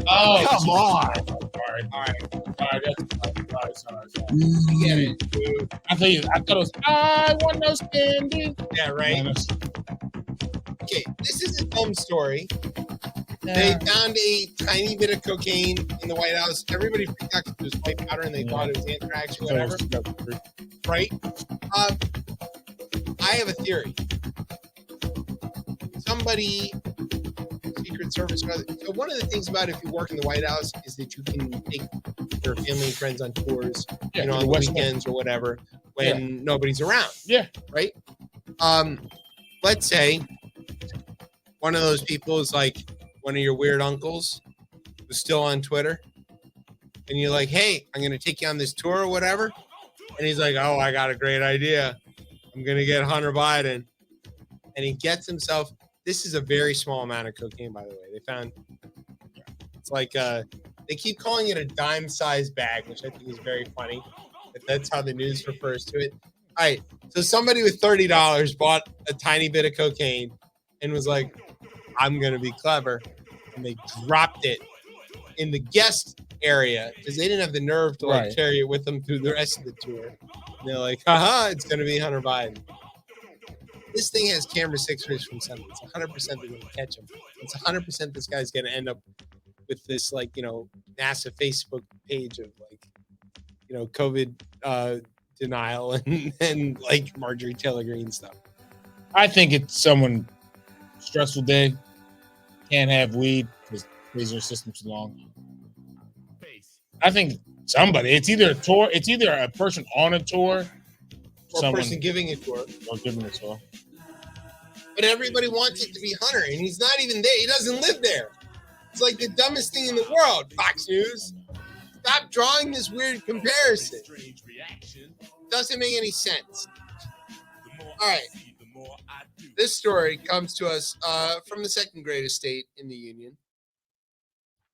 Oh, Come on. All right. That's sorry. I get it. I thought it was I want no standing. Yeah, right. No, Okay, this is a dumb story. They found a tiny bit of cocaine in the White House. Everybody freaked out because it was white powder and they thought it was anthrax or whatever. Right? I have a theory. Somebody, Secret Service, so one of the things about if you work in the White House is that you can take your family and friends on tours, on the weekends or whatever when nobody's around. Yeah. Right? Let's say one of those people is like one of your weird uncles who's still on Twitter, and you're like, hey, I'm going to take you on this tour or whatever. And he's like, oh, I got a great idea. I'm going to get Hunter Biden. And he gets himself, this is a very small amount of cocaine, by the way. They found, it's like, they keep calling it a dime-sized bag, which I think is very funny. But that's how the news refers to it. All right. So somebody with $30 bought a tiny bit of cocaine and was like, I'm going to be clever. And they dropped it in the guest area because they didn't have the nerve to carry it with them through the rest of the tour. And they're like, haha, it's going to be Hunter Biden. This thing has camera 6 rays from something. It's 100% they're going to catch him. It's 100% this guy's going to end up with this, NASA Facebook page of, COVID denial and Marjorie Taylor Greene stuff. I think it's someone stressful day, can't have weed because laser system's too long. I think somebody. It's either a tour. It's either a person on a tour, or a person giving a tour, or giving a tour. But everybody wants it to be Hunter, and he's not even there. He doesn't live there. It's like the dumbest thing in the world. Fox News, stop drawing this weird comparison. Doesn't make any sense. All right. This story comes to us from the second greatest state in the Union,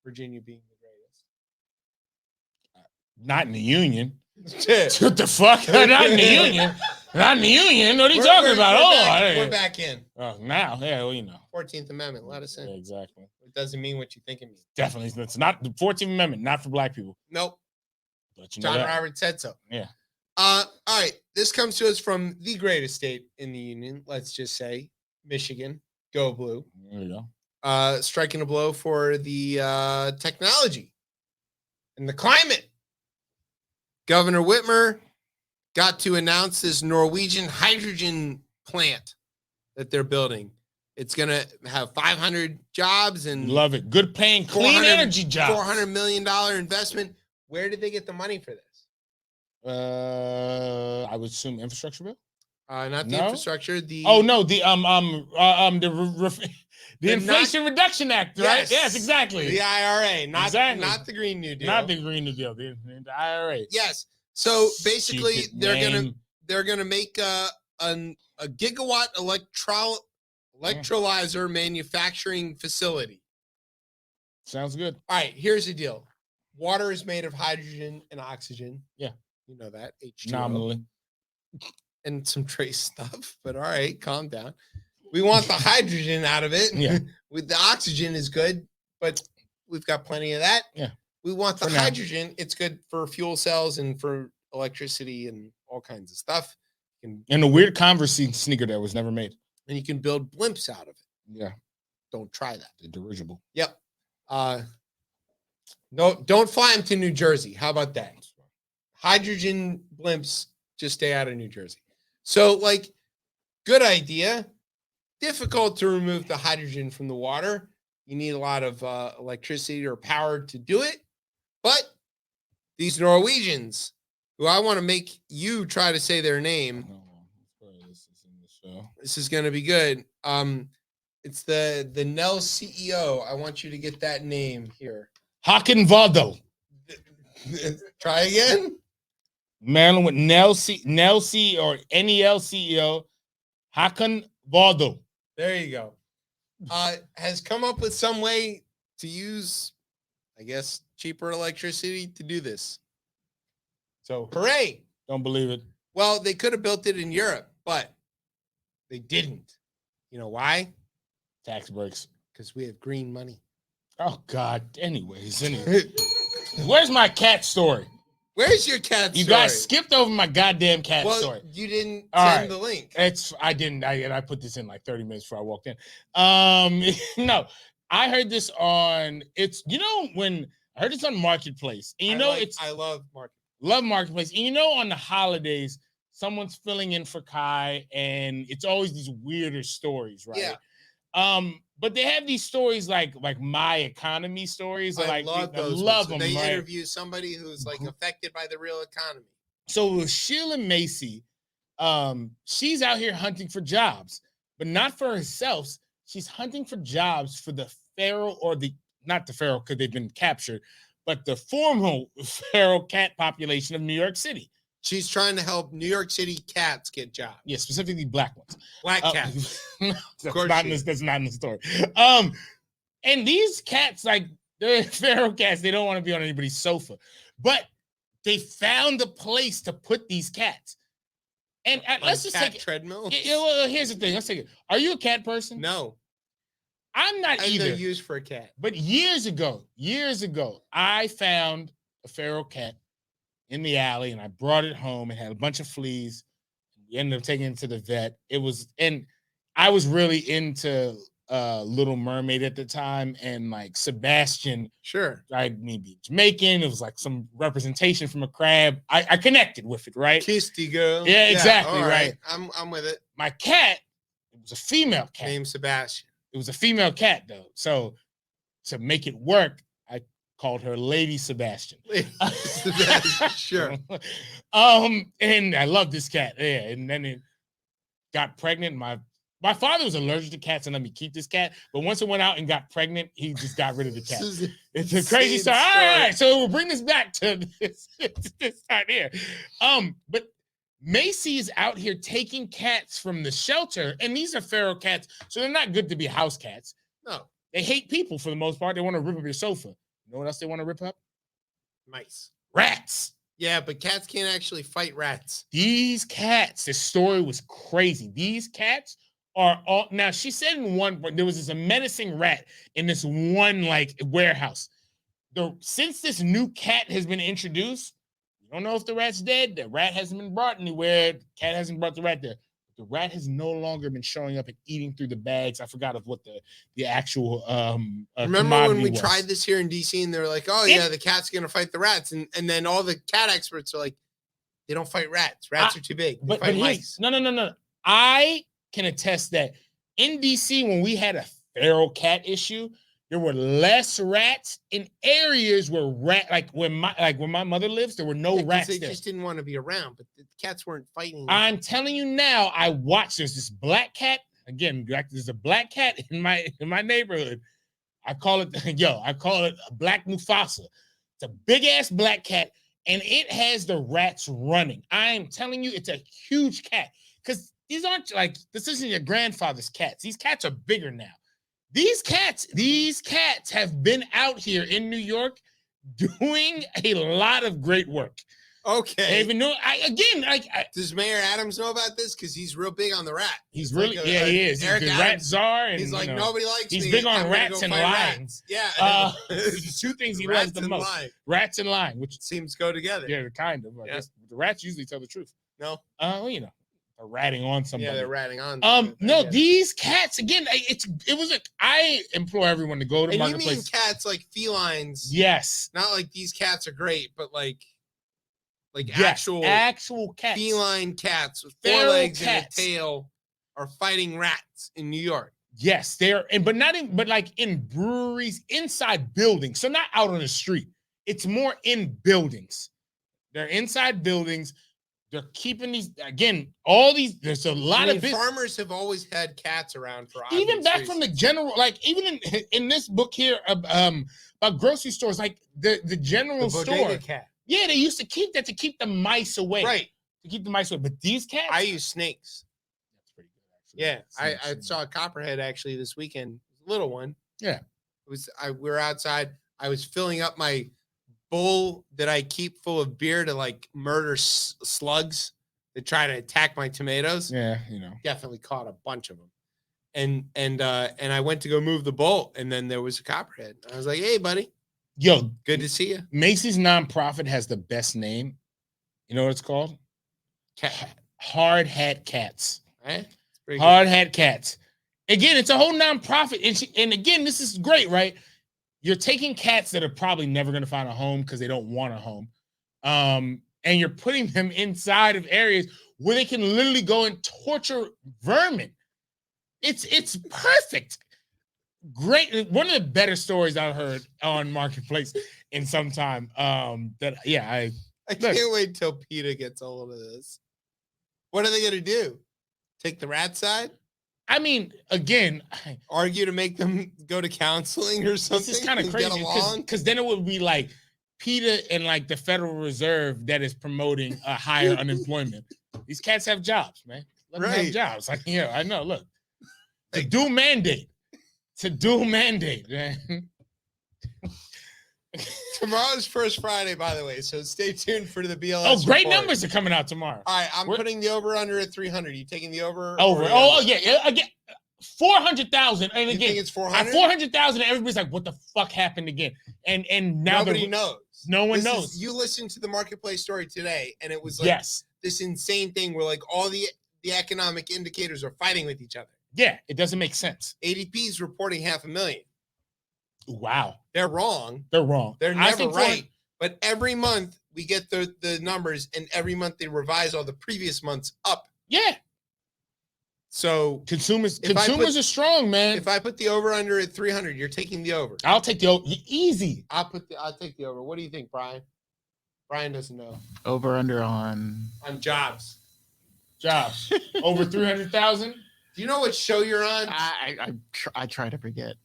Virginia being the greatest. Not in the Union. What the fuck? Not in the Union. Not in the Union. What are you talking about? We're back in. Oh, now, yeah, 14th Amendment, let us in. Yeah, exactly. It doesn't mean what you think it means. Definitely, it's not the 14th Amendment. Not for black people. Nope. John Roberts said so. Yeah. All right. This comes to us from the greatest state in the Union. Let's just say Michigan. Go Blue. There you go. Striking a blow for the technology and the climate. Governor Whitmer got to announce this Norwegian hydrogen plant that they're building. It's going to have 500 jobs and love it. Good paying, clean energy jobs. $400 million investment. Where did they get the money for this? I would assume infrastructure bill. Not the infrastructure. The Inflation Reduction Act, right? Yes, exactly. The IRA, not the Green New Deal. Not the Green New Deal. The IRA. Yes. So basically, they're gonna make a gigawatt electrolyzer manufacturing facility. Sounds good. All right. Here's the deal. Water is made of hydrogen and oxygen. Yeah. You know that. H2O. Nominally. And some trace stuff. But all right, calm down. We want the hydrogen out of it. Yeah. With the oxygen is good, but we've got plenty of that. Yeah. We want the For now. hydrogen. It's good for fuel cells and for electricity and all kinds of stuff. And a weird Converse sneaker that was never made. And you can build blimps out of it. Yeah. Don't try that. The dirigible. Yep. No, don't fly them to New Jersey. How about that? Hydrogen blimps, just stay out of New Jersey. So, like, good idea. Difficult to remove the hydrogen from the water. You need a lot of electricity or power to do it. But these Norwegians, who I want to make you try to say their name. This is going to be good. It's the Nell CEO. I want you to get that name here. Hakan Vado. Try again. Maryland with Nell or NEL CEO. Hakan Vado. There you go. Has come up with some way to use, I guess, cheaper electricity to do this. So, hooray. Don't believe it. Well, they could have built it in Europe, but they didn't. You know why? Tax breaks. Because we have green money. Oh, God. Anyways. Where's my cat story? Where's your cat story? You guys skipped over my goddamn cat story. You didn't All send the link. I didn't. I put this in like 30 minutes before I walked in. No, I heard this on, when I heard this on Marketplace. And I love Marketplace. Love Marketplace. And on the holidays, someone's filling in for Kai, and it's always these weirder stories, right? Yeah. But they have these stories like my economy stories. I love those. Love ones. them. They right? interview somebody who's like affected by the real economy. So with Sheila Macy, she's out here hunting for jobs, but not for herself. She's hunting for jobs for the feral, or not the feral because they've been captured, but the formal feral cat population of New York City. She's trying to help New York City cats get jobs. Yeah, specifically black ones. Black cats. That's not in the story. And these cats, like, they're feral cats. They don't want to be on anybody's sofa. But they found a place to put these cats. And let's just take treadmill. Well, here's the thing. Let's take it. Are you a cat person? No. I'm not either. They're used for a cat. But years ago, I found a feral cat in the alley, and I brought it home. It had a bunch of fleas. We ended up taking it to the vet. And I was really into Little Mermaid at the time, and like Sebastian. Sure. I maybe Jamaican. It was like some representation from a crab. I connected with it, right? Kissy girl. Yeah, exactly, all right. I'm with it. My cat, it was a female cat. Named Sebastian. It was a female cat, though. So to make it work, I called her Lady Sebastian. Sebastian, sure. And I love this cat. Yeah, and then it got pregnant. My father was allergic to cats and let me keep this cat, but once it went out and got pregnant, he just got rid of the cat. It's a crazy story. All right, so we'll bring this back to this right here. But Macy is out here taking cats from the shelter, and these are feral cats, so they're not good to be house cats. No. They hate people for the most part. They want to rip up your sofa. You know what else they want to rip up? Mice. Rats. Yeah, but cats can't actually fight rats. These cats, this story was crazy. These cats are all, now she said in one, there was this menacing rat in this one like warehouse. Since this new cat has been introduced, we don't know if the rat's dead. The rat hasn't been brought anywhere. The cat hasn't brought the rat there. The rat has no longer been showing up and eating through the bags. I forgot of what the actual remember when we tried this here in DC and they were like, oh yeah, the cat's gonna fight the rats, and then all the cat experts are like, they don't fight rats. Rats are too big. They fight mice. No. I can attest that in DC when we had a feral cat issue, there were less rats in areas where where my mother lives, there were no rats they there. Just didn't want to be around, but the cats weren't fighting. I'm telling you now, I watched. There's this black cat. Again, there's a black cat in my neighborhood. I call it a black Mufasa. It's a big ass black cat, and it has the rats running. I am telling you, it's a huge cat. Because this isn't your grandfather's cats. These cats are bigger now. These cats have been out here in New York doing a lot of great work. Okay. They even know. Does Mayor Adams know about this? Because he's real big on the rat. He's It's really, like he is. Eric He's the Adams, rat czar, and he's like, nobody likes he's me. big on I'm gonna rats go and fight lying. rats. Yeah. Two things he Rats loves the and most: lying. rats and lying, which seems go together. Yeah, kind of. I guess the rats usually tell the truth. No. Are ratting on somebody. Yeah, they're ratting on. No, these cats again. It was like I implore everyone to go to and marketplace. you mean cats like felines? Yes. Not like these cats are great, but like yes, actual cats, feline cats with 4 Feral legs cats. and a tail are fighting rats in New York. Yes, they're but like in breweries, inside buildings. So not out on the street. It's more in buildings. They're inside buildings. They're keeping these all these. There's a lot of farmers have always had cats around for even back from the general, like even in this book here about grocery stores, like the general store. Cat. Yeah, they used to keep that to keep the mice away. Right. To keep the mice away. But these cats, I use snakes. That's pretty good, actually. Yeah, I saw a copperhead actually this weekend, a little one. Yeah, we were outside. I was filling up my bowl that I keep full of beer to like murder slugs that try to attack my tomatoes. Yeah, definitely caught a bunch of them. And I went to go move the bowl, and then there was a copperhead. I was like, "Hey, buddy, yo, good to see you." Macy's nonprofit has the best name. You know what it's called? Hard Hat Cats. Right? Hard Hat Cats. Again, it's a whole nonprofit, and again, this is great, right? You're taking cats that are probably never going to find a home because they don't want a home, and you're putting them inside of areas where they can literally go and torture vermin. It's perfect. Great. One of the better stories I've heard on Marketplace in some time. I can't wait till PETA gets a hold of this. What are they going to do? Take the rat side? I mean, again, argue to make them go to counseling or something. This is kind of crazy because then it would be like PETA and like the Federal Reserve that is promoting a higher unemployment. These cats have jobs, man. Let them have jobs. Like, yeah, I know. Look, to do mandate, man. Tomorrow's First Friday, by the way, so stay tuned for the BLS. Oh, great report. numbers are coming out tomorrow. All right, I'm putting the over under at 300. You taking the over? Yeah. Again, 400,000. And again, think it's 400? 400,000. Everybody's like, "What the fuck happened again?" And now nobody knows. No one knows. You listened to the Marketplace story today, and it was like this insane thing where like all the economic indicators are fighting with each other. Yeah, it doesn't make sense. ADP is reporting 500,000. Wow. They're wrong. They're wrong. They're never right. But every month we get the numbers, and every month they revise all the previous months up. Yeah. So consumers are strong, man. If I put the over under at 300, you're taking the over. I'll take the over. Easy. I'll take the over. What do you think, Brian? Brian doesn't know. Over under on jobs. Over 300,000. Do you know what show you're on? I try to forget.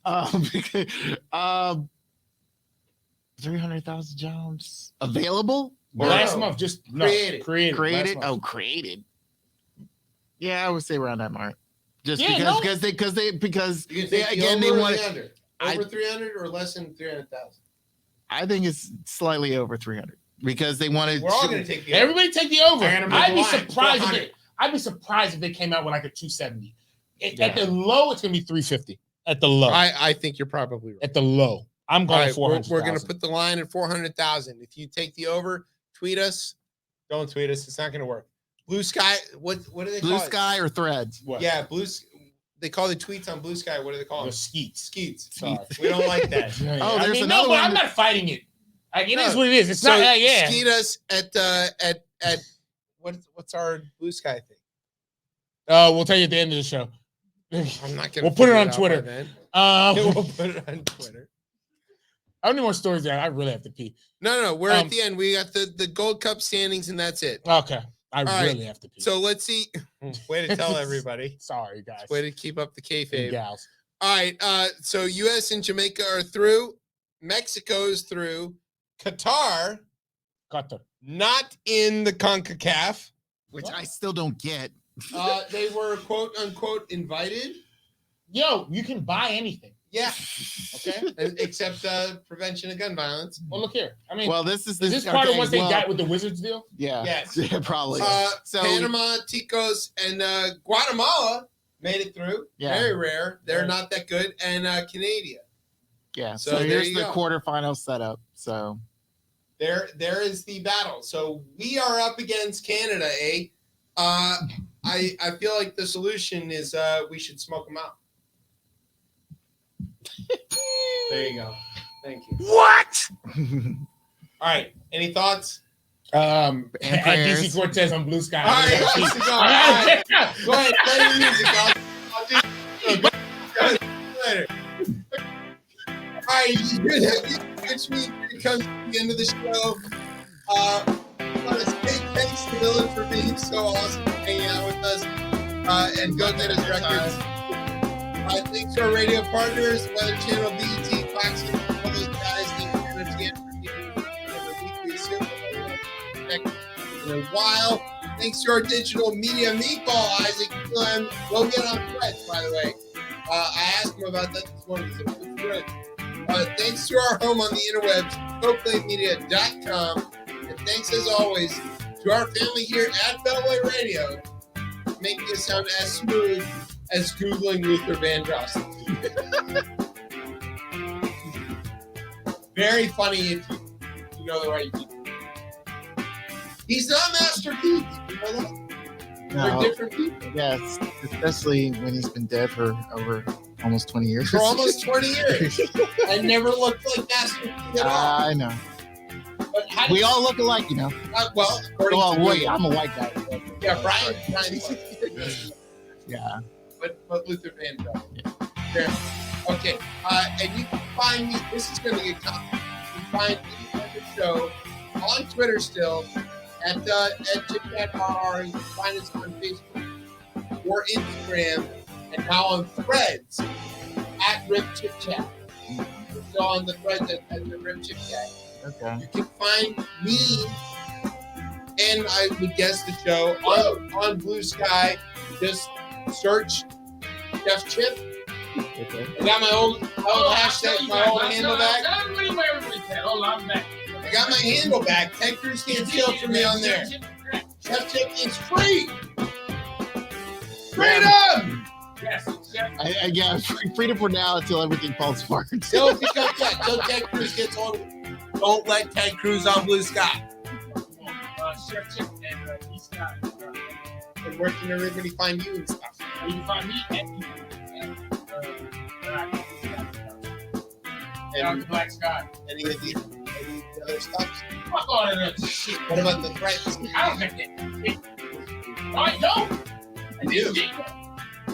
300,000 jobs available last month. Just created. Oh, created. Yeah, I would say around that mark. Just because they want under over 300 or less than 300,000. I think it's slightly over 300 because they wanted. We're all going to take the over. Everybody take the over. I'd be surprised if they came out with like a 270. At the low, it's gonna be 350. At the low, I think you're probably right. At the low, I'm going 400. We're gonna put the line at 400,000. If you take the over, tweet us. Don't tweet us. It's not gonna work. Blue Sky. What do they call it? Blue Sky or Threads? What? Yeah, They call the tweets on Blue Sky. What do they call them? Skeets. Sorry, we don't like that. There's another one. I'm not fighting it. Like it is what it is. It's not. Skeet us at what's our Blue Sky thing? We'll tell you at the end of the show. I'm not gonna. We'll put it on Twitter. We'll put it on Twitter. How many more stories there? I really have to pee. No. We're at the end. We got the Gold Cup standings, and that's it. Okay. I really have to pee. So let's see. Way to tell everybody. Sorry, guys. Way to keep up the kayfabe. Gals. All right. So U.S. and Jamaica are through. Mexico's through. Qatar. Not in the CONCACAF. Which I still don't get. They were quote unquote invited. Yo, you can buy anything. Yeah. Okay. Except prevention of gun violence. Well, look here. I mean, Well, this is this part of what they got with the Wizards deal? Yeah. Yes. Yeah, probably. So Panama, Ticos, and Guatemala made it through. Yeah. Very rare. They're not that good. And Canada. Yeah. So So there here's you the go. quarterfinal setup. So There is the battle. So we are up against Canada, eh? I feel like the solution is we should smoke them out. There you go. Thank you. What? All right. Any thoughts? At prayers. DC Cortez on Blue Sky. All right, let's go. All right. Go ahead, play your music. I'll do later. All right, you hear that? Which means it comes to the end of the show. I want to say thanks to Dylan for being so awesome, hanging out with us, and Go Get Us Records. Thanks to our radio partners, Weather Channel, BET, Fox, and all those guys. Thanks to NOTN for keeping the weekly super in a while. Thanks to our digital media meatball, Isaac Glenn. Go get on Threads, by the way. I asked him about that this morning. He said, "What's Threads?" Thanks to our home on the interwebs, CoPlayMedia.com. And thanks, as always, to our family here at Beltway Radio, making it sound as smooth as Googling Luther Vandross. Very funny if you know the right people. He's not Master Keith. You know that? They're no, different people. yes, especially when he's been dead for over almost 20 years. For almost 20 years. I never looked like Master Keith at all. I know. But how We all look alike, you know. well, according to Wait, Google. I'm a white guy. Yeah, Brian. Yeah. But Luther Vandross. Yeah. Okay. And you can find me. This is going to get complicated. You can find me on the show on Twitter still at ChipChatRR. You can find us on Facebook or Instagram, and now on Threads at RipChipChat. So on the Threads at the RipChipChat. Okay. You can find me, and I would guess the show on Blue Sky. Just search Chef Chip. Okay. I got my old hashtag, my old handle back. Hold on, I'm back. I got my handle back. Ted Cruz can't steal from me on there. Chef Chip is free. Freedom! Yes, Yeah, freedom for now until everything falls apart. Till Ted Cruz gets on. Don't let Ted Cruz on Blue Sky. Chef Chip and East Sky. And where can everybody find you and stuff? You can find me at And Black Sky. any of the other stuff? Fuck all of that shit. What about the threats? I don't have that. I don't. I do.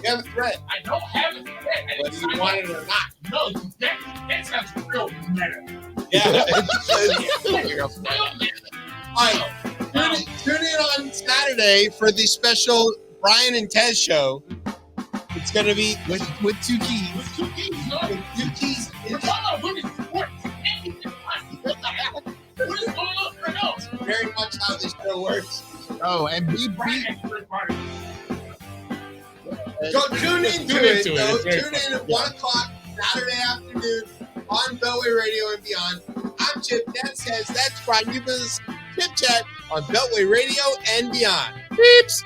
You have a threat, I don't have a threat. whether you want it or not. No, that sounds real meta. Yeah. All All right. Tune in on Saturday for the special Brian and Tez show. It's going to be with two keys. With two keys, no? With two keys. We're talking about women's sports. What is going on for else? Very much how this show works. Oh, and be Go tune into it. Tune into it. Though. It's very Tune in fun. at 1 o'clock Saturday afternoon on Beltway Radio and beyond. I'm Chip. That says that's Brian. You can Chip Chat on Beltway Radio and beyond. Beeps.